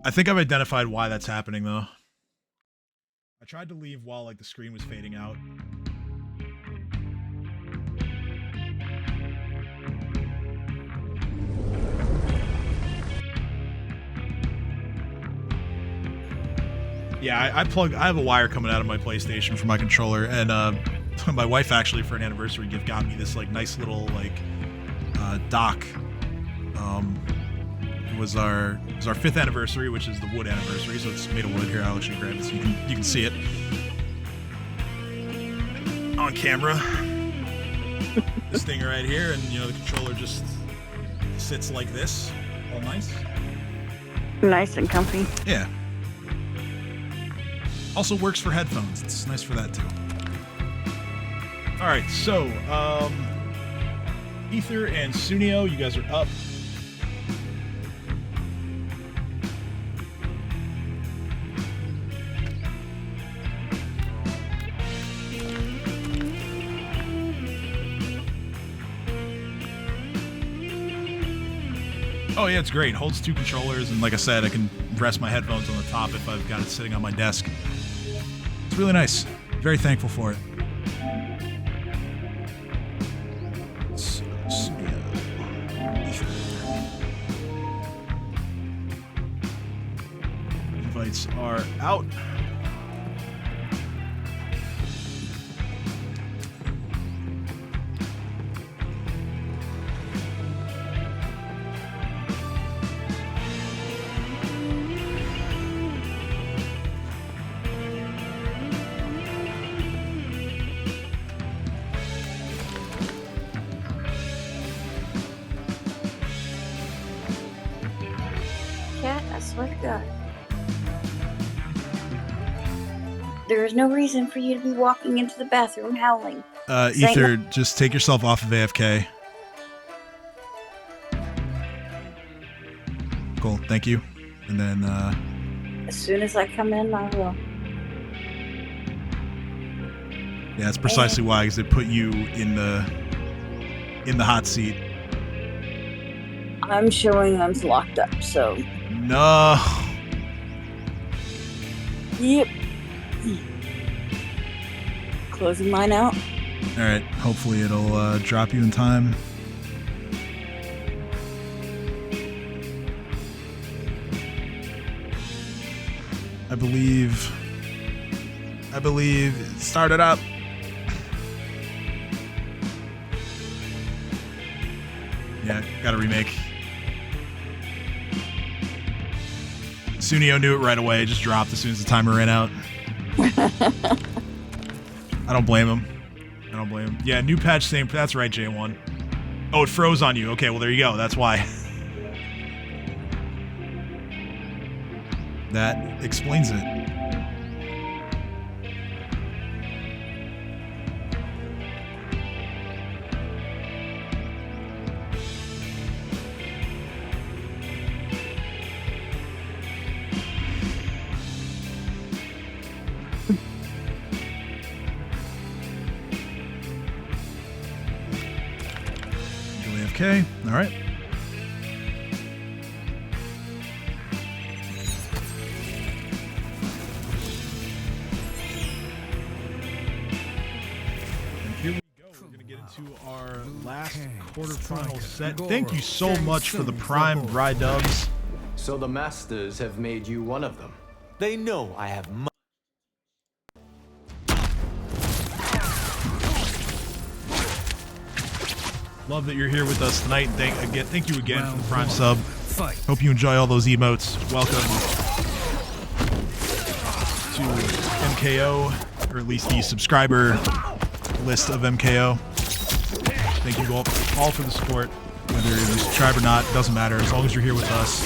I think I've identified why that's happening though. I tried to leave while like the screen was fading out. Yeah, I have a wire coming out of my PlayStation for my controller, and my wife actually for an anniversary gift got me this like nice little like dock. It was our 5th anniversary, which is the wood anniversary, so it's made of wood. Here, I'll actually grab it so you can see it on camera. This thing right here, and you know the controller just sits like this, all nice. Nice and comfy. Yeah. Also works for headphones. It's nice for that too. All right, so Ether and Sunio, you guys are up. Oh yeah, it's great. Holds 2 controllers, and like I said, I can rest my headphones on the top if I've got it sitting on my desk. It's really nice. Very thankful for it. Invites are out. Cat, I swear to God. There is no reason for you to be walking into the bathroom howling. Ether, just take yourself off of AFK. Cool, thank you. And then, As soon as I come in, I will. yeah, that's precisely why, because they put you in the hot seat. I'm showing I'm locked up, so. No. Yep. Closing mine out. All right, hopefully it'll drop you in time. I believe it started up. Yeah, got a remake. Sunio knew it right away, just dropped as soon as the timer ran out. I don't blame him. Yeah, new patch, same. That's right, J1. Oh, it froze on you. Okay, well, there you go. That's why. That explains it. Okay, all right. And here we go. We're going to get into our last quarterfinal set. Thank you so much for the Prime Rye Dubs. So the Masters have made you one of them. They know I have Love that you're here with us tonight. Thank you again for the Prime sub. Hope you enjoy all those emotes. Welcome to MKO, or at least the subscriber list of MKO. Thank you all for the support. Whether you're a subscriber or not, doesn't matter. As long as you're here with us,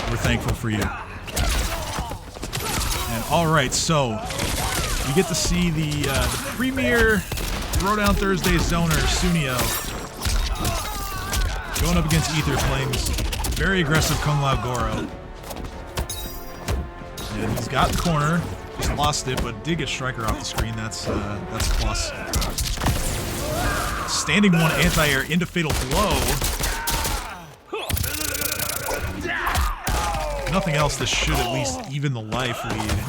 we're thankful for you. And all right, so you get to see the premiere Throwdown Thursday Zoner, Sunio, going up against Ether, playing this very aggressive Kung Lao Goro. And he's got the corner. Just lost it, but did get Striker off the screen. That's a plus. Standing one anti-air into Fatal Blow. Nothing else, this should at least even the life lead.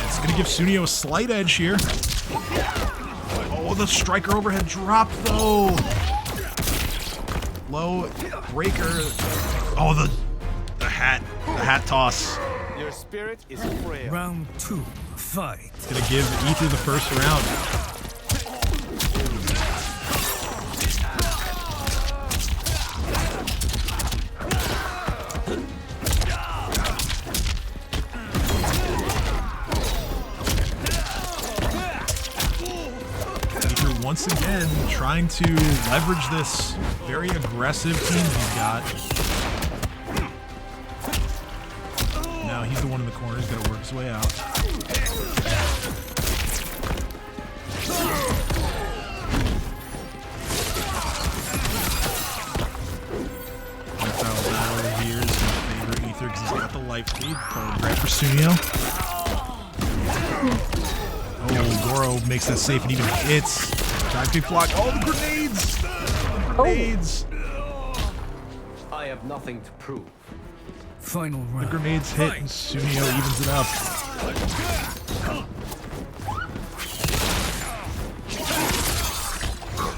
It's going to give Sunio a slight edge here. Oh, the Striker overhead drop, though. Low breaker. Oh, the hat toss. Your spirit is frail. Round 2, fight. It's going to give Ether the first round. Once again, trying to leverage this very aggressive team he's got. Now he's the one in the corner. He's got to work his way out. Reptile battle here is in favor of Ether because he's got the life lead. Grab for Sunio. Oh, Goro makes that safe and even hits. Dive kick block. Oh, the grenades! The grenades! I have nothing to prove. Final round. The grenades hit and Sunio evens it up.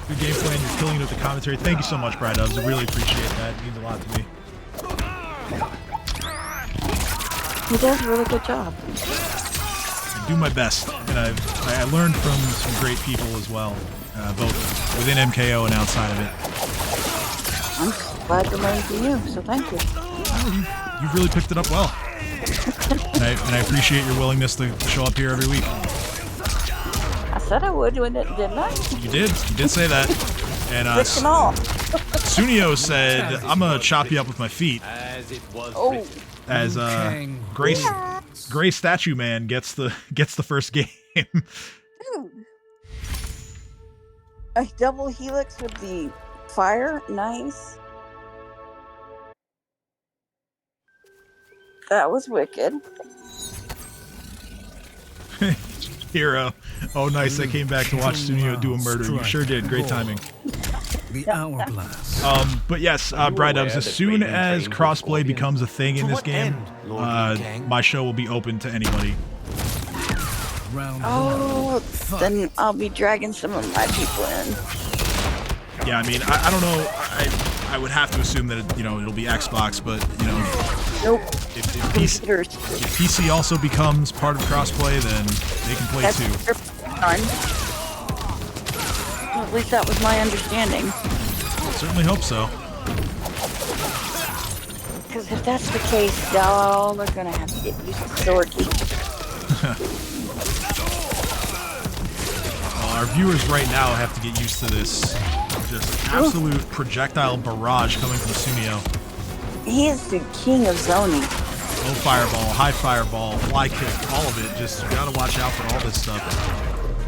Good game plan. You're killing it with the commentary. Thank you so much, Brad Dubs. I really appreciate that. It means a lot to me. He does a really good job. I do my best, and I learned from some great people as well, both within MKO and outside of it. I'm glad to learn from you, so thank you. Oh, you've really picked it up well. and I appreciate your willingness to show up here every week. I said I would, didn't I? You did say that. And Sunio said, "I'm gonna chop you up with my feet." As it was Oh. As Gray Statue Man gets the first game. Dude. A double helix with the fire, nice. That was wicked. Hero. Oh, nice. I came back to watch Sunio do a murder. You sure did. Great timing. The hourglass. But yes, Bride Dubs, as soon as crossplay becomes a thing in this game, my show will be open to anybody. Oh, then I'll be dragging some of my people in. Yeah, I mean, I don't know. I would have to assume that it'll be Xbox, but Nope. If PC also becomes part of crossplay, then they can play too. Well, at least that was my understanding. Certainly hope so. Because if that's the case, y'all are gonna have to get used to Sorky. Well, our viewers right now have to get used to this just absolute projectile barrage coming from Sunio. He is the king of zoning. Low fireball, high fireball, fly kick, all of it. Just gotta watch out for all this stuff.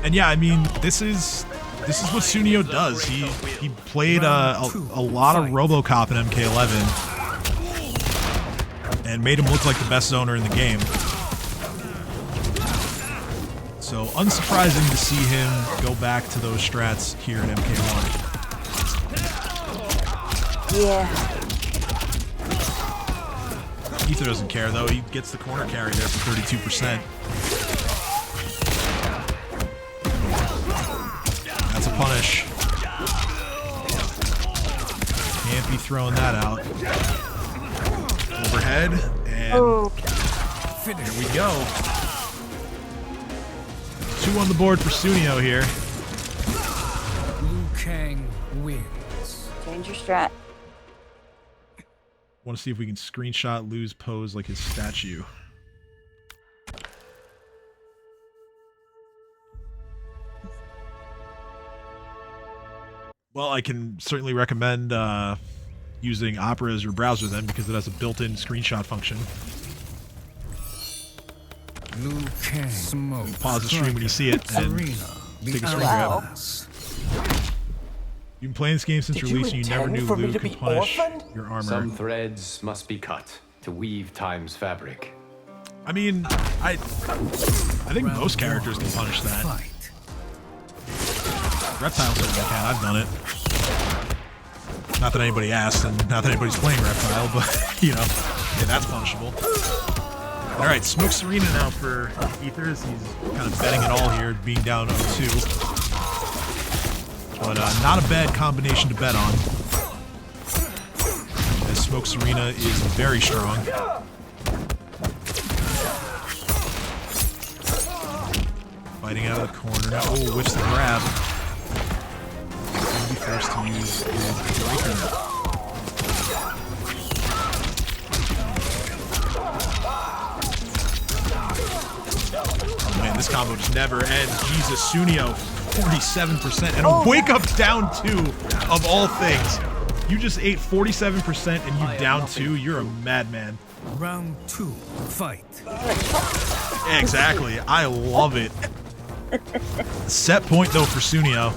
And yeah, I mean, this is what Sunio does. He played a lot of RoboCop in MK11 and made him look like the best zoner in the game. So unsurprising to see him go back to those strats here in MK1. Yeah. Ether doesn't care though. He gets the corner carry there for 32%. That's a punish. Can't be throwing that out. Overhead, and there we go. 2 on the board for Sunio here. Liu Kang wins. Change your strat. Want to see if we can screenshot Liu's pose like his statue. Well, I can certainly recommend using Opera as your browser then, because it has a built-in screenshot function. Liu Kang smoke. Pause the stream when you see it and take a screen grab. You've been playing this game since Did you release and you never intend knew for me Luke to could be punish orphaned? your armor. Some threads must be cut to weave time's fabric. I mean, I think most characters can punish that. Reptile certainly can. I've done it. Not that anybody asked, and not that anybody's playing Reptile, but, you know, yeah, that's punishable. Alright, Smoke Serena now for Ethers. He's kind of betting it all here, being down 0-2. But not a bad combination to bet on. As Smoke Serena is very strong. Fighting out of the corner now. Oh, whips the grab. He'll be first to use his breaker. Oh man, this combo just never ends. Jesus, Sunio, 47%. And a wake up down 2 of all things. You just ate 47% and you down 2. You're a madman. Round 2, fight. Exactly. I love it. Set point though for Sunio.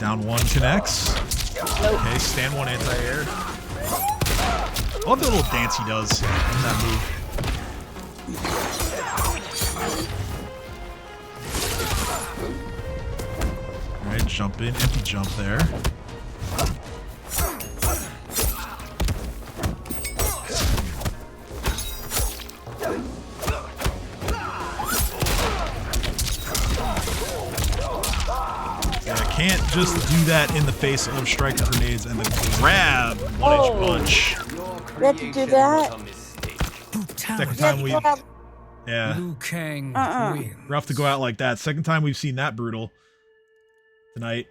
Down 1 connects. Okay, stand 1 anti-air. I love the little dance he does in that move. Alright, jump in, empty jump there. Can't just do that in the face of strike grenades and the grab 1-inch punch. You have to do that? Second time we... Yeah. Liu Kang wins. Rough to go out like that. Second time we've seen that brutal tonight.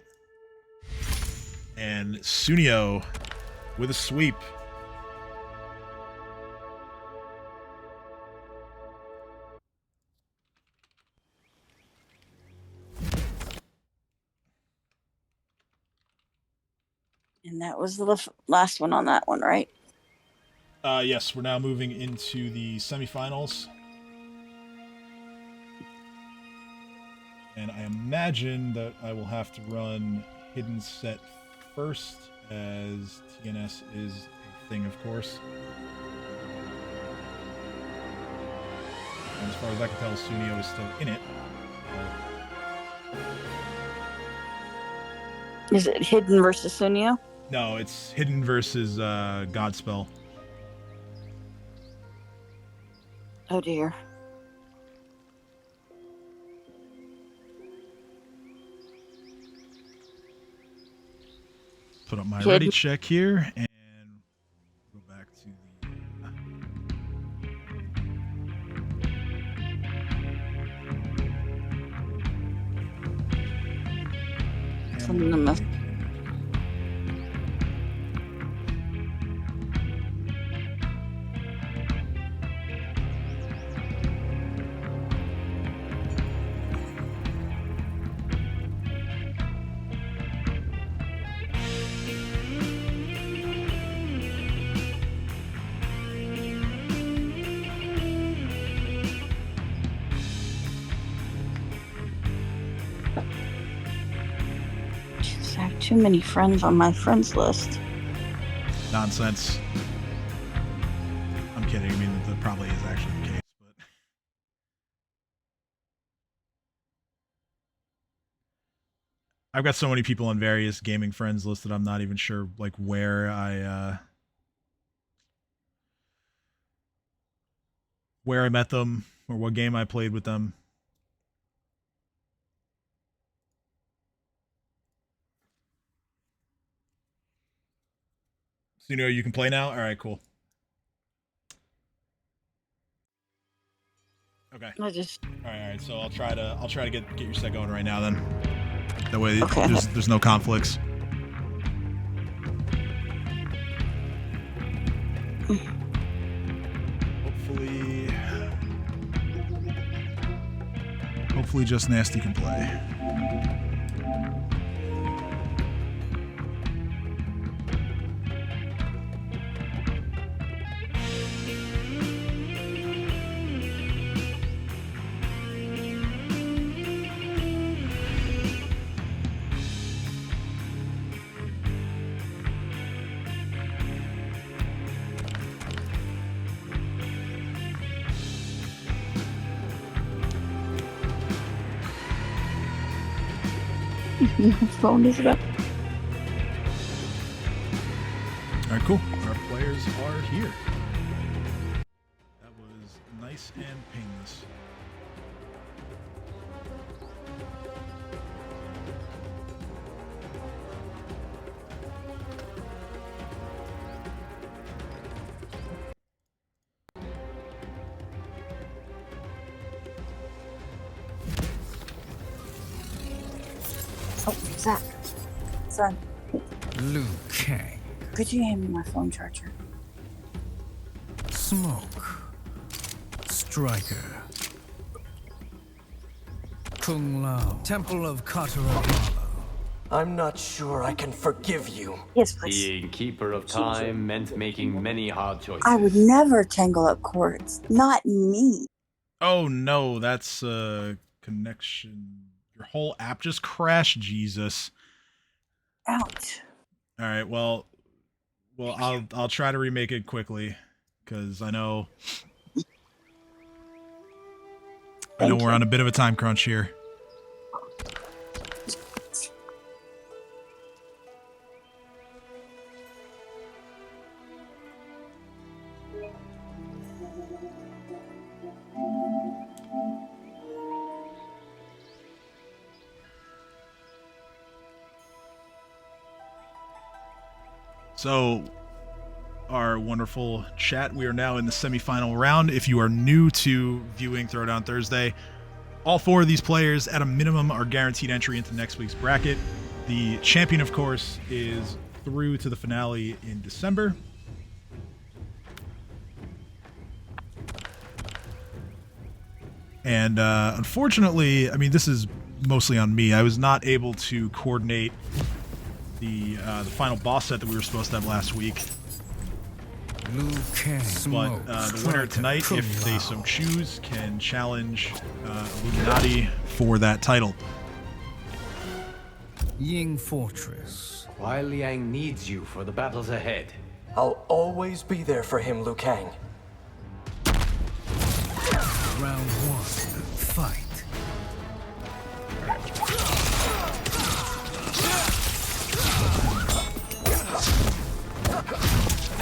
And Sunio with a sweep. And that was the last one on that one, right? Yes, we're now moving into the semifinals. And I imagine that I will have to run Hidden Set first, as TNS is a thing, of course. And as far as I can tell, Sunio is still in it. Is it Hidden versus Sunio? No, it's Hidden versus Godspell. Oh dear. Put up my ready check here and go back to the... I have too many friends on my friends list. Nonsense. I'm kidding. I mean, that probably is actually the case, but I've got so many people on various gaming friends lists that I'm not even sure like where I met them or what game I played with them. So you know you can play now? All right, cool. Okay. I just... All right. So I'll try to get your set going right now then. That way okay. there's no conflicts. Hopefully just Nasty can play. My phone is about. All right, cool. Our players are here. That was nice and painless. Oh, Zach. Son, Liu Kang. could you hand me my phone charger? Smoke. Striker. Kung Lao. Temple of Kataravalo. I'm not sure I can forgive you. Yes, please. Being keeper of time meant making many hard choices. I would never tangle up cords. Not me. Oh no, that's a connection. Your whole app just crashed, Jesus. Ouch. All right, well, I'll try to remake it quickly, because I know we're on a bit of a time crunch here. So, our wonderful chat, we are now in the semifinal round. If you are new to viewing Throwdown Thursday, all 4 of these players, at a minimum, are guaranteed entry into next week's bracket. The champion, of course, is through to the finale in December. And unfortunately, I mean, this is mostly on me. I was not able to coordinate the final boss set that we were supposed to have last week. Liu Kang. But the winner tonight, if they so choose, can challenge Illuminati for that title. Ying Fortress. Why Liang needs you for the battles ahead. I'll always be there for him, Liu Kang. Round 1. Fight.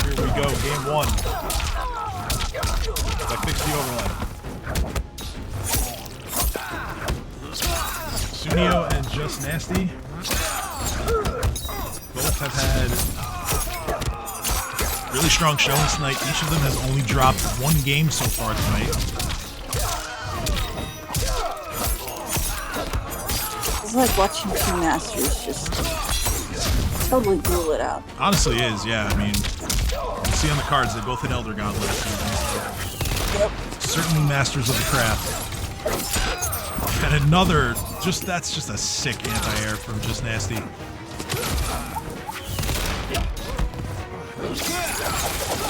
Here we go, game 1. I fixed the overlay. Sunio and Just Nasty both have had really strong showings tonight. Each of them has only dropped 1 game so far tonight. It's like watching 2 masters just totally rule it out. Honestly is, yeah. I mean, you see on the cards, they both hit Elder God last season. Yep. Certainly masters of the craft. And another, that's just a sick anti-air from Just Nasty.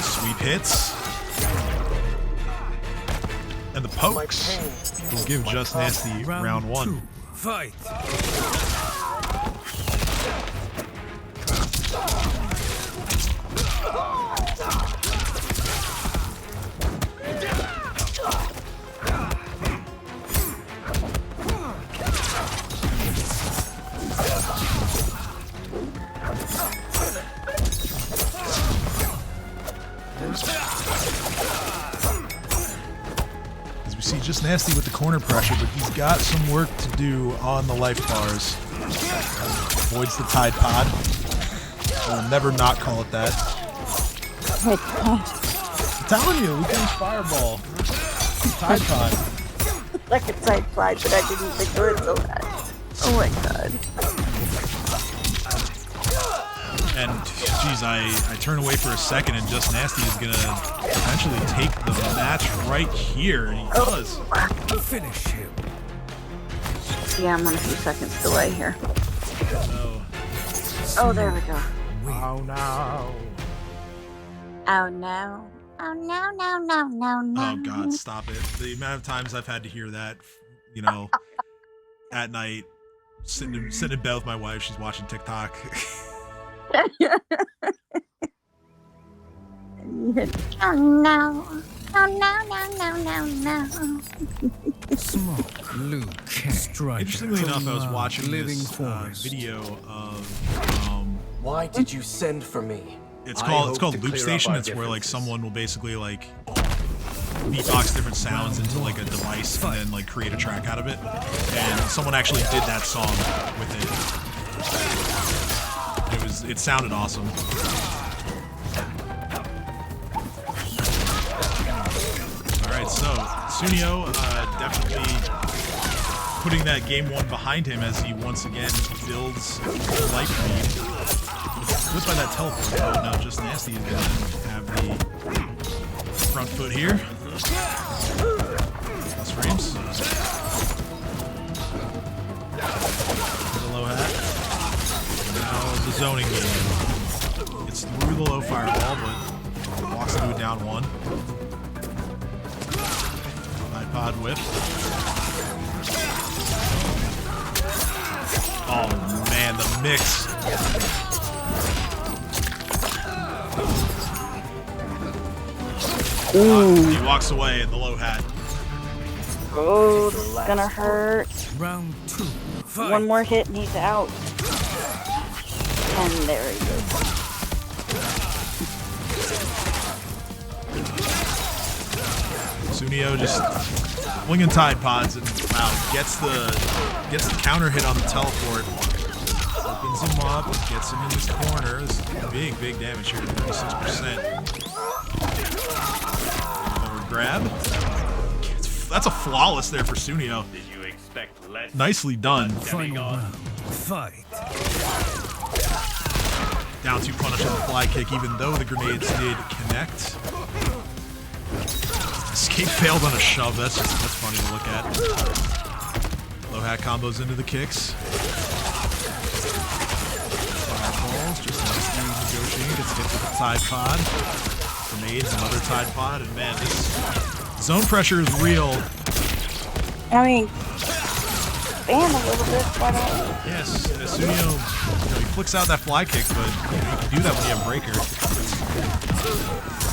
Sweep hits. And the pokes will give Just Nasty round 1. 2. Fight. As we see Just Nasty with the corner pressure, but he's got some work to do on the life bars. Avoids the Tide Pod. I will never not call it that. Tide Pod. I'm telling you, we can Fireball. Tide Pod. Like a Tide Pod, but I didn't think it was so bad. Oh my god. And, geez, I turn away for a second, and Just Nasty is going to potentially take the match right here, and he does. Finish him. Yeah, I'm on a few seconds delay here. Oh. Oh, there we go. Oh, no. Oh, no. Oh, no, no, no, no, no. Oh, God, stop it. The amount of times I've had to hear that, you know, at night, sitting in bed with my wife, she's watching TikTok. Oh, no. No. Smoke, Luke, Striker. Interestingly enough, I was watching living this forest. video of Why did you send for me? it's called Loop Station. It's where like someone will basically like beatbox different sounds into like a device and then like create a track out of it. And someone actually did that song with it. It sounded awesome. Alright, so Sunio definitely putting that game one behind him as he once again builds life lead. Flipped by that teleport. Oh no, just Nasty is gonna have the front foot here. Plus frames. The low hat. Now the zoning game. It's through the low fireball, but walks into it down one. Pod whip. Oh man, the mix. He walks away in the low hat. Oh, this is gonna hurt. Round 2. Fight. One more hit and he's out. And there he goes. Sunio just flinging Tide Pods and wow, gets the counter hit on the teleport. Opens him up, gets him in his corner. This is big damage here, 36%. Forward grab. That's a flawless there for Sunio. Did you expect less? Nicely done. Final round. Fight. Down 2 punish on the fly kick, even though the grenades did connect. Escape failed on a shove. That's funny to look at. Low hat combos into the kicks. Fireballs, just nicely negotiating. Gets hit with a Tide Pod. Grenades, another Tide Pod, and man, this zone pressure is real. I mean, spam a little bit, why not? Yes, Sunio, he flicks out that fly kick, but you can do that when you have breaker.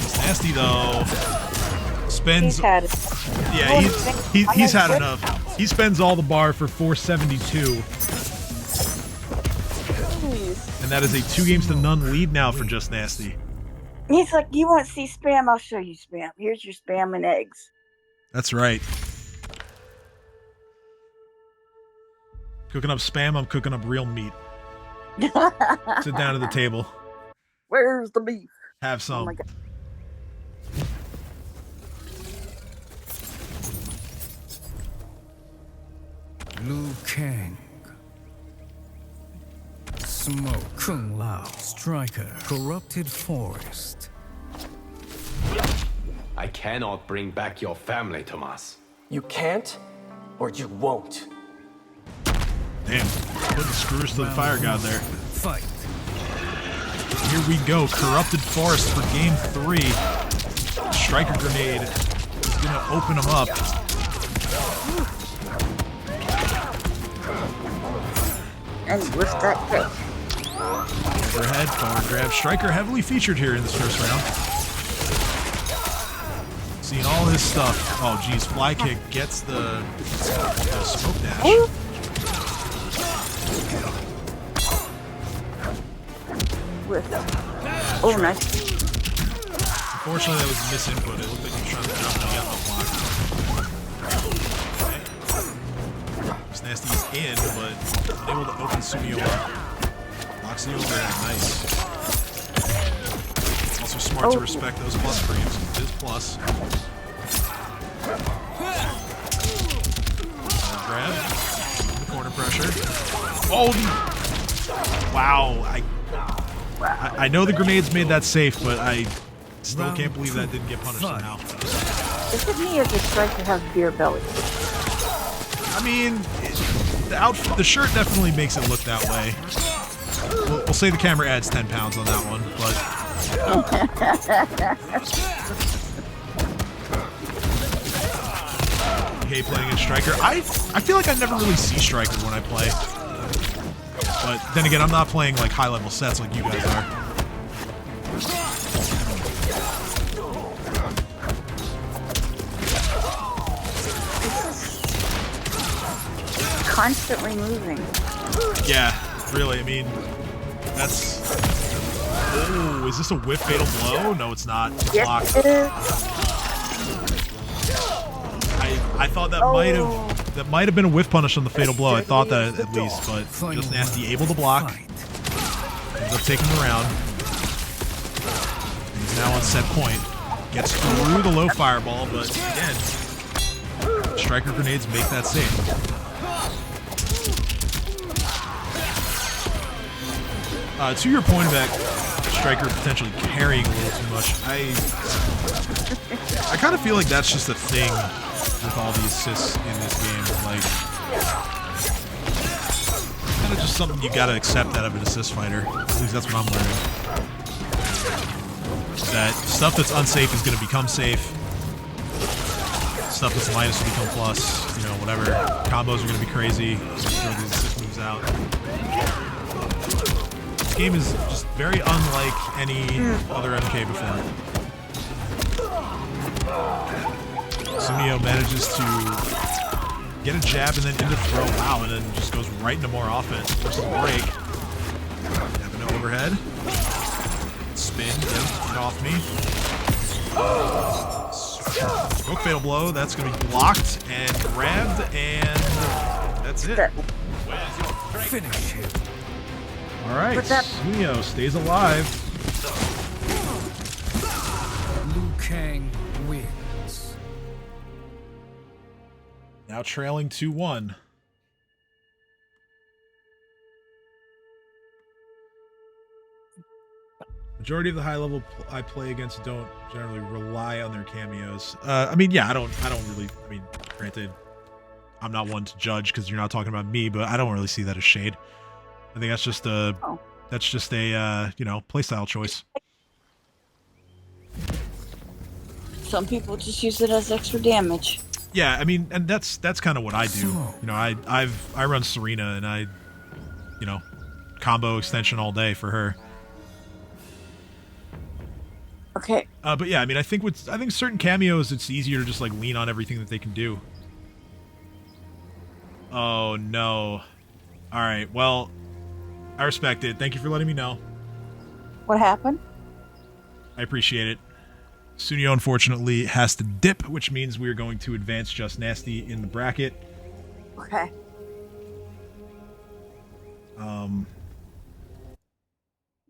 It's nasty though. Spends. He's had it. Yeah, he's had enough. He spends all the bar for 472. And that is a 2-0 lead now for Just Nasty. He's like, you want to see spam? I'll show you spam. Here's your spam and eggs. That's right. Cooking up spam, I'm cooking up real meat. Sit down at the table. Where's the beef? Have some. Oh my God. Liu Kang. Smoke, Kung Lao, Striker, Corrupted Forest. I cannot bring back your family, Tomas. You can't, or you won't. Damn, put the screws to the fire god there. Fight. Here we go, Corrupted Forest for game 3. Striker grenade is gonna open him up. And with that grip. Overhead, forward grab. Striker heavily featured here in this first round. Seeing all his stuff. Oh geez, fly kick gets the smoke dash. Oh, nice. Unfortunately, that was a misinput. It looked like he was trying to jump and he got the block. Okay. This Nasty is in, but able to open Sunio up. Locks the overhead. Nice. Also smart to respect those plus frames. It is plus. Grab. The corner pressure. Oh! Wow. I know the grenades made that safe, but I still can't believe that didn't get punished somehow. Is it me or does Striker have beer belly? I mean, the shirt definitely makes it look that way. We'll say the camera adds 10 pounds on that one, but... Okay, playing against Striker. I feel like I never really see Striker when I play. But then again, I'm not playing like high-level sets like you guys are. constantly moving. Yeah, really. I mean, that's. Oh, is this a whiff fatal blow? No, it's not. It's blocked. It is. I thought that might have been a whiff punish on the fatal blow. I thought that at least, but just Nasty able to block. Ends up taking the round. He's now on set point. Gets through the low fireball, but again, striker grenades make that save. To your point about striker potentially carrying a little too much, I kind of feel like that's just a thing with all the assists in this game. Like, kind of just something you gotta accept out of an assist fighter. At least that's what I'm learning. That stuff that's unsafe is gonna become safe. Stuff that's minus will become plus. You know, whatever. Combos are gonna be crazy. Throw these assist moves out. This game is just very unlike any other MK before it. Sunio manages to get a jab and then into throw. Wow, and then just goes right into more offense versus break. Having an overhead. Spin, get off me. Stroke fatal blow, that's going to be blocked and grabbed, and that's it. Finish him. Alright, Sunio stays alive. Liu Kang wins. Now trailing 2-1. Majority of the high level I play against don't generally rely on their cameos. I mean, yeah, I don't really, I mean, granted, I'm not one to judge because you're not talking about me, but I don't really see that as shade. I think that's just a, you know, playstyle choice. Some people just use it as extra damage. Yeah, I mean, and that's kind of what I do. You know, I run Serena and I, you know, combo extension all day for her. Okay. But yeah, I mean, I think certain cameos, it's easier to just like lean on everything that they can do. Oh no. All right. Well, I respect it. Thank you for letting me know. What happened? I appreciate it. Sunio unfortunately has to dip, which means we are going to advance Just Nasty in the bracket. Okay.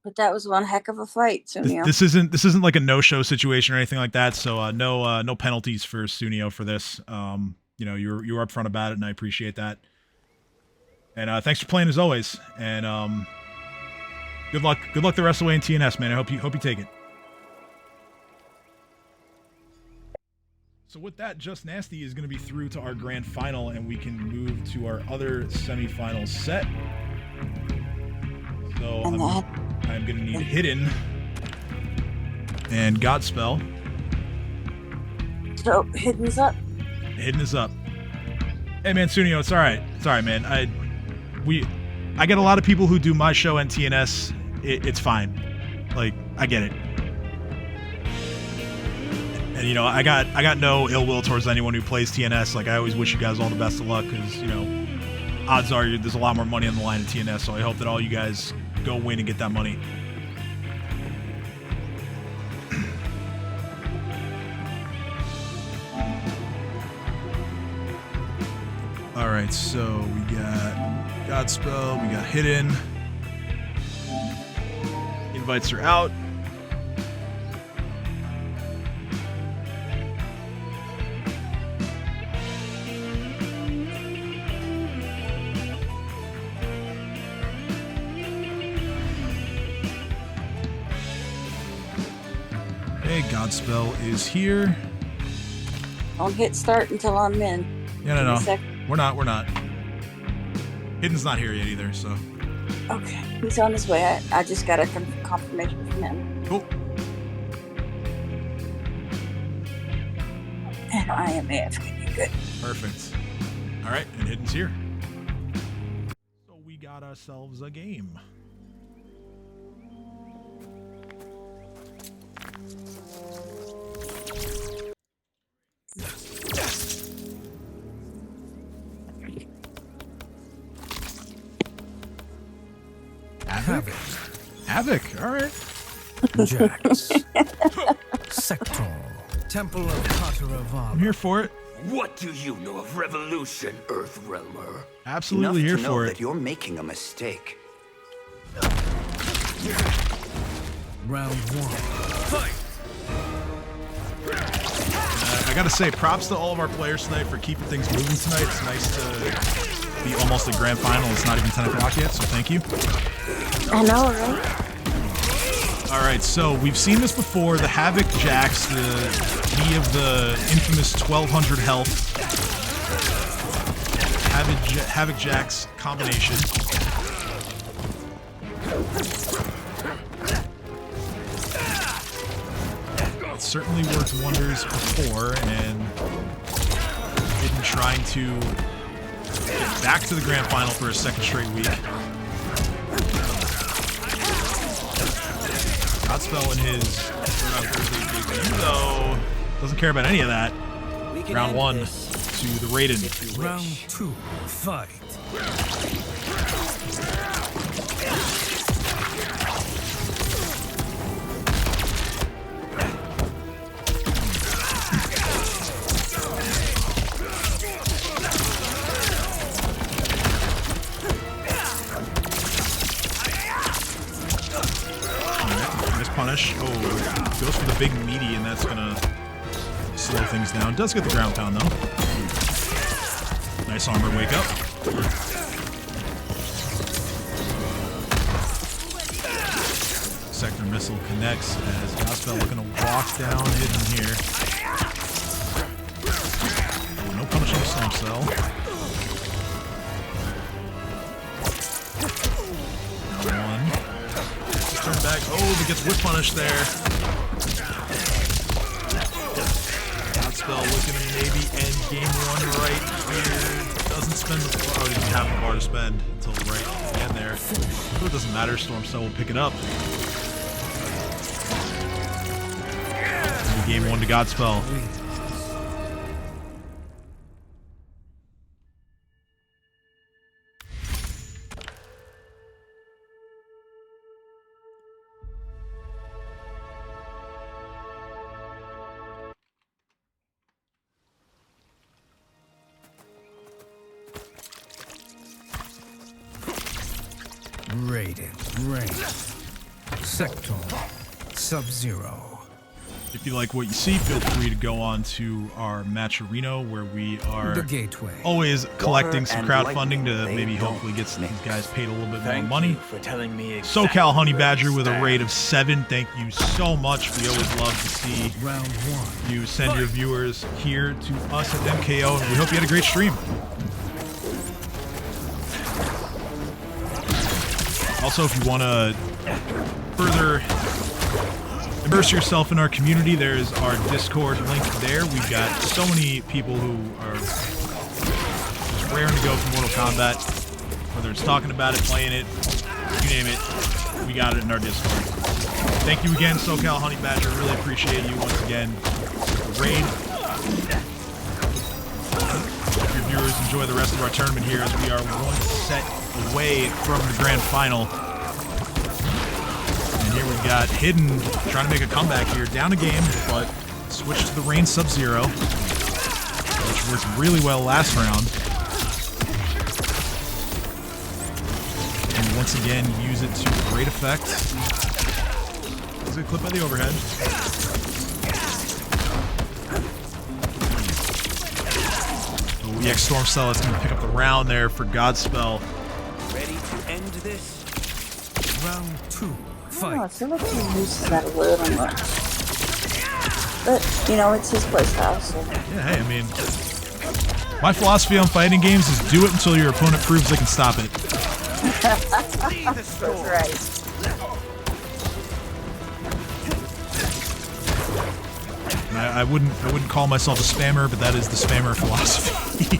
But that was one heck of a fight, Sunio. This isn't like a no-show situation or anything like that. So no penalties for Sunio for this. You know, you were upfront about it, and I appreciate that. And thanks for playing as always. And good luck the rest of the way in TNS, man. I hope you take it. So with that, Just Nasty is going to be through to our grand final, and we can move to our other semifinal set. So I'm going to need Hidden and Godspell. So Hidden's up. Hidden is up. Hey man, Sunio, it's all right. It's all right, man. I get a lot of people who do my show and TNS. It's fine. Like, I get it. And you know, I got no ill will towards anyone who plays TNS. Like, I always wish you guys all the best of luck because, you know, odds are there's a lot more money on the line in TNS. So I hope that all you guys go win and get that money. All right, so we got Godspell, we got Hidden. Invites are out. Okay, Godspell is here. Don't hit start until I'm in. Yeah, no. We're not. Hidden's not here yet either, so. Okay, he's on his way. I just got a confirmation from him. Cool. And I am AFK. Good. Perfect. All right, and Hidden's here. So we got ourselves a game. Havoc. Havoc, alright. Jax. Sector. Temple of Kataravala. I'm here for it. What do you know of revolution, Earthrealmer? Absolutely here Enough to know for that it. you're making a mistake. Round 1. Fight! I gotta say, props to all of our players tonight for keeping things moving tonight. It's nice to be almost a grand final. It's not even 10 o'clock yet, so thank you. I know, right? Alright, so we've seen this before. The Havoc Jax, he of the infamous 1200 health. Havoc Jax combination. It certainly worked wonders before, and Hidden trying to get back to the grand final for a second straight week. Godspell in his Throwdown Thursday debut, though, doesn't care about any of that. Round 1 to the Raiden. Round 2. Fight. Punish. Oh, goes for the big meaty, and that's gonna slow things down. Does get the ground pound though. Nice armor wake up. Sector missile connects as Godspell looking to walk down Hidden here. Oh, no punish on the Storm Cell. Round 1. Turn back. Oh, but gets whip punish there. Godspell looking to maybe end game 1 right here. Doesn't spend the bar. Oh, he doesn't have the bar to spend until right at the end there. Oh, it doesn't matter. Storm Cell will pick it up. Game 1 to Godspell. Raiden. Sector. Sub-Zero. If you like what you see, feel free to go on to our Matcherino, where we are The Gateway. always collecting some crowdfunding to maybe hopefully get these guys paid a little bit more money. For telling me SoCal Honey Badger with a rate of 7. Thank you so much. We always love to see Round 1. you send your viewers here to us at MKO, and we hope you had a great stream. Also, if you want to further immerse yourself in our community, there's our Discord link there. We've got so many people who are just raring to go for Mortal Kombat. Whether it's talking about it, playing it, you name it, we got it in our Discord. Thank you again, SoCal Honey Badger. Really appreciate you once again. The raid. Hope your viewers enjoy the rest of our tournament here, as we are 1 set away from the grand final. And here we've got Hidden trying to make a comeback here, down a game, but switched to the Rain Sub-Zero, which worked really well last round. And once again, use it to great effect. Does get clipped by the overhead. Oh, EX Storm Cell is going to pick up the round there for Godspell. Ready to end this? Round 2. Fight. Oh, I feel like he uses that a little much. But, you know, it's his playstyle, so. Yeah, hey, I mean, my philosophy on fighting games is do it until your opponent proves they can stop it. That's right. And I wouldn't call myself a spammer, but that is the spammer philosophy.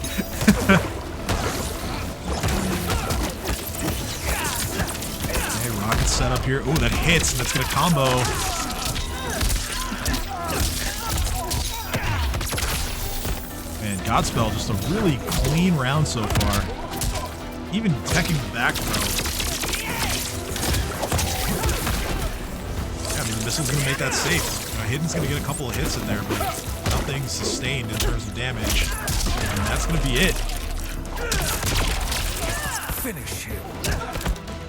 Set up here. Oh, that hits, and that's gonna combo. And Godspell, just a really clean round so far. Even teching the back throw. Missile's going to make that safe. Hidden's going to get a couple of hits in there, but nothing sustained in terms of damage. And that's going to be it. Finish him.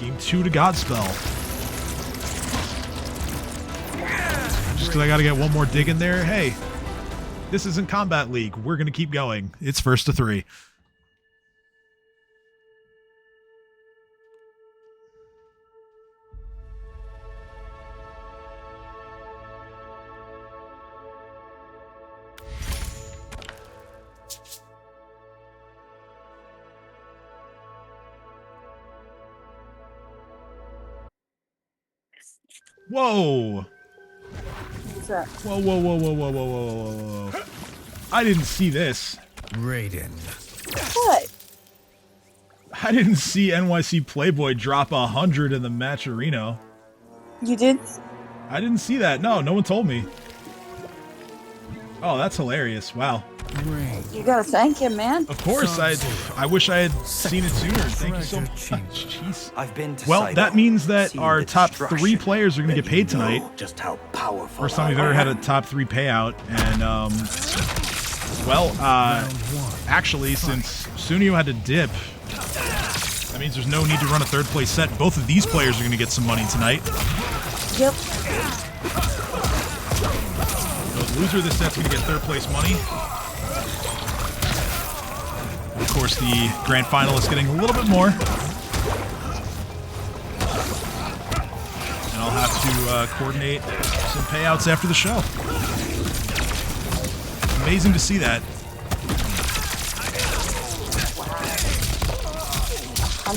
Game 2 to Godspell. Just because I got to get one more dig in there. Hey, this isn't Combat League. We're going to keep going. It's first to 3. Whoa! What's that? Whoa, whoa, whoa, whoa, whoa, whoa, whoa, whoa, whoa. I didn't see this. Raiden. What? I didn't see NYC Playboy drop 100 in the match arena. You did? I didn't see that. No one told me. Oh, that's hilarious. Wow. You gotta thank him, man. Of course, I wish I had seen it sooner. Thank you so much. Jeez. I've been to Well, Saigon, that means that seen our the top 3 destruction, players are going to get paid tonight. Just how powerful. First time we've ever had a top 3 payout, and actually, since Sunio had to dip, that means there's no need to run a 3rd place set. Both of these players are going to get some money tonight. Yep. The loser of this set's going to get 3rd place money. Of course, the grand finalist getting a little bit more. And I'll have to coordinate some payouts after the show. Amazing to see that. I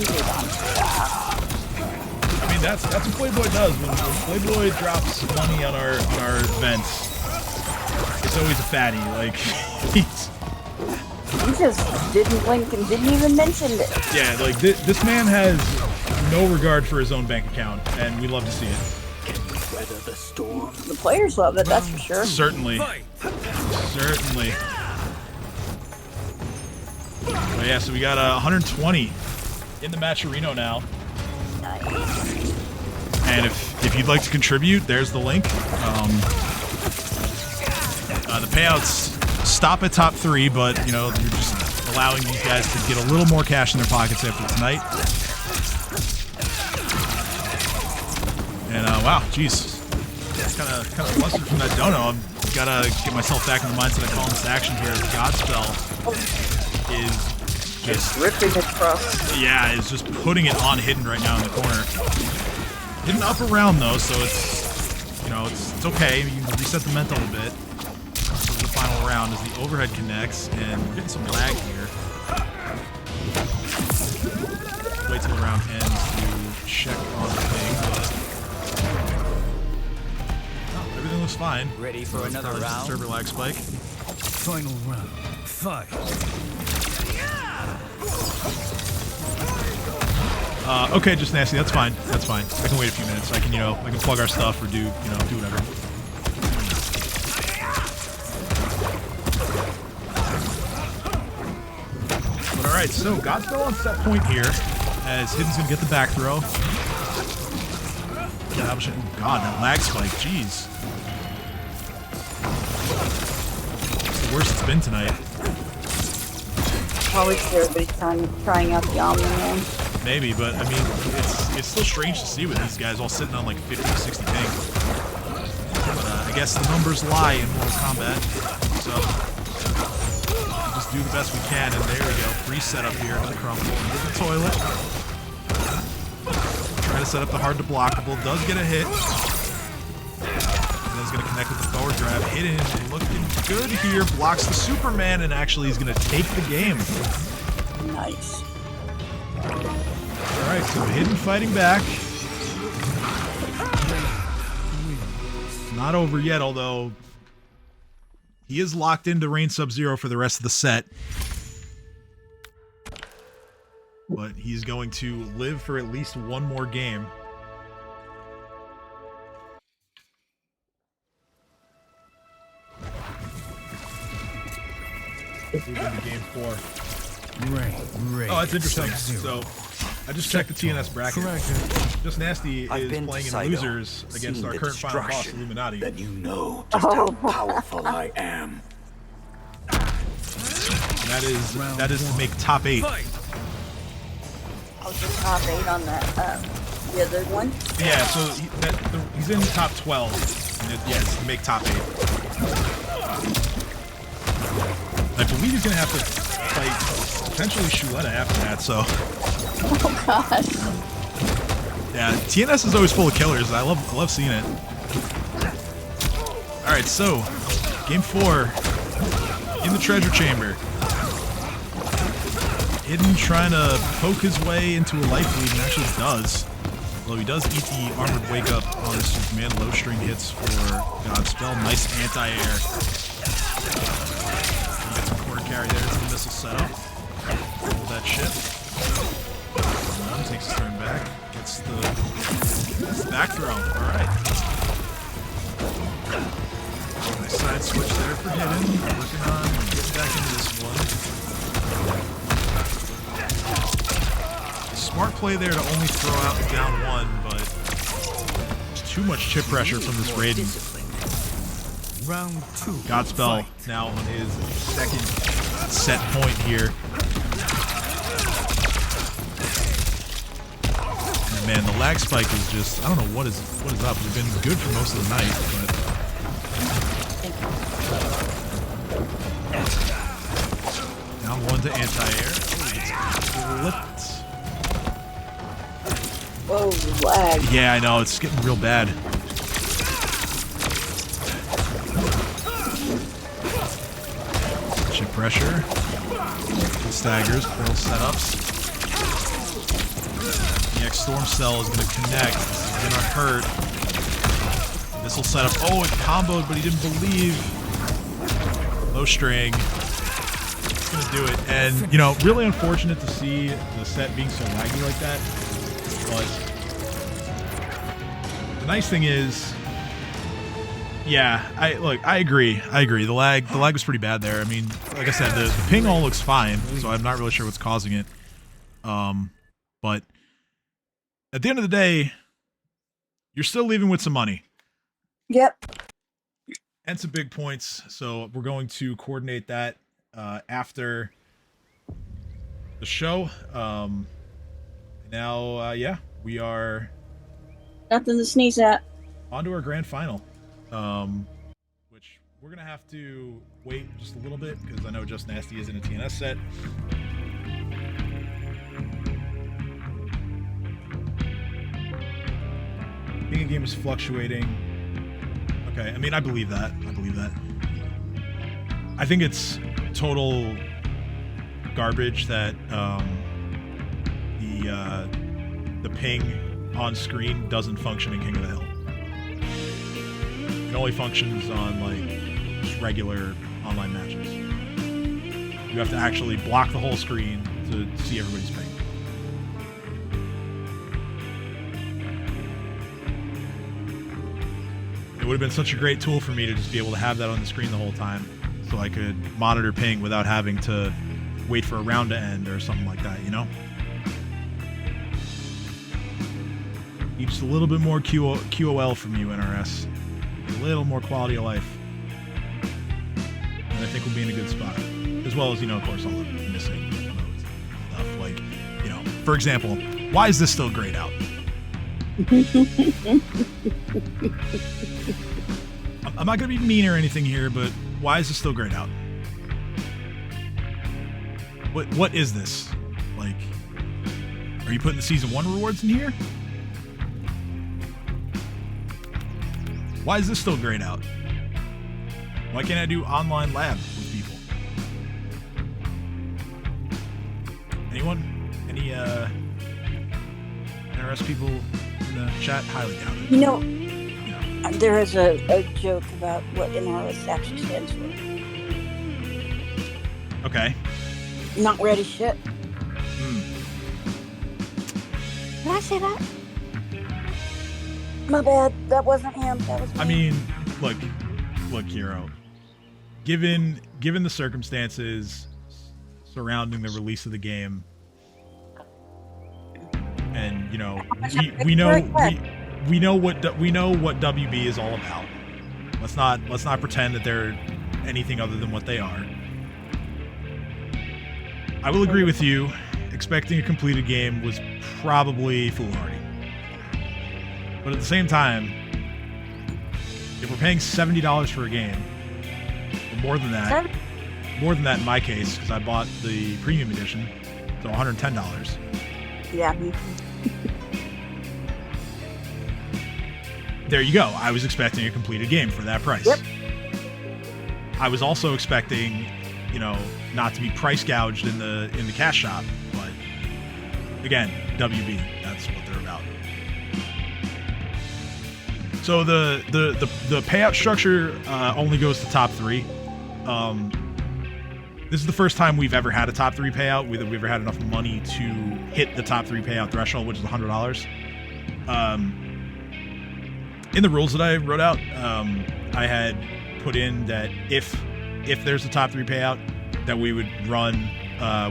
mean, that's what Playboy does. When Playboy drops money on our events, it's always a fatty. Like, He just didn't blink and didn't even mention it. yeah, like this man has no regard for his own bank account, and we love to see it. Weather the storm. The players love it, that's for sure. Certainly. Certainly. But yeah, so we got 120 in the matcherino now. Nice. And if you'd like to contribute, there's the link. The payouts stop at top 3, but you know, you're just allowing these guys to get a little more cash in their pockets after tonight. And wow, jeez, kind of flustered from that dono. I've gotta get myself back in the mindset of calling this action here. Godspell is just ripping it across. Yeah, is just putting it on Hidden right now in the corner. Hidden up around though, so it's, you know, it's okay. You can reset the mental a bit. This is the final round as the overhead connects, and we're getting some lag here. Wait till the round ends to check on the thing, but everything looks fine. Ready for another round? Server lag spike. Final round. Fight. Okay, just nasty. That's fine. That's fine. I can wait a few minutes. I can plug our stuff or do whatever. But all right, so Godspell on set point here, as Hidden's gonna get the back throw. God, that lag spike. Jeez. It's the worst it's been tonight. Probably everybody's trying out the Omni-Man. Maybe, but I mean, it's still strange to see with these guys all sitting on like 50 to 60 ping. But I guess the numbers lie in Mortal Kombat, so just do the best we can. And there we go, free setup here for the crumble into the toilet. Try to set up the hard to blockable. Does get a hit. And then he's gonna connect with the forward grab. Hidden, looking good here. Blocks the Superman, and actually he's gonna take the game. Nice. Alright, so Hidden fighting back. Not over yet, although he is locked into Reign Sub-Zero for the rest of the set. But he's going to live for at least one more game. Moving to game 4. Rain. Oh, that's interesting. So I just checked the TNS bracket. Just Nasty is playing in losers against our current final boss, Illuminati. Then you know just how powerful I am. That is to make top 8. Oh, the top 8 on that, the other one? Yeah, so he's in the top 12. And it's to make top 8. I believe he's gonna have to fight potentially Shuletta after that, so. Oh gosh. Yeah, TNS is always full of killers. I love seeing it. Alright, so game 4 in the treasure chamber. Hidden trying to poke his way into a life lead and actually does. Although he does eat the armored wake up on this command low string hits for Godspell. Nice anti-air. Gets a core carry there to the missile setup. Hold that shit. Takes his turn back. Gets the back throw. Alright. Nice side switch there for Hidden. Working on getting back into this one. Smart play there to only throw out down 1, but there's too much chip pressure from this Raiden. Round 2. Godspell now on his second set point here. And man, the lag spike is just, I don't know what is up. It's been good for most of the night, but down 1 to anti-air. Flipped. Whoa, lag. Yeah, I know, it's getting real bad. Chip pressure. Staggers, portal setups. The X Storm Cell is going to connect. This is going to hurt. Missile setup. Oh, it comboed, but he didn't believe. Low string. It's going to do it. And, you know, really unfortunate to see the set being so laggy like that. But the nice thing is, yeah, I agree. The lag was pretty bad there. I mean, like I said, the ping all looks fine, so I'm not really sure what's causing it. But at the end of the day, you're still leaving with some money. Yep. And some big points. So we're going to coordinate that after the show. Now, yeah, we are nothing to sneeze at. On to our grand final, which we're going to have to wait just a little bit because I know Just Nasty is in a TNS set. Ping game is fluctuating. Okay, I mean, I believe that. I think it's total garbage that the ping on screen doesn't function in King of the Hill. It only functions on like just regular online matches. You have to actually block the whole screen to see everybody's ping. It would have been such a great tool for me to just be able to have that on the screen the whole time, so I could monitor ping without having to wait for a round to end or something like that, you know? Need just a little bit more QOL from you, NRS. A little more quality of life. And I think we'll be in a good spot. As well as, you know, of course, all the missing modes and stuff. Like, you know, for example, why is this still grayed out? I'm not going to be mean or anything here, but why is this still grayed out? What is this? Like, are you putting the Season 1 rewards in here? Why is this still grayed out? Why can't I do online lab with people? Anyone? Any NRS people in the chat? Highly doubt it. You know, there is a joke about what NRS actually stands for. Okay. Not ready shit. Did I say that? My bad. That wasn't him. That was me. I mean, look, Hero. Given the circumstances surrounding the release of the game, And you know, much we know right we know what WB is all about. Let's not pretend that they're anything other than what they are. I will agree with you. Expecting a completed game was probably foolhardy. But at the same time, if we're paying $70 for a game, or more than that in my case, because I bought the premium edition, so $110. Yeah. There you go. I was expecting a completed game for that price. Yep. I was also expecting, you know, not to be price gouged in the cash shop, but again, WB, that's what they're about. So the payout structure only goes to top 3. This is the first time we've ever had a top 3 payout. We've ever had enough money to hit the top 3 payout threshold, which is $100. In the rules that I wrote out, I had put in that if there's a top 3 payout, that we would run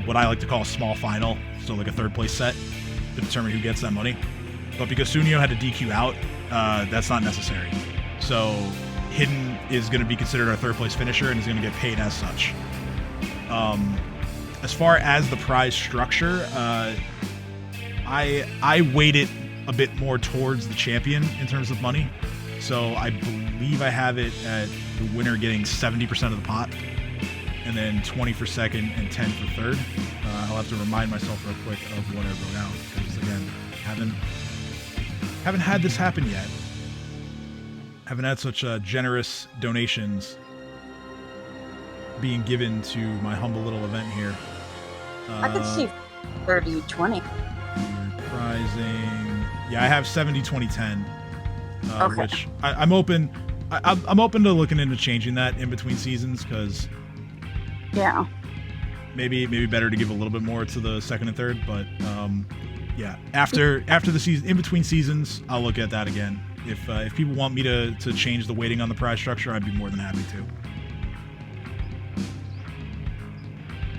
what I like to call a small final, so like a third place set to determine who gets that money. But because Sunio had to DQ out, that's not necessary. So Hidden is going to be considered our third place finisher and is going to get paid as such. As far as the prize structure, I weight it a bit more towards the champion in terms of money. So I believe I have it at the winner getting 70% of the pot, and then 20 for second and 10 for third. I'll have to remind myself real quick of what I wrote out, because again, haven't had this happen yet. Haven't had such generous donations being given to my humble little event here. I could see 30-20. Prizing. Yeah, I have 70, 20, 10. Okay. Which I'm open. I'm open to looking into changing that in between seasons, because yeah, maybe better to give a little bit more to the second and third. But yeah, after the season, in between seasons, I'll look at that again. If people want me to change the weighting on the prize structure, I'd be more than happy to.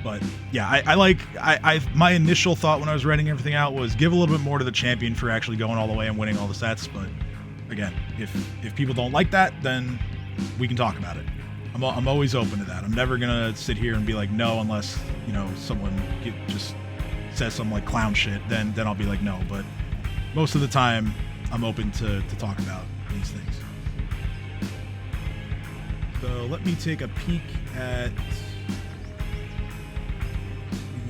But yeah, I my initial thought when I was writing everything out was give a little bit more to the champion for actually going all the way and winning all the sets. But again, if people don't like that, then we can talk about it. I'm always open to that. I'm never gonna sit here and be like no, unless you know someone just says some like clown shit. Then I'll be like no. But most of the time, I'm open to talk about these things. So let me take a peek at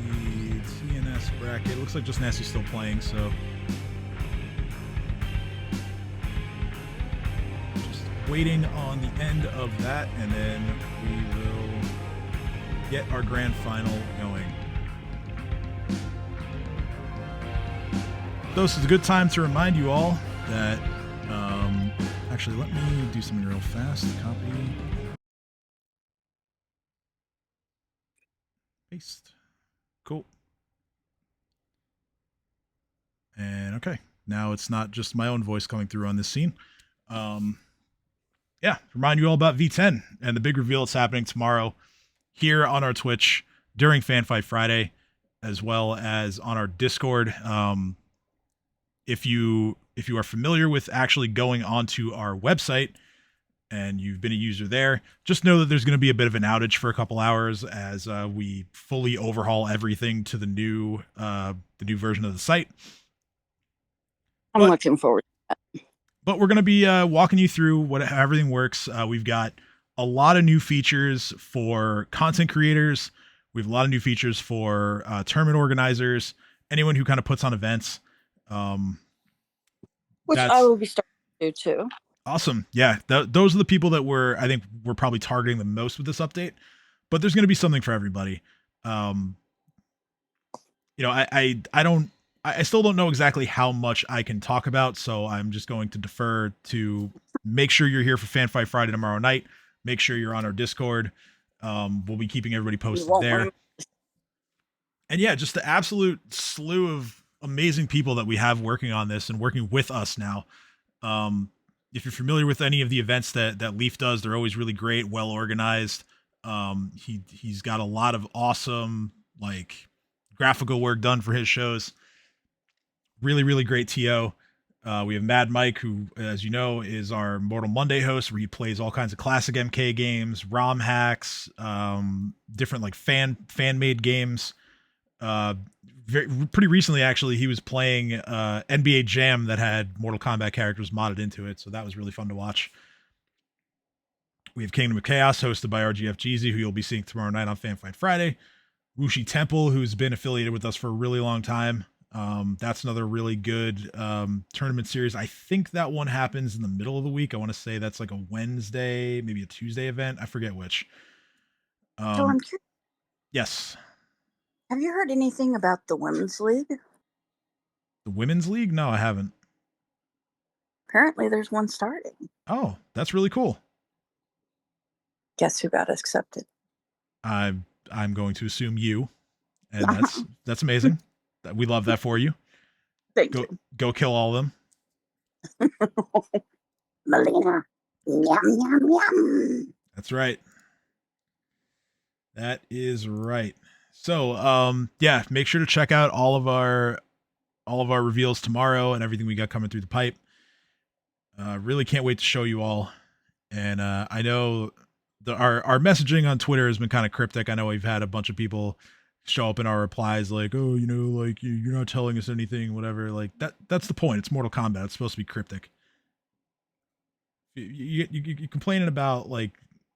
the TNS bracket. It looks like just Nasty's still playing, so just waiting on the end of that, and then we will get our grand final going. So this is a good time to remind you all that, actually, let me do something real fast. Copy. Paste. Cool. And okay, now it's not just my own voice coming through on this scene. Yeah, remind you all about V10 and the big reveal that's happening tomorrow here on our Twitch during Fanfight Friday, as well as on our Discord. If you are familiar with actually going onto our website and you've been a user there, just know that there's going to be a bit of an outage for a couple hours as we fully overhaul everything to the new version of the site. I'm looking forward to that. But we're going to be walking you through how everything works. We've got a lot of new features for content creators. We have a lot of new features for tournament organizers, anyone who kind of puts on events. Which I will be starting to do too. Awesome. Yeah, those are the people that I think we're probably targeting the most with this update. But there's going to be something for everybody. You know, I still don't know exactly how much I can talk about, so I'm just going to defer to make sure you're here for Fanfight Friday tomorrow night. Make sure you're on our Discord. We'll be keeping everybody posted there. And yeah, just the absolute slew of amazing people that we have working on this and working with us now. If you're familiar with any of the events that Leaf does, they're always really great, well organized. He's got a lot of awesome like graphical work done for his shows. really, really great TO. We have Mad Mike, who, as you know, is our Mortal Monday host, where he plays all kinds of classic MK games, ROM hacks, different like fan-made games. Pretty recently, actually, he was playing NBA Jam that had Mortal Kombat characters modded into it, so that was really fun to watch. We have Kingdom of Chaos, hosted by RGF Jeezy, who you'll be seeing tomorrow night on Fan Fight Friday. Wuxi Temple, who's been affiliated with us for a really long time. That's another really good tournament series. I think that one happens in the middle of the week. I want to say that's like a Wednesday, maybe a Tuesday event. I forget which. So I'm curious. Yes. Have you heard anything about the Women's League? The Women's League? No, I haven't. Apparently there's one starting. Oh, that's really cool. Guess who got accepted? I'm going to assume you. And that's amazing. We love that for you. Thank you. Go kill all of them. Melina. Yum, yum, yum. That's right. That is right. So, yeah, make sure to check out all of our reveals tomorrow and everything we got coming through the pipe. Really can't wait to show you all. And I know our messaging on Twitter has been kind of cryptic. I know we've had a bunch of people show up in our replies like, oh, you know, like you're not telling us anything, whatever. Like that's the point. It's Mortal Kombat. It's supposed to be cryptic. You're complaining about like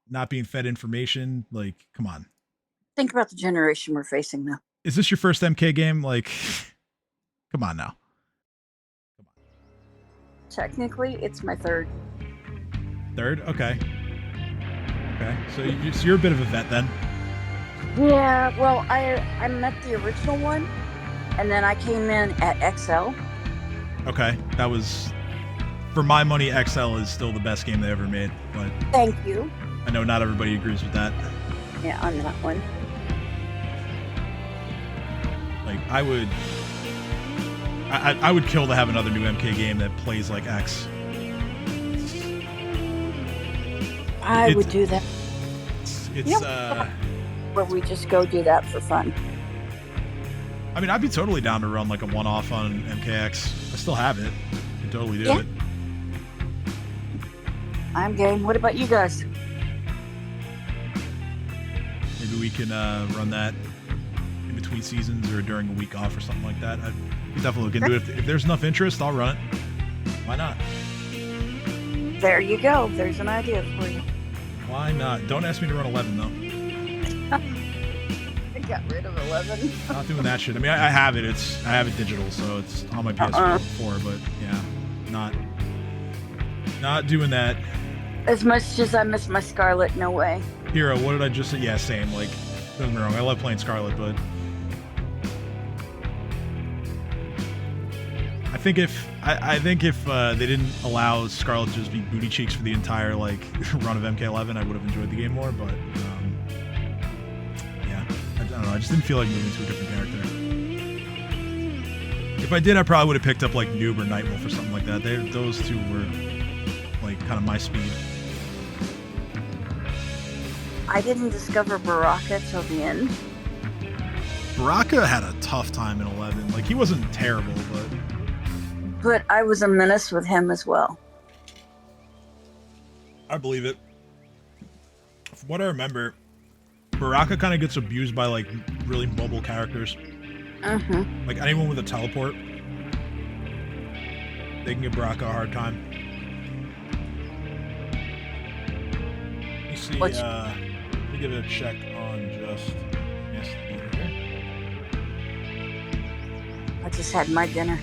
not being fed information. Like, come on. Think about the generation we're facing now. Is this your first MK game? Like, come on now. Come on. Technically, it's my third. Third? Okay. Okay. So you're a bit of a vet then. Yeah, well, I met the original one, and then I came in at XL. Okay. That was, for my money, XL is still the best game they ever made. But thank you. I know not everybody agrees with that. Yeah, on that one. Like, I would kill to have another new MK game that plays like X. I would do that. It's where we just go do that for fun. I mean, I'd be totally down to run like a one-off on MKX. I still have it. I can totally do it. I'm game. What about you guys? Maybe we can run that in between seasons or during a week off or something like that. I'd definitely look into it. If there's enough interest, I'll run it. Why not? There you go. There's an idea for you. Why not? Don't ask me to run 11 though. I got rid of 11. Not doing that shit. I mean, I have it. I have it digital, so it's on my PS4, but yeah, not doing that. As much as I miss my Scarlet, no way. Hero, what did I just say? Yeah, same. Like, don't get me wrong. I love playing Scarlet, but I think if they didn't allow Scarlet to just be booty cheeks for the entire like run of MK11, I would have enjoyed the game more. But yeah, I don't know. I just didn't feel like moving to a different character. If I did, I probably would have picked up like Noob or Nightwolf or something like that. Those two were like kind of my speed. I didn't discover Baraka till the end. Baraka had a tough time in 11. Like, he wasn't terrible, but I was a menace with him as well. I believe it. From what I remember, Baraka kind of gets abused by like really mobile characters. Like anyone with a teleport, they can give Baraka a hard time. Let me see. Let me give it a check on just. I just had my dinner.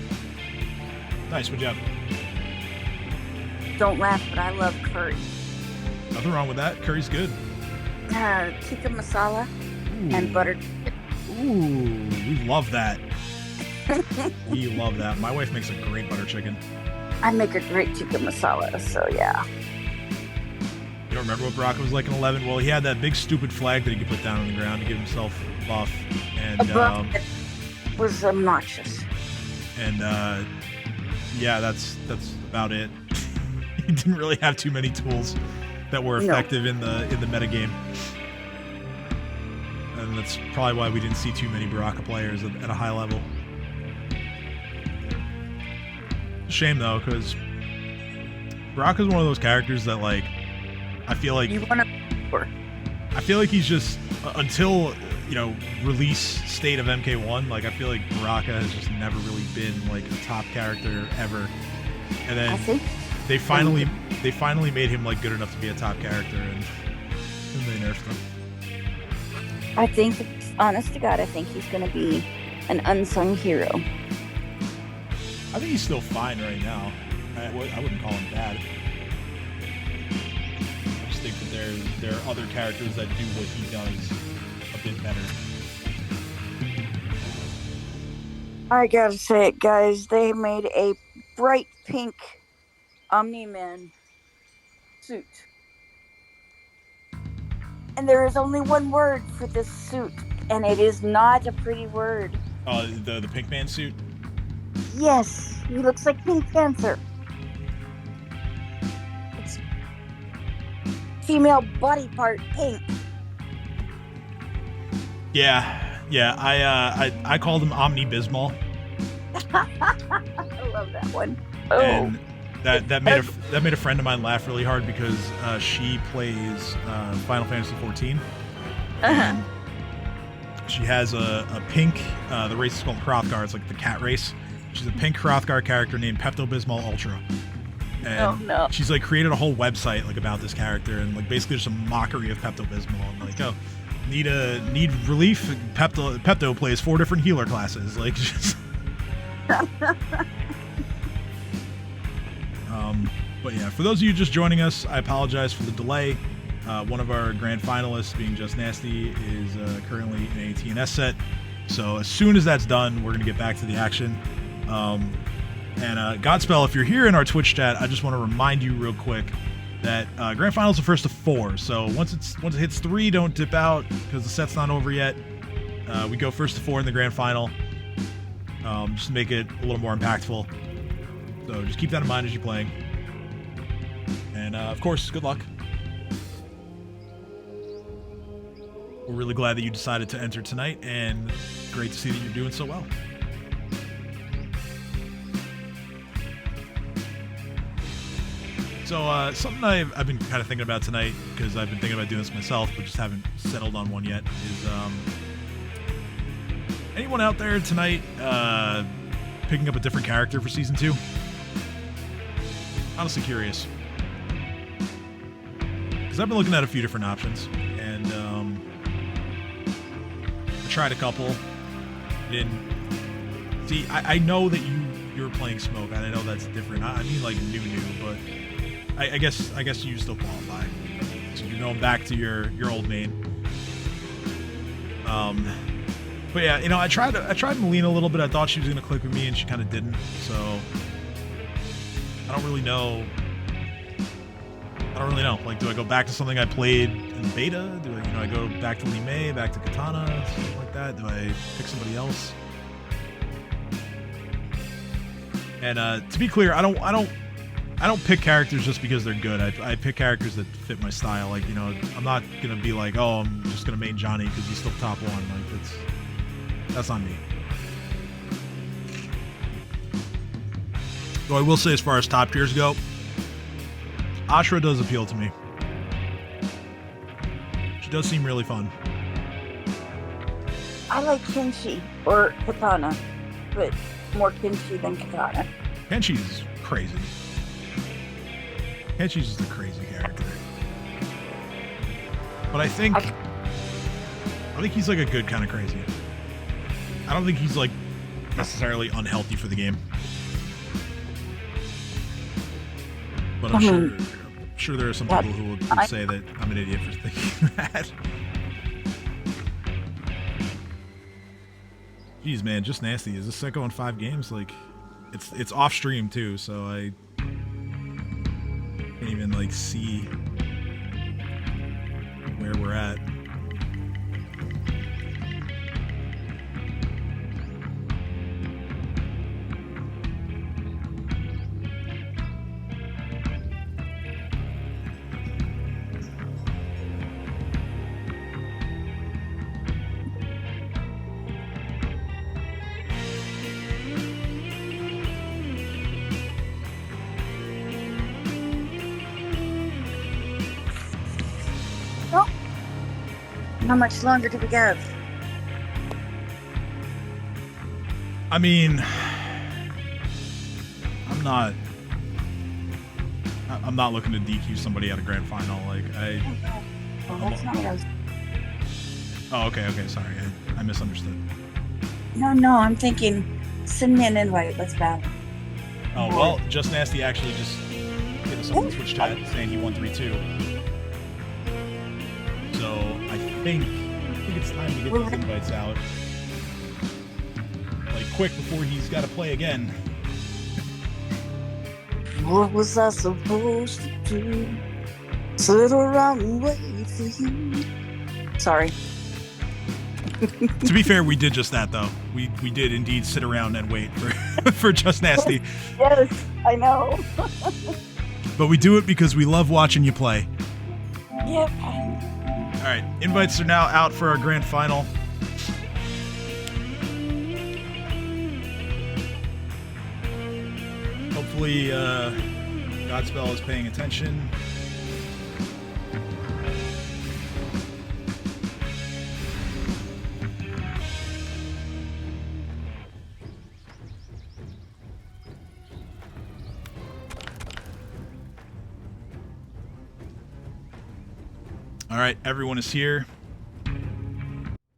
Nice, good job. Don't laugh, but I love curry. Nothing wrong with that. Curry's good. Tikka masala and buttered chicken. Ooh, we love that. We love that. My wife makes a great butter chicken. I make a great tikka masala, so yeah. You don't remember what Baraka was like in 11? Well, he had that big stupid flag that he could put down on the ground to give himself a buff. And it was obnoxious. And yeah, that's about it. He didn't really have too many tools that were effective in the metagame. And that's probably why we didn't see too many Baraka players at a high level. Shame though, because Brock is one of those characters that like I feel like You want to? I feel like he's just until release state of MK1. Like I feel like Baraka has just never really been like a top character ever. And then they finally made him like good enough to be a top character, and they nerfed him. I think, honest to God, I think he's going to be an unsung hero. I think he's still fine right now. I wouldn't call him bad. I just think that there are other characters that do what he does a bit better. I gotta say it, guys. They made a bright pink Omni-Man suit. And there is only one word for this suit, and it is not a pretty word. Oh, the Pink Man suit? Yes, he looks like Pink Panther. It's female body part pink. Yeah. I called him Omni Bismol. I love that one. Oh. And that made a friend of mine laugh really hard because she plays Final Fantasy 14, and she has a pink. The race is called Hrothgar. It's like the cat race. She's a pink Hrothgar character named Pepto-Bismol Ultra, and she's like created a whole website like about this character and like basically just a mockery of Pepto-Bismol and like need relief. Pepto plays 4 different healer classes. Like just. But yeah, for those of you just joining us, I apologize for the delay. One of our grand finalists, being Just Nasty, is currently in a TNS set. So as soon as that's done, we're going to get back to the action. And Godspell, if you're here in our Twitch chat, I just want to remind you real quick that grand finals are first to 4. So once it hits 3, don't dip out because the set's not over yet. We go first to 4 in the grand final, just to make it a little more impactful. So just keep that in mind as you're playing. And of course, good luck. We're really glad that you decided to enter tonight, and great to see that you're doing so well. So something I've been kind of thinking about tonight, because I've been thinking about doing this myself, but just haven't settled on one yet, is anyone out there tonight picking up a different character for Season 2? Honestly curious. Because I've been looking at a few different options, and I tried a couple. See, I know that you're playing Smoke, and I know that's different. I mean like new, but I guess you still qualify. So you're going back to your old main. But yeah, I tried Melina a little bit. I thought she was gonna click with me, and she kind of didn't. So I don't really know. Like, do I go back to something I played in beta? Do I go back to Li Mei, back to Katana, something like that? Do I pick somebody else? And to be clear, I don't pick characters just because they're good. I pick characters that fit my style. Like, I'm not gonna be like, oh, I'm just gonna main Johnny because he's still top 1. Like, that's not me. Though I will say, as far as top tiers go, Ashura does appeal to me. She does seem really fun. I like Kenshi or Katana, but more Kenshi than Katana. Kenshi's crazy. Kenshi's just a crazy character. But I think he's like a good kind of crazy. I don't think he's like necessarily unhealthy for the game. But I'm sure there are some people who would say that I'm an idiot for thinking that. Jeez, man, Just Nasty. Is this set going 5 games? Like, it's off stream too, so I can't even like see where we're at. How much longer do we have? I mean, I'm not looking to DQ somebody at a grand final. Like Well, that's not what I was. Oh, okay, sorry, I misunderstood. No, I'm thinking, send me an invite. Let's battle. Oh well, Just Nasty actually just hit us on the Twitch chat saying he won 3-2. So I think it's time to get these invites out. Like quick before he's got to play again. What was I supposed to do? Sit around and wait for you. Sorry. To be fair, we did just that though. We did indeed sit around and wait for Just Nasty. Yes, I know. But we do it because we love watching you play. Yep. All right, invites are now out for our grand final. Hopefully, Godspell is paying attention. All right, everyone is here.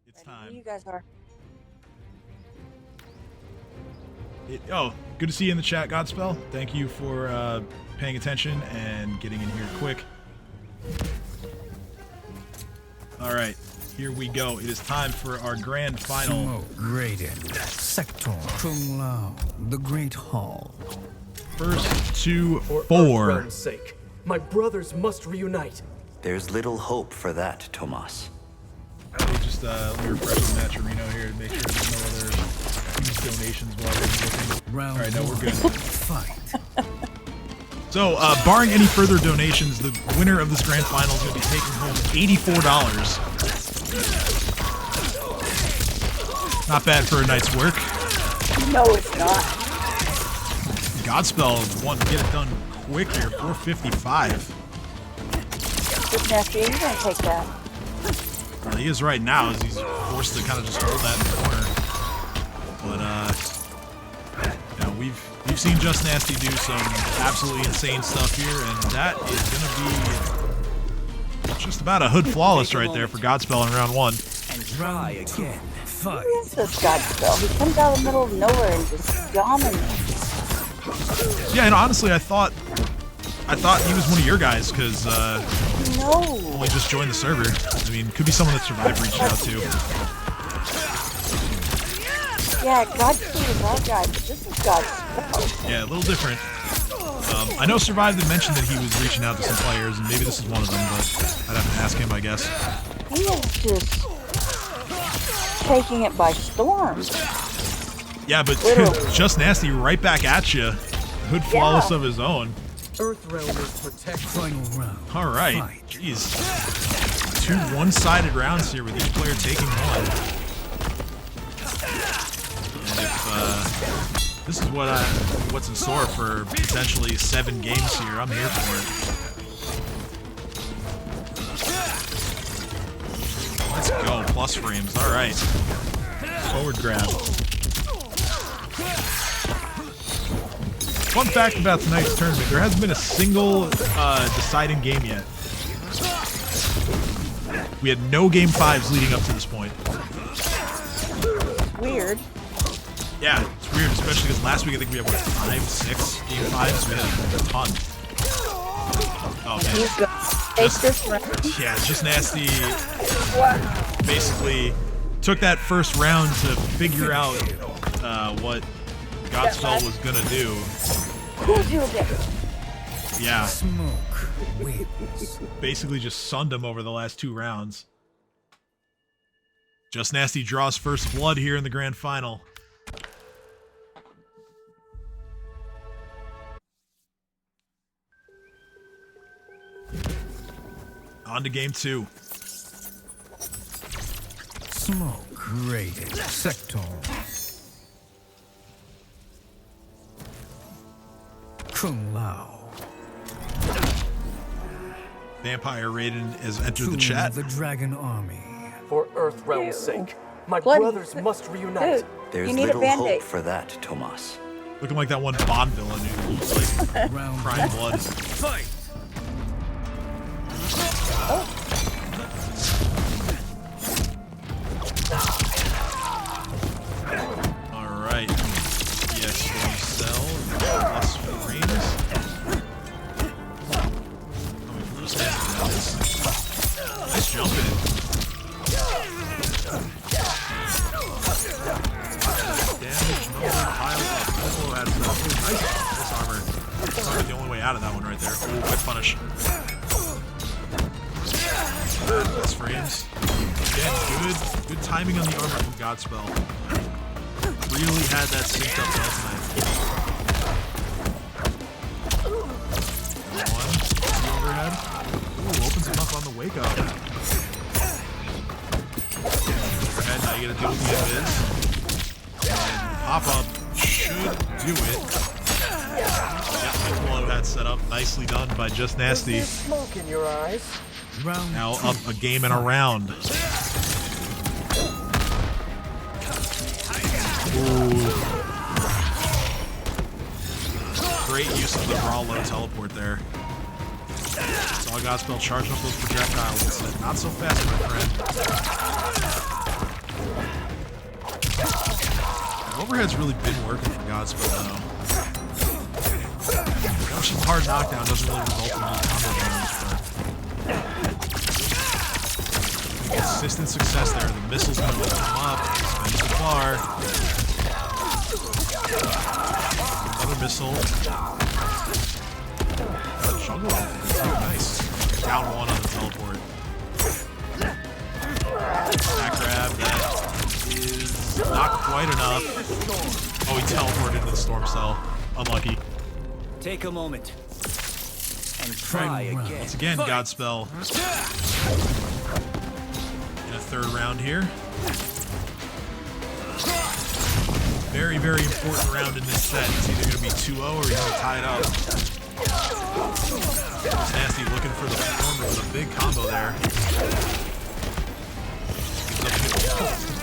It's time. You guys are. Good to see you in the chat, Godspell. Thank you for paying attention and getting in here quick. All right, here we go. It is time for our grand final. Smoke graded. Sector Kung Lao, the Great Hall. First to For 4. Earthrealm's sake, my brothers must reunite. There's little hope for that, Tomas. Just let me refresh the match arena here to make sure there's no other huge donations while we're looking. All right, no, we're good. Fight. So, barring any further donations, the winner of this grand final is going to be taking home $84. Not bad for a night's work. No, it's not. Godspell wanting to get it done quick here, 455. Just nasty. You're gonna take that. He is right now, as he's forced to kind of just hold that in the corner. But yeah, we've seen Just Nasty do some absolutely insane stuff here, and that is gonna be just about a hood flawless right there for Godspell in round 1. And try again. Fight. Who is this Godspell? He comes out of the middle of nowhere and just dominates. Yeah, and honestly, I thought he was one of your guys because No. only just joined the server. I mean, could be someone that Survive reached out to. Yeah, Godspell is our guy, but this is Godspell. Yeah, a little different. I know Survive had mentioned that he was reaching out to some players, and maybe this is one of them, but I'd have to ask him, I guess. He is just taking it by storm. Yeah, but Just Nasty right back at you. Hood flawless of his own. Earthrealm is protected. Final round. All right. Fight. Jeez. 2 one-sided rounds here with each player taking one. And if this is what's in store for potentially 7 games here, I'm here for it. Let's go. Plus frames. All right. Forward grab. Fun fact about tonight's tournament, there hasn't been a single deciding game yet. We had no game 5s leading up to this point. Weird. Yeah, it's weird, especially because last week I think we had, 5, 6 game 5s? We had a ton. Oh, man. Yeah, Just Nasty basically took that first round to figure out what Godspell was gonna do. Yeah. Smoke wins. Basically just sunned him over the last 2 rounds. Just Nasty draws first blood here in the grand final. On to game 2. Smoke graded. Sector Kung Lao. Vampire Raiden has entered To the chat. the Dragon Army. For Earthrealm's sake, my Bloody. brothers must reunite. Dude, There's you need a little Band-Aid. hope for that, Tomas. Looking like that one Bond villain who looks like crying blood. Fight! Alright. Yes, Cell. Plus frames. Nice jumping. Damage, no pile up. Elbow adds up. Nice. Nice armor. That's probably the only way out of that one right there. Oh, quick punish. Plus frames. Again, good timing on the armor from Godspell. Really had that synced up well tonight. One, the overhead. Ooh, opens him up on the wake up. Overhead, now you gotta deal with the invis. And pop up should do it. Yeah, nice blow had set up. Nicely done by Just Nasty. Is there smoke in your eyes? Now up a game and a round. Ooh. Great use of the raw low teleport there. Saw Godspell charging up those projectiles and said, not so fast, my friend. The overhead's really been working for Godspell though. Which is hard knockdown, doesn't really result in any combo damage, but consistent success there. The missile's gonna open him up. Use the bar. Another missile. Jungle. Nice. Down one on the teleport. Back grab. That is not quite enough. Oh, he teleported into the storm cell. Unlucky. Take a moment and try again. Once again, Godspell. In a third round here. Very, very important round in this set. It's either going to be 2-0 or you're going to tie it up. It's Nasty looking for the performer with a big combo there.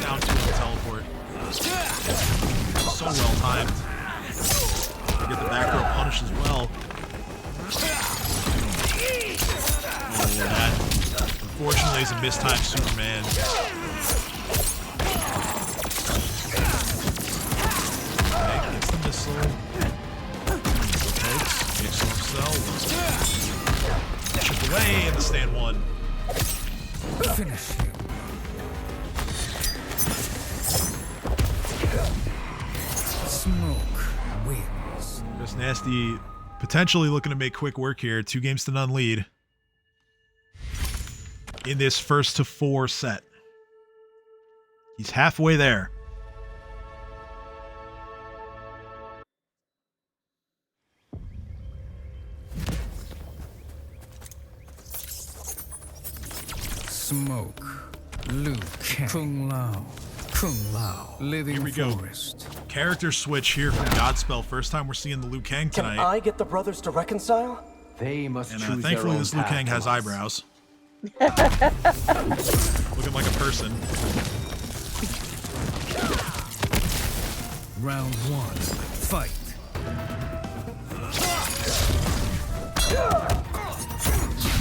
Down to the teleport. So well timed. Get the back row punish as well. Oh, that unfortunately is a mistimed Superman. Okay, gets the missile. Takes storm cell. Chipped away in the stand one. Finish him. Smoke wins. Just Nasty potentially looking to make quick work here. 2-0 lead in this 1-4 set. He's halfway there. Smoke. Luke. Kung Lao. Kung Lao. Living Here we go. forest. Character switch here from Godspell. First time we're seeing the Liu Kang Can tonight. I get the brothers to reconcile? They must And choose thankfully their own this Liu path, Kang has Tomas. eyebrows. Looking like a person. Round one. Fight.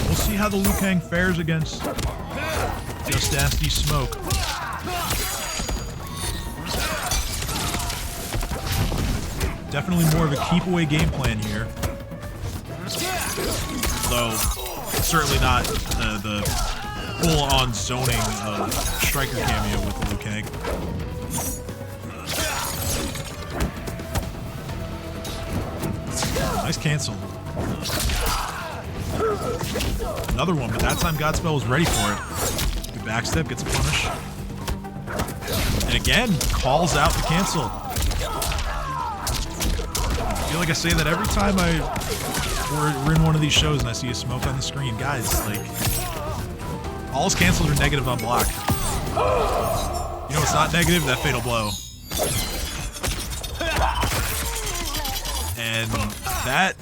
We'll see how the Liu Kang fares against Just Nasty Smoke. Definitely more of a keep-away game plan here. Though, certainly not the full-on zoning of Striker cameo with the Liu Kang. Nice cancel. Another one, but that time Godspell was ready for it. Good backstep, gets a punish. And again, calls out the cancel. I feel like I say that every time we're in one of these shows and I see a smoke on the screen. Guys, like, all his cancels are negative on block. You know what's not negative? That fatal blow. And that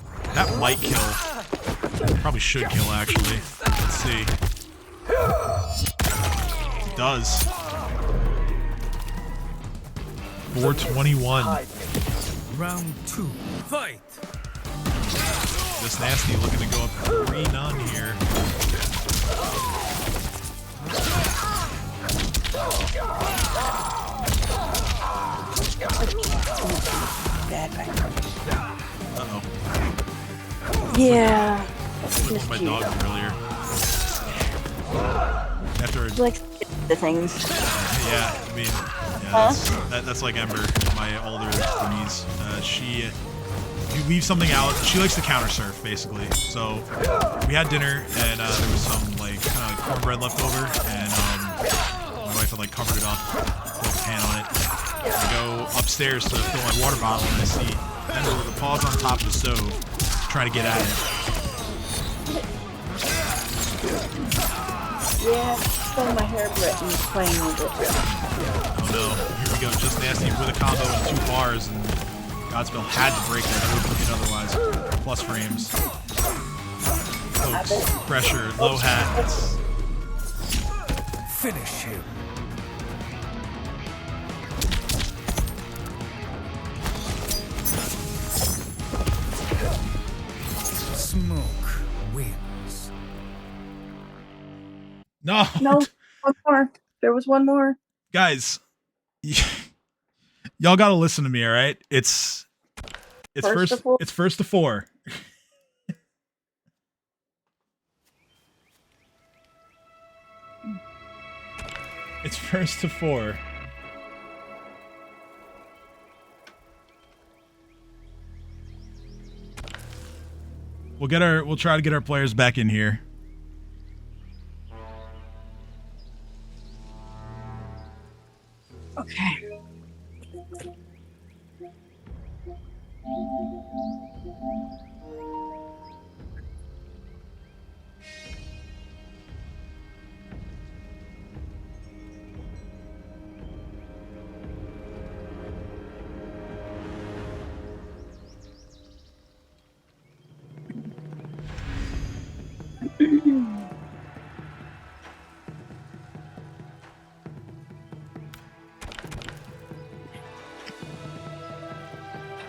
might kill. Probably should kill, actually. Let's see. It does. 421. Round 2. Fight. Just Nasty looking to go up 3-0 here. Uh-oh. Yeah. With my dog earlier. After Like the things. Yeah, I mean, yeah, that's like Ember, my older niece. You leave something out. She likes to counter surf, basically. So we had dinner, and there was some like kind of like cornbread left over, and my wife had like covered it up, put a pan on it. I go upstairs to fill my water bottle, and I see Ember with a paws on top of the stove, trying to get at it. Yeah, pulling my hair Brett and playing with it. Oh no, here we go, Just Nasty with a combo in 2 bars, and Godspell had to break that, it would have otherwise. Plus frames. Pokes, pressure, low hat. Finish him. Smoke wins. No. No, one more. There was one more. Guys, y'all gotta listen to me, all right? It's first to 4. It's first to 4. We'll try to get our players back in here. Okay.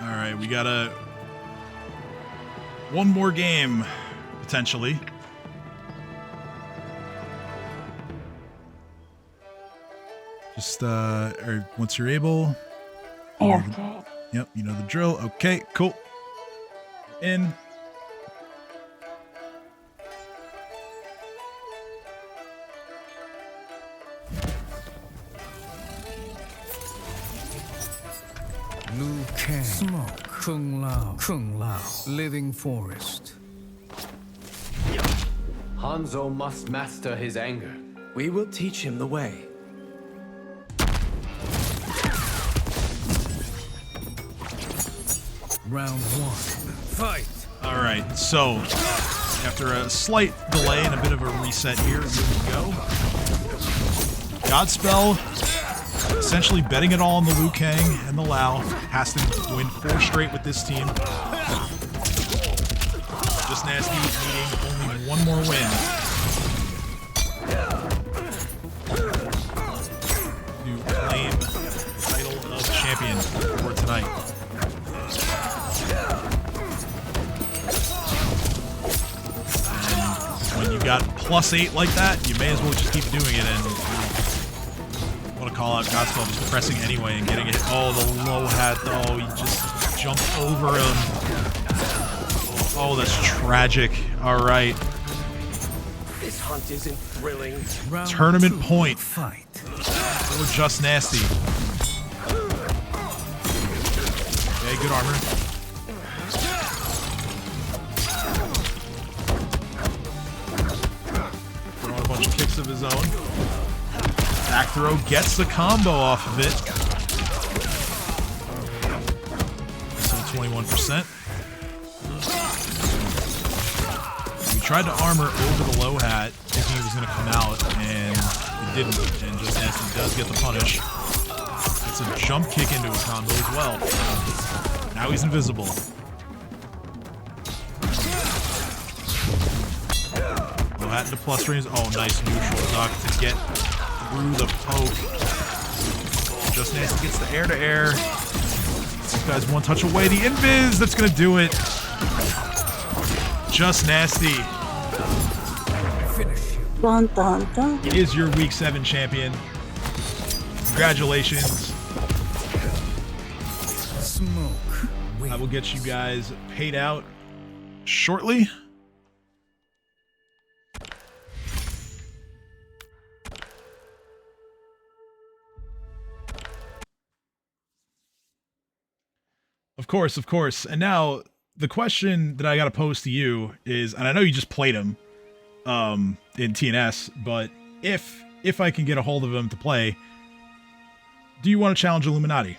All right, we got one more game, potentially. Just, or once you're able. Yeah, okay. Yep, you know the drill. Okay, cool. In. Liu Kang. Smoke. Kung Lao. Living Forest. Hanzo must master his anger. We will teach him the way. Round 1. Fight. All right, so after a slight delay and a bit of a reset here we go. Godspell essentially betting it all on the Liu Kang and the Lao. Has to win 4 straight with this team. Just Nasty needing only 1 more win to claim the title of champion for tonight. And when you got +8 like that, you may as well just keep doing it. And I want to call out Godspell just pressing anyway and getting it. Oh, the low hat though. He just jumped over him. Oh, that's tragic. All right. This hunt isn't thrilling. Round Tournament 2. point Fight. for Just Nasty. Okay, good armor. Throwing a bunch of kicks of his own. Back throw gets the combo off of it. Still 21%. We tried to armor over the low hat, thinking it was going to come out, and it didn't. And Just Nasty does get the punish. It's a jump kick into a combo as well. Now he's invisible. Low hat into plus range. Oh, nice neutral duck to get the through the poke. Just Nasty gets the air-to-air. This guy's one touch away. The invis, that's going to do it. Just Nasty Dun, dun, dun. is your Week 7 champion. Congratulations. Smoke. I will get you guys paid out shortly. Of course, of course. And now the question that I got to pose to you is, and I know you just played him in TNS, but if I can get a hold of him to play, do you want to challenge Illuminati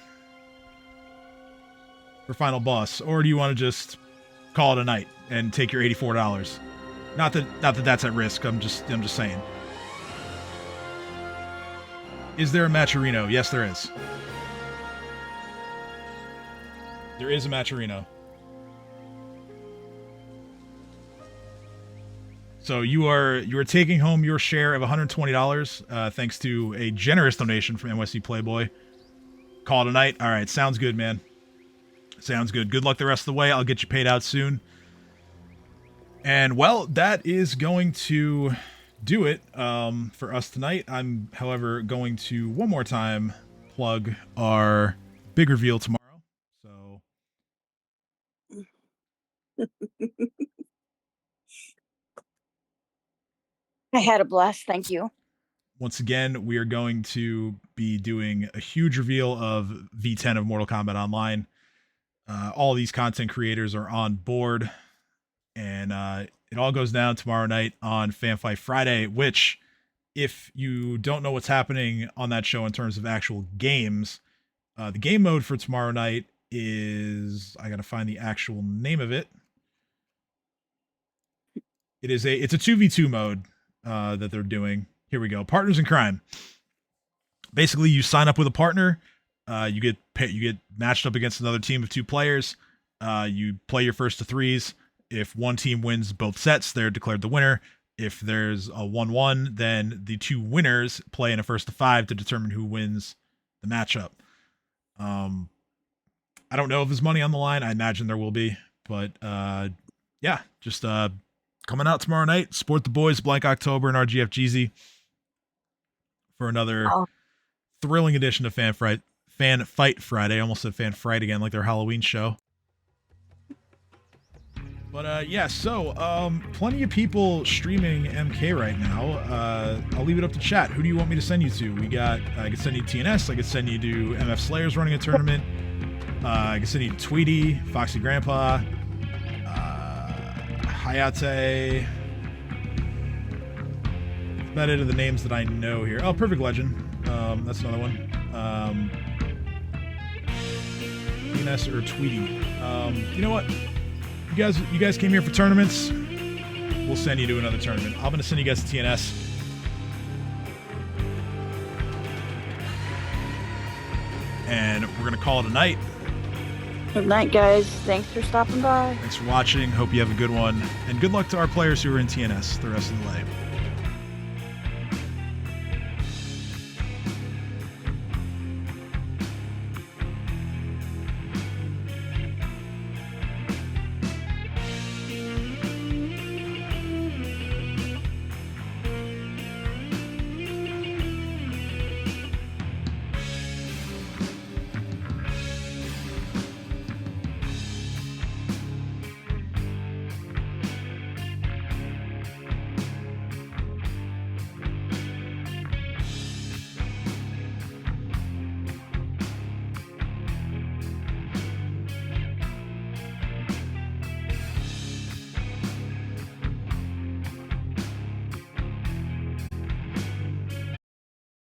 for final boss, or do you want to just call it a night and take your $84? Not that that's at risk. I'm just saying. Is there a Matcherino? Yes, there is. There is a Matcherino. So you are taking home your share of $120, thanks to a generous donation from M0s3 Playboy. Call it a night. All right, sounds good, man. Sounds good. Good luck the rest of the way. I'll get you paid out soon. And, well, that is going to do it for us tonight. I'm, however, going to, one more time, plug our big reveal tomorrow. So... I had a blast. Thank you. Once again, we are going to be doing a huge reveal of V10 of Mortal Kombat Online. All these content creators are on board, and it all goes down tomorrow night on Fanfight Friday, which, if you don't know what's happening on that show in terms of actual games, the game mode for tomorrow night is, I gotta find the actual name of it. It's a 2v2 mode that they're doing. Here we go. Partners in Crime. Basically, you sign up with a partner. You get matched up against another team of 2 players. You play your first to 3s. If one team wins both sets, they're declared the winner. If there's a 1-1, then the 2 winners play in a first to 5 to determine who wins the matchup. I don't know if there's money on the line. I imagine there will be, but yeah, just coming out tomorrow night. Support the boys, Blank October and RGF Jeezy, for another thrilling edition of Fan Fight Friday. I almost said Fan Fright again, like their Halloween show. But yeah, so plenty of people streaming MK right now. I'll leave it up to chat. Who do you want me to send you to? I could send you to TNS. I could send you to MF Slayers running a tournament. I could send you to Tweety, Foxy Grandpa, Hayate. That's about it of the names that I know here. Oh, Perfect Legend. That's another one. TNS or Tweety. You know what? You guys came here for tournaments. We'll send you to another tournament. I'm going to send you guys to TNS. And we're going to call it a night. Good night, guys. Thanks for stopping by. Thanks for watching. Hope you have a good one. And good luck to our players who are in TNS the rest of the way.